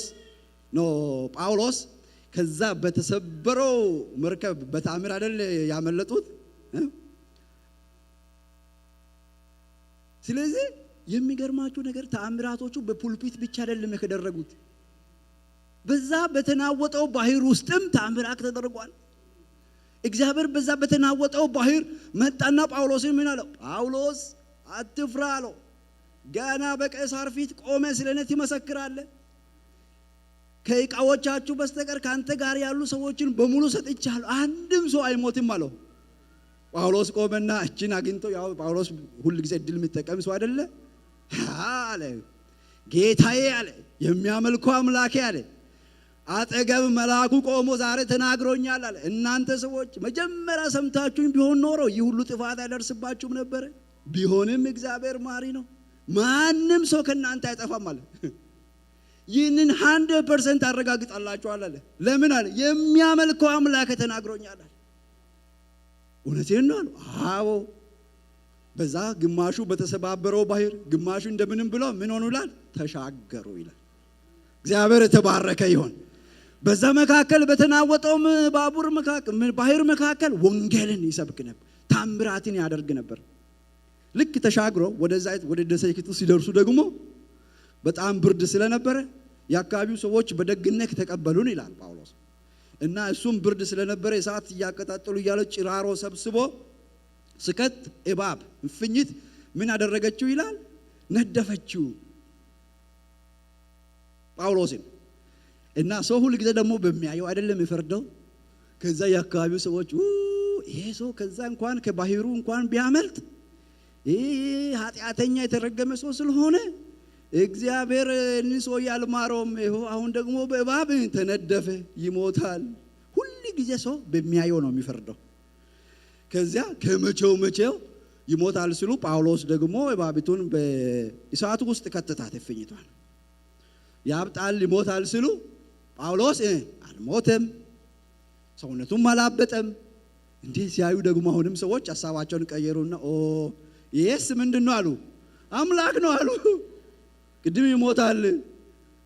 ነው ጳውሎስ ከዛ በተሰበረው መርከብ በተአምር አይደል ያመለጡት። ስለዚህ የሚገርማችሁ ነገር ተአምራቶቹ በፑልፒት ብቻ አይደለም የተደረጉት። በዛ በተናወጠው ባህር ውስጥም ተአምራት ተደርጓል። እግዚአብሔር በዛ በተናወጠው ባህር መጣና ጳውሎስን ምን አለው? ጳውሎስ አትፍራ አለው። ገና በቄሳር ፊት ቆመ ስለኔ ትመሰክራለህ። ከዕቃዎቻችሁ በስተቀር ካንተ ጋር ያሉ ሰዎችን በሙሉ ሰጥቻለሁ፣ አንድም ሰው አይሞትም አለው። ጳውሎስ ቆመና እችን አግኝቶ ያው ጳውሎስ ሁሉ ጊዜ እድል የሚጠቀም ሰው አይደለ አለ። ጌታዬ አለ፣ የሚያመልከው አምላኬ አለ፣ አጠገብ መልአኩ ቆሞ ዛሬ ተናግሮኛል አለ። እናንተ ሰዎች መጀመሪያ ሰምታችሁኝ ቢሆን ኖሮ ይህ ሁሉ ጥፋት አይደርስባችሁም ነበር። ቢሆንም እግዚአብሔር ማሪ ነው፣ ማንም ሰው ከናንተ አይጠፋም አለ። ይህንን 100% አረጋግጣላችኋል አለ። ለምን አለ? የሚያመልከው አምላክ ተናግሮኛል አለ። እውነቴን ነው አለ። አዎ። በዛ ግማሹ በተሰባበረው ባህር ግማሹ እንደምንም ብሎ ምን ሆኑ ይላል? ተሻገሩ ይላል። እግዚአብሔር የተባረከ ይሁን። በዛ መካከል በተናወጠው ባህር መካከል ወንጌልን ይሰብክ ነበር፣ ታምራትን ያደርግ ነበር። ልክ ተሻግሮ ወደ ደሴቲቱ ሲደርሱ ደግሞ በጣም ብርድ ስለነበረ የአካባቢው ሰዎች በደግነት ተቀበሉን ይላል ጳውሎስ። እና እሱም ብርድ ስለነበረ እሳት እያቀጣጠሉ እያለ ጭራሮ ሰብስቦ ስከት እባብ እፍኝት ምን አደረገችው ይላል? ነደፈችው ጳውሎስን። እና ሰው ሁሉ ጊዜ ደግሞ በሚያየው አይደለም የፈርደው። ከዛ የአካባቢው ሰዎች ይሄ ሰው ከዛ እንኳን ከባህሩ እንኳን ቢያመልጥ ይሄ ኃጢአተኛ የተረገመ ሰው ስለሆነ እግዚአብሔር እንሶ ያልማረውም ይኸው አሁን ደግሞ በእባብ ተነደፈ ይሞታል። ሁሉ ጊዜ ሰው በሚያየው ነው የሚፈርደው። ከዚያ ከመቼው ይሞታል ሲሉ ጳውሎስ ደግሞ እባቢቱን በእሳቱ ውስጥ ከተታት እፍኝቷል። ያብጣል ይሞታል ሲሉ ጳውሎስ አልሞተም፣ ሰውነቱም አላበጠም። እንዴ ሲያዩ ደግሞ አሁንም ሰዎች ሐሳባቸውን ቀየሩና ይሄስ ምንድነው አሉ? አምላክ ነው አሉ። ቅድም ይሞታል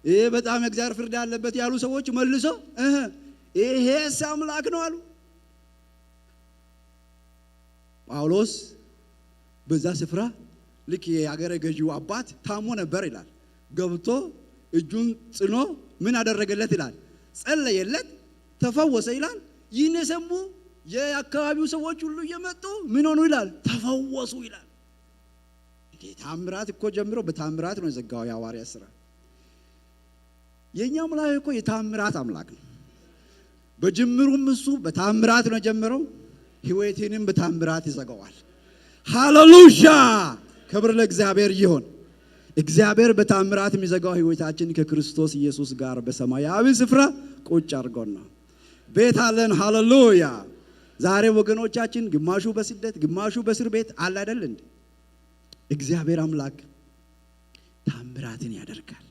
ይሄ በጣም እግዚአብሔር ፍርድ ያለበት ያሉ ሰዎች መልሶ ይሄስ አምላክ ነው አሉ። ጳውሎስ በዛ ስፍራ ልክ የአገረ ገዢው አባት ታሞ ነበር ይላል። ገብቶ እጁን ጽኖ ምን አደረገለት ይላል? ጸለየለት፣ ተፈወሰ ይላል። ይህን የሰሙ የአካባቢው ሰዎች ሁሉ እየመጡ ምን ሆኑ ይላል? ተፈወሱ ይላል። ታምራት እኮ ጀምሮ በታምራት ነው የዘጋው የሐዋርያት ሥራ። የኛ አምላክ እኮ የታምራት አምላክ ነው። በጅምሩም እሱ በታምራት ነው ጀምረው ሕይወቴንም በታምራት ይዘጋዋል። ሃሌሉያ! ክብር ለእግዚአብሔር ይሁን። እግዚአብሔር በታምራት የሚዘጋው ሕይወታችን ከክርስቶስ ኢየሱስ ጋር በሰማያዊ ስፍራ ቁጭ አድርጎን ነው። ቤት አለን። ሃሌሉያ! ዛሬ ወገኖቻችን ግማሹ በስደት ግማሹ በእስር ቤት አለ አይደል እንዴ? እግዚአብሔር አምላክ ታምራትን ያደርጋል።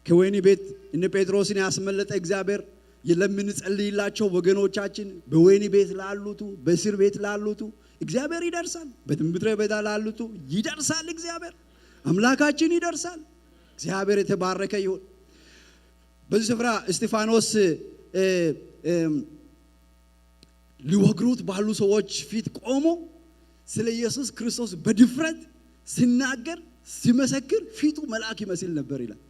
ከወህኒ ቤት እነ ጴጥሮስን ያስመለጠ እግዚአብሔር ለምንጸልይላቸው ወገኖቻችን በወህኒ ቤት ላሉቱ በእስር ቤት ላሉቱ እግዚአብሔር ይደርሳል። በምድረ በዳ ላሉቱ ይደርሳል። እግዚአብሔር አምላካችን ይደርሳል። እግዚአብሔር የተባረከ ይሁን። በዚህ ስፍራ እስጢፋኖስ ሊወግሩት ባሉ ሰዎች ፊት ቆሞ ስለ ኢየሱስ ክርስቶስ በድፍረት ሲናገር ሲመሰክር ፊቱ መልአክ ይመስል ነበር ይላል።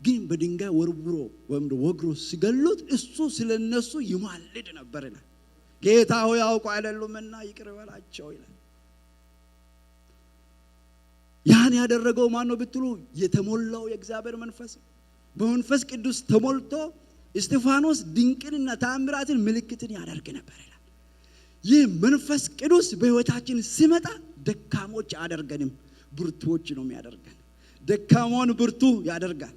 ግን በድንጋይ ወርውሮ ወይም ወግሮ ሲገሉት እሱ ስለነሱ ይማልድ ነበር ይላል። ጌታ ሆይ ያውቁ አይደሉምና ይቅር በላቸው ይላል። ያን ያደረገው ማን ነው ብትሉ የተሞላው የእግዚአብሔር መንፈስ በመንፈስ ቅዱስ ተሞልቶ እስጢፋኖስ ድንቅንና ተአምራትን ምልክትን ያደርግ ነበር ይላል። ይህ መንፈስ ቅዱስ በሕይወታችን ሲመጣ ደካሞች አያደርገንም፣ ብርቱዎች ነው የሚያደርገን። ደካማውን ብርቱ ያደርጋል።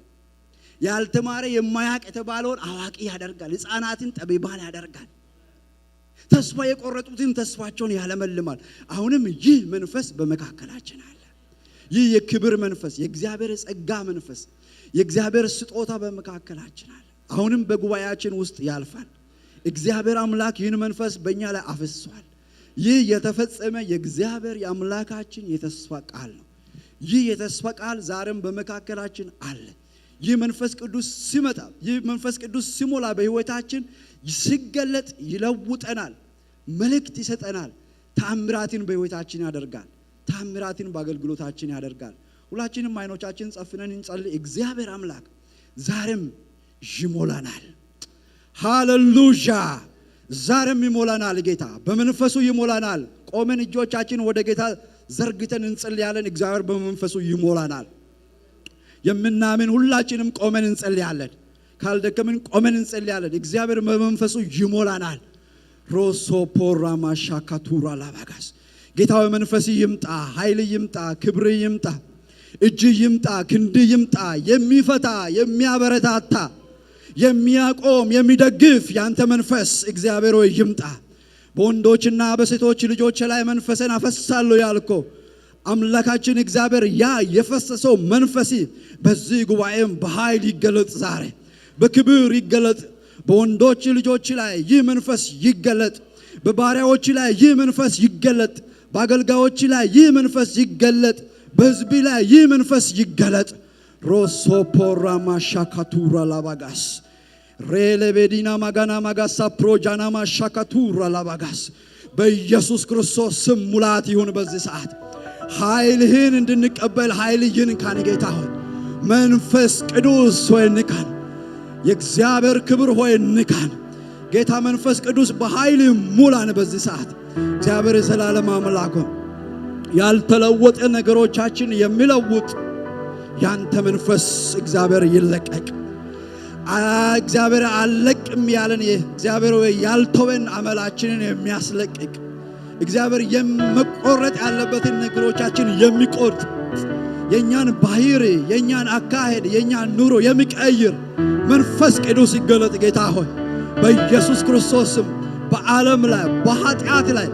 ያልተማረ የማያቅ የተባለውን አዋቂ ያደርጋል። ሕፃናትን ጠቢባን ያደርጋል። ተስፋ የቆረጡትን ተስፋቸውን ያለመልማል። አሁንም ይህ መንፈስ በመካከላችን አለ። ይህ የክብር መንፈስ፣ የእግዚአብሔር ጸጋ መንፈስ፣ የእግዚአብሔር ስጦታ በመካከላችን አለ። አሁንም በጉባኤያችን ውስጥ ያልፋል። እግዚአብሔር አምላክ ይህን መንፈስ በእኛ ላይ አፍስሷል። ይህ የተፈጸመ የእግዚአብሔር የአምላካችን የተስፋ ቃል ነው። ይህ የተስፋ ቃል ዛሬም በመካከላችን አለ። ይህ መንፈስ ቅዱስ ሲመጣ፣ ይህ መንፈስ ቅዱስ ሲሞላ በሕይወታችን ሲገለጥ ይለውጠናል፣ መልእክት ይሰጠናል፣ ታምራትን በሕይወታችን ያደርጋል፣ ታምራትን በአገልግሎታችን ያደርጋል። ሁላችንም አይኖቻችን ጸፍነን እንጸልይ። እግዚአብሔር አምላክ ዛሬም ይሞላናል። ሃሌሉያ! ዛሬም ይሞላናል። ጌታ በመንፈሱ ይሞላናል። ቆመን እጆቻችን ወደ ጌታ ዘርግተን እንጸልያለን። እግዚአብሔር በመንፈሱ ይሞላናል። የምናምን ሁላችንም ቆመን እንጸልያለን። ካልደከምን ቆመን እንጸልያለን። እግዚአብሔር በመንፈሱ ይሞላናል። ሮሶ ፖራማ ሻካቱራ ላባጋስ ጌታ በመንፈስ ይምጣ፣ ኃይል ይምጣ፣ ክብር ይምጣ፣ እጅ ይምጣ፣ ክንድ ይምጣ፣ የሚፈታ የሚያበረታታ የሚያቆም የሚደግፍ ያንተ መንፈስ እግዚአብሔር ሆይ ይምጣ። በወንዶችና በሴቶች ልጆች ላይ መንፈስን አፈሳለሁ ያልኮ አምላካችን እግዚአብሔር ያ የፈሰሰው መንፈስ በዚህ ጉባኤም በኃይል ይገለጥ፣ ዛሬ በክብር ይገለጥ። በወንዶች ልጆች ላይ ይህ መንፈስ ይገለጥ፣ በባሪያዎች ላይ ይህ መንፈስ ይገለጥ፣ በአገልጋዮች ላይ ይህ መንፈስ ይገለጥ፣ በሕዝብ ላይ ይህ መንፈስ ይገለጥ። ሮሶ ፖራማ ሻካቱራ ላባጋስ ሬሌቤዲና ማጋና ማጋሳ ፕሮጃና ማሻካቱራ ላባጋስ በኢየሱስ ክርስቶስ ስም ሙላት ይሁን። በዚህ ሰዓት ኃይልህን እንድንቀበል ኃይል ይንካን። ጌታ ሆይ መንፈስ ቅዱስ ሆይ ንካን። የእግዚአብሔር ክብር ሆይ ንካን። ጌታ መንፈስ ቅዱስ በኃይል ሙላን። በዚህ ሰዓት እግዚአብሔር የዘላለም አምላክ ያልተለወጠ ነገሮቻችን የሚለውጥ ያንተ መንፈስ እግዚአብሔር ይለቀቅ። እግዚአብሔር አለቅም ያለን እግዚአብሔር ያልተወን አመላችንን የሚያስለቅቅ እግዚአብሔር የመቆረጥ ያለበትን ነገሮቻችን የሚቆርጥ የኛን ባህሪ የኛን አካሄድ የኛን ኑሮ የሚቀይር መንፈስ ቅዱስ ይገለጥ። ጌታ ሆይ በኢየሱስ ክርስቶስም በዓለም ላይ በኃጢአት ላይ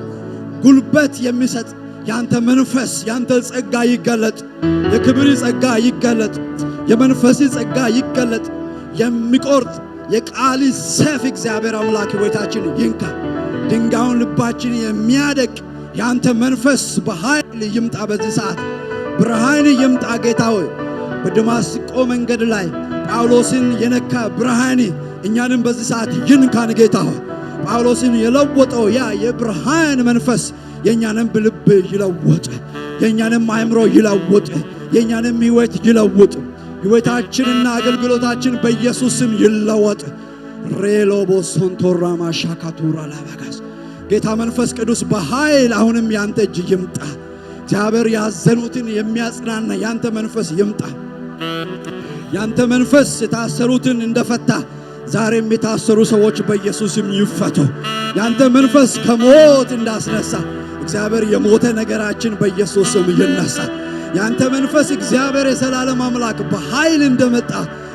ጉልበት የሚሰጥ ያንተ መንፈስ ያንተ ጸጋ ይገለጥ። የክብር ጸጋ ይገለጥ። የመንፈስ ጸጋ ይገለጥ። የሚቆርጥ የቃል ሰይፍ እግዚአብሔር አምላክ ሕይወታችን ይንካ። ድንጋዩን ልባችን የሚያደቅ ያንተ መንፈስ በኃይል ይምጣ። በዚህ ሰዓት ብርሃን ይምጣ። ጌታ ሆይ በደማስቆ መንገድ ላይ ጳውሎስን የነካ ብርሃን እኛንም በዚህ ሰዓት ይንካን። ጌታ ሆይ ጳውሎስን የለወጠው ያ የብርሃን መንፈስ የኛንም ልብ ይለውጥ፣ የኛንም አእምሮ ይለውጥ፣ የኛንም ሕይወት ይለውጥ። ሕይወታችንና አገልግሎታችን በኢየሱስ ስም ይለወጥ። ሬሎቦ ሶንቶራ ማሻካቱራ ላባጋስ ጌታ መንፈስ ቅዱስ በኃይል አሁንም ያንተ እጅ ይምጣ። እግዚአብሔር ያዘኑትን የሚያጽናና ያንተ መንፈስ ይምጣ። ያንተ መንፈስ የታሰሩትን እንደፈታ ዛሬም የታሰሩ ሰዎች በኢየሱስም ይፈቱ። ያንተ መንፈስ ከሞት እንዳስነሳ እግዚአብሔር የሞተ ነገራችን በኢየሱስም ይነሳ። ያንተ መንፈስ እግዚአብሔር የዘላለም አምላክ በኃይል እንደመጣ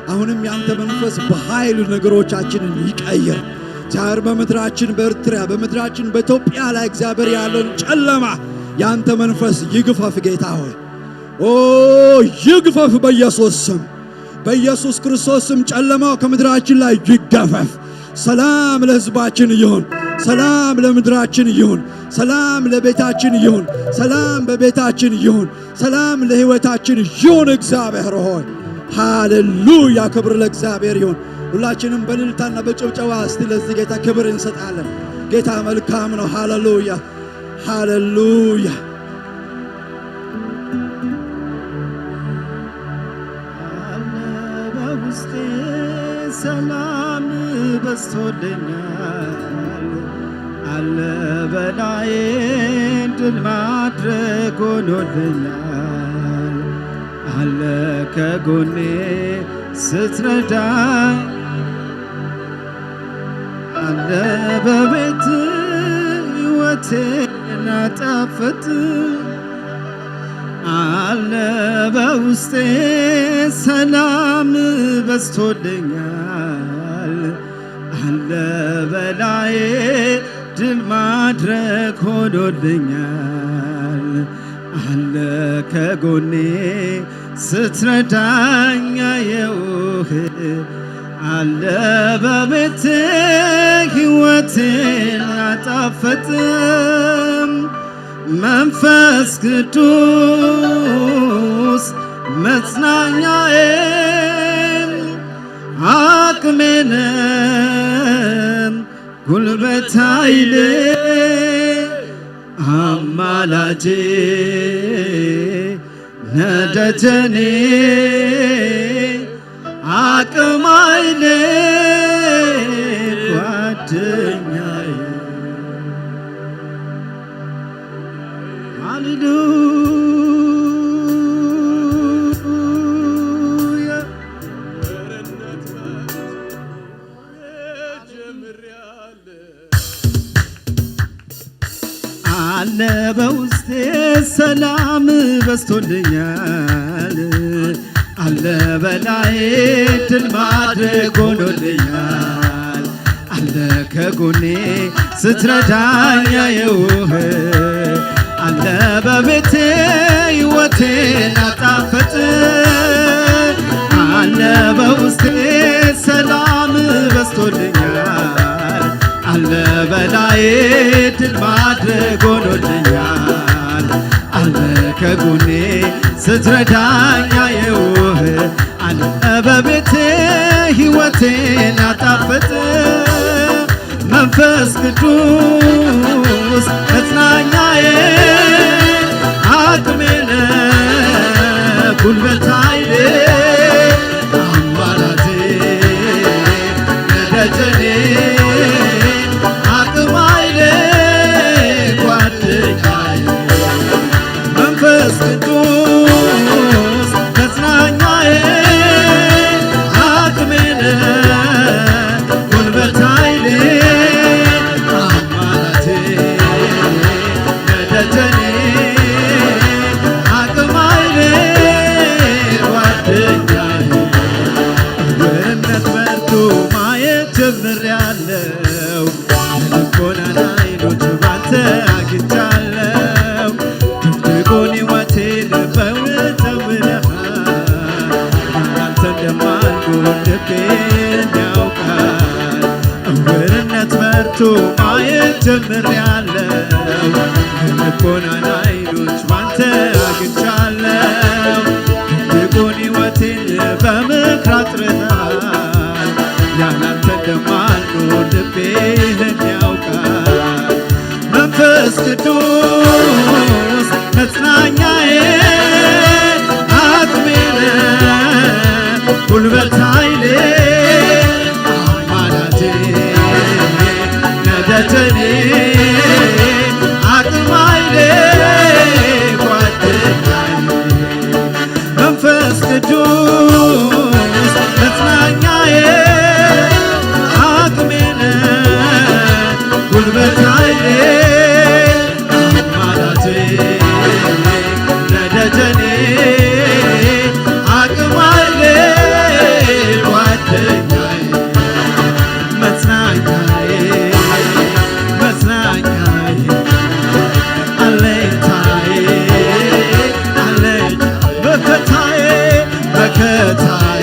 አሁንም ያንተ መንፈስ በኃይል ነገሮቻችንን ይቀይር። እግዚአብሔር በምድራችን በኤርትራ በምድራችን በኢትዮጵያ ላይ እግዚአብሔር ያለውን ጨለማ ያንተ መንፈስ ይግፈፍ። ጌታ ሆይ ይግፈፍ በኢየሱስ ስም። በኢየሱስ ክርስቶስ ስም ጨለማው ከምድራችን ላይ ይገፈፍ። ሰላም ለሕዝባችን ይሁን። ሰላም ለምድራችን ይሁን። ሰላም ለቤታችን ይሁን። ሰላም በቤታችን ይሁን። ሰላም ለሕይወታችን ይሁን። እግዚአብሔር ሆይ ሃሌሉያ፣ ክብር ለእግዚአብሔር ይሁን። ሁላችንም በእልልታና በጭብጨባ እስቲ ለዚህ ጌታ ክብር እንሰጣለን። ጌታ መልካም ነው። ሃሌሉያ ሃሌሉያ። በውስጤ ሰላም በዝቶልኛል፣ አለ በላዬ ድል ማድረግ ሆኖልኛል። አለ ከጎኔ ስትረዳኝ፣ አለ በቤት ሕይወቴን አጣፈጥ፣ አለ በውስጤ ሰላም በዝቶልኛል፣ አለ በላዬ ድል ማድረግ ሆኖልኛል። አለ ከጎኔ ስትረዳኝ አየሁህ፣ አለ በቤት ሕይወቴን አጣፈጥ፣ መንፈስ ቅዱስ መጽናኛዬ አቅሜ ጉልበት ኃይሌ አማላጄ ነደጀኔ አቅም ኃይሌ ጓደኛዬ ሃሌሉያ አለ በውስጤ ሰላም በዝቶልኛል፣ አለ በላዬ ድል ማድረግ ሆኖልኛል። አለ ከጎኔ ስትረዳኝ አየሁህ፣ አለ በቤቴ ሕይወቴን አጣፈጥ፣ አለ በውስጤ ሰላም በዝቶልኛል፣ አለ በላዬ ድል ማድረግ ሆኖልኛል። አለ ከጎኔ ስትረዳኝ አየሁህ፣ አለ በቤቴ ሕይወቴን አጣፈጥ፣ መንፈስ ቅዱስ መጽናኛዬ አቅሜ ጉልበት ኃይሌ አማላጄ ነደጀኔ አቅም ኃይሌ ጓደኛዬ መንፈስ ቅዱስ መጽናኛዬ አቅሜ ጉልበት ኃይሌ አማላጄ ነደጀኔ አቅም ኃይሌ ጓደኛዬ እውነት በርቱ ማየት ጀምሬያለሁ፣ የልቦናን ዓይኖች ባንተ አግኝቻለሁ። ድንቁን ሕይወቴን በእውነት ተውለሃል፣ ያንተ እንደማልጎል ልቤን ያውቃል። እውርነት በርቱ ማየት ጀምሬያለሁ፣ የልቦናን ዓይኖች ባንተ አግኝቻለሁ። ድንቁን ሕይወቴን በምክር አጥርተሃል፣ ያንተ እንደማልኖር ልቤህን ያውቃል። መንፈስ ቅዱስ መጽናኛዬ አቅሜ ጉልበት ኃይሌ አማላጄ ነደጀኔ አቅም ኃይሌ ጓደኛዬ መንፈስ ቅዱስ መጽናኛዬ አቅሜ ጉልበት ኃይሌ አማላጄ ነደጀኔ አቅም ኃይሌ ጓደኛዬ መጽናኛዬ መጽናኛዬ አለኝታዬ አለኝ መከታዬ መከታዬ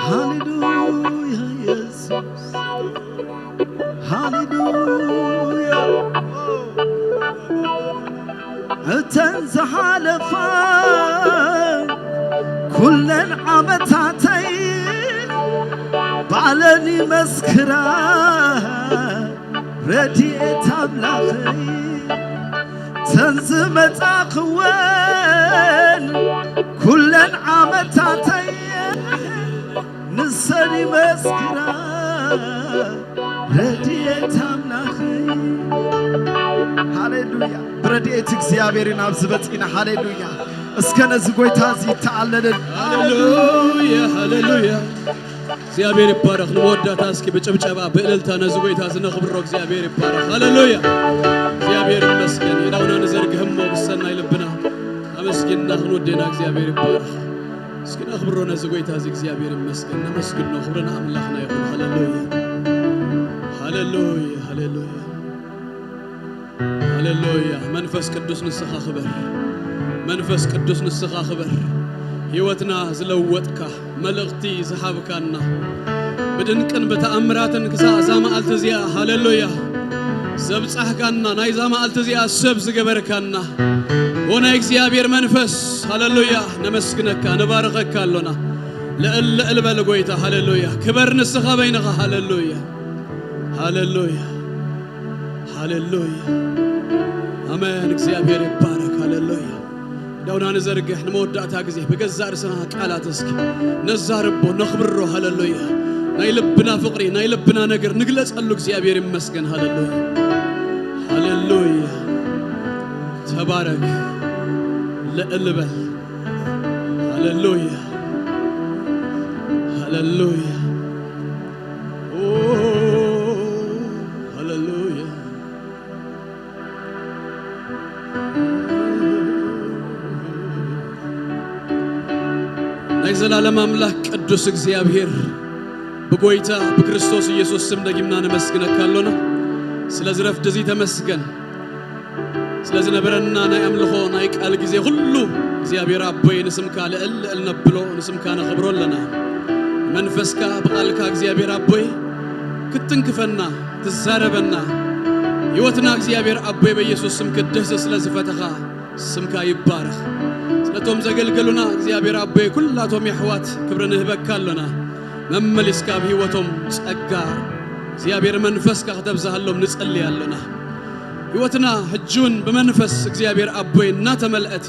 ሃሌሉያ ኢየሱስ ሃሌሉያ እተንዝሓለፋ ኩለን ዓመታተይ ባዕለኒ መስክራ ረድኤት ኣምላኸይ ተንዝመጻኽወን ኩለን ዓመታተይ ንሰኒ መስክራ ረድኤት ኣምላኸይ ሃሌሉያ ብረድኤት እግዚኣብሔርን ኣብ ዝበፂና ሃሌሉያ እስከ ነዚ ጎይታ እዚ ይተዓለልን ሃሌሉያ ሃሌሉያ እግዚአብሔር ይባረክ ንወዳታ እስኪ በጭብጨባ በእልልታ ነዚ ጎይታ ዝነኽብሮ እግዚአብሔር ይባረክ ሃሌሉያ እግዚአብሔር ይመስገን ይላውና ንዘርግህሞ ብሰናይ ልብና አመስግንና ክንወደና እግዚአብሔር ይባረክ እስኪ ነኽብሮ ነዚ ጎይታ እዚ እግዚአብሔር ይመስገን ነመስግኖ ክብርና አምላኽና ይሁን ሃሌሉያ ሃሌሉያ ሃሌሉያ ሃሌሉያ መንፈስ ቅዱስ ንስኻ ክበር መንፈስ ቅዱስ ንስኻ ክበር ሕይወትና ዝለወጥካ መልእኽቲ ዝሃብካና ብድንቅን በተአምራትን ክሳዕ ዛመዓልቲ እዚኣ ሃሌሉያ ዘብጻሕካና ናይ ዛመዓልቲ እዚኣ ሰብ ዝገበርካና ወናይ እግዚአብሔር መንፈስ ሃሌሉያ ነመስግነካ ነባርከካ ኣሎና ልዕል በል ጎይታ ሃሌሉያ ክበር ንስኻ በይንኻ ሃሌሉያ ሃሌሉያ ሃሌሉያ አሜን እግዚአብሔር ይባረክ ሃሌሉያ ዳውና ንዘርግሕ ንመወዳእታ ጊዜ በገዛ ርእስና ቃላት እስኪ ነዛርቦ ነኽብሮ ሃሌሉያ ናይ ልብና ፍቅሪ ናይ ልብና ነገር ንግለጸሉ እግዚአብሔር ይመስገን ሃሌሉያ ሃሌሉያ ተባረክ ልዕል በል ሃሌሉያ ሃሌሉያ ሃሌሉያ ናይ ዘላለም አምላክ ቅዱስ እግዚአብሔር በጎይታ በክርስቶስ ኢየሱስ ስም ደግምና ነመስግነካለና ስለዚህ ረፍት እዚ ተመስገን ስለዚህ ነበረና ናይ አምልኾ ናይ ቃል ጊዜ ሁሉ እግዚአብሔር አቦይ ንስምካ ልዕል ነብሎ ንስምካ ነኽብሮለና መንፈስካ በቃልካ እግዚአብሔር አቦይ ክትንክፈና ትዛረበና ሕይወትና እግዚአብሔር አቦይ በኢየሱስ ስም ቅዱስ ስለዚህ ፈተኻ ስምካ ይባረክ ስለቶም ዘገልገሉና እግዚአብሔር አቦይ ኩላቶም ይሕዋት ክብርን ህበካለና መመልስካ በሕይወቶም ጸጋ እግዚአብሔር መንፈስካ ከተብዛሃሎም ንጸልያለና ሕይወትና ሕጁን በመንፈስ እግዚአብሔር አቦይ እናተመልአት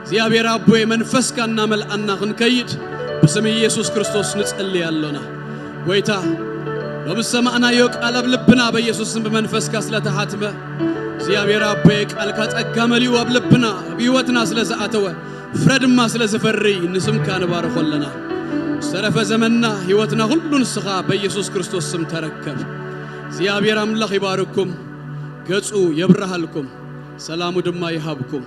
እግዚአብሔር አቦይ መንፈስካ እናመልአና ክንከይድ በስም ኢየሱስ ክርስቶስ ንጸልያለና ጎይታ በመሰማዕና የቃል ልብና በኢየሱስ ስም በመንፈስካ ስለተሐተመ እግዚአብሔር አቦይ ቃልካ ጸጋ መሊኡ አብልብና ሕይወትና ስለዘአተወ ፍረድማ ስለዘፈሪ ንስምካ ነባረኮለና ሰረፈ ዘመንና ሕይወትና ሁሉን ስኻ በኢየሱስ ክርስቶስ ስም ተረከብ እግዚአብሔር አምላክ ይባርኩም ገጹ የብራሃልኩም ሰላሙ ድማ ይሃብኩም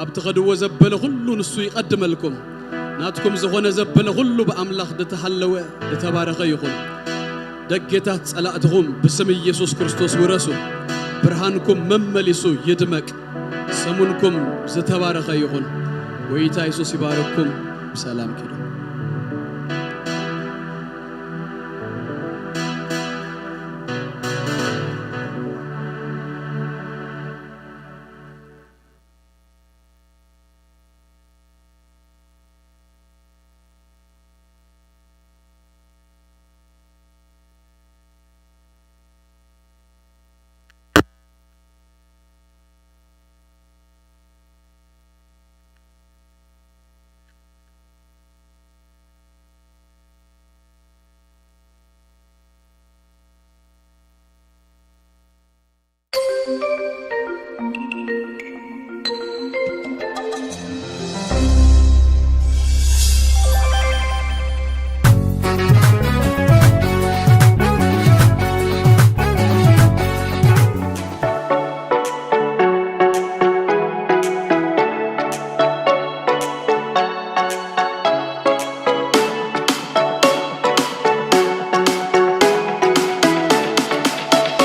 አብትኸድዎ ዘበለ ሁሉ ንሱ ይቀድመልኩም ናትኩም ዝኾነ ዘበለ ሁሉ በአምላክ ደተሐለወ ደተባረከ ይኹን ደጌታት ጸላእትኩም በስም ኢየሱስ ክርስቶስ ውረሱ ብርሃንኩም መመሊሱ ይድመቅ ሰሙንኩም ዝተባረከ ይኹን ወይታ ኢየሱስ ይባርኩም ሰላም ኪዱ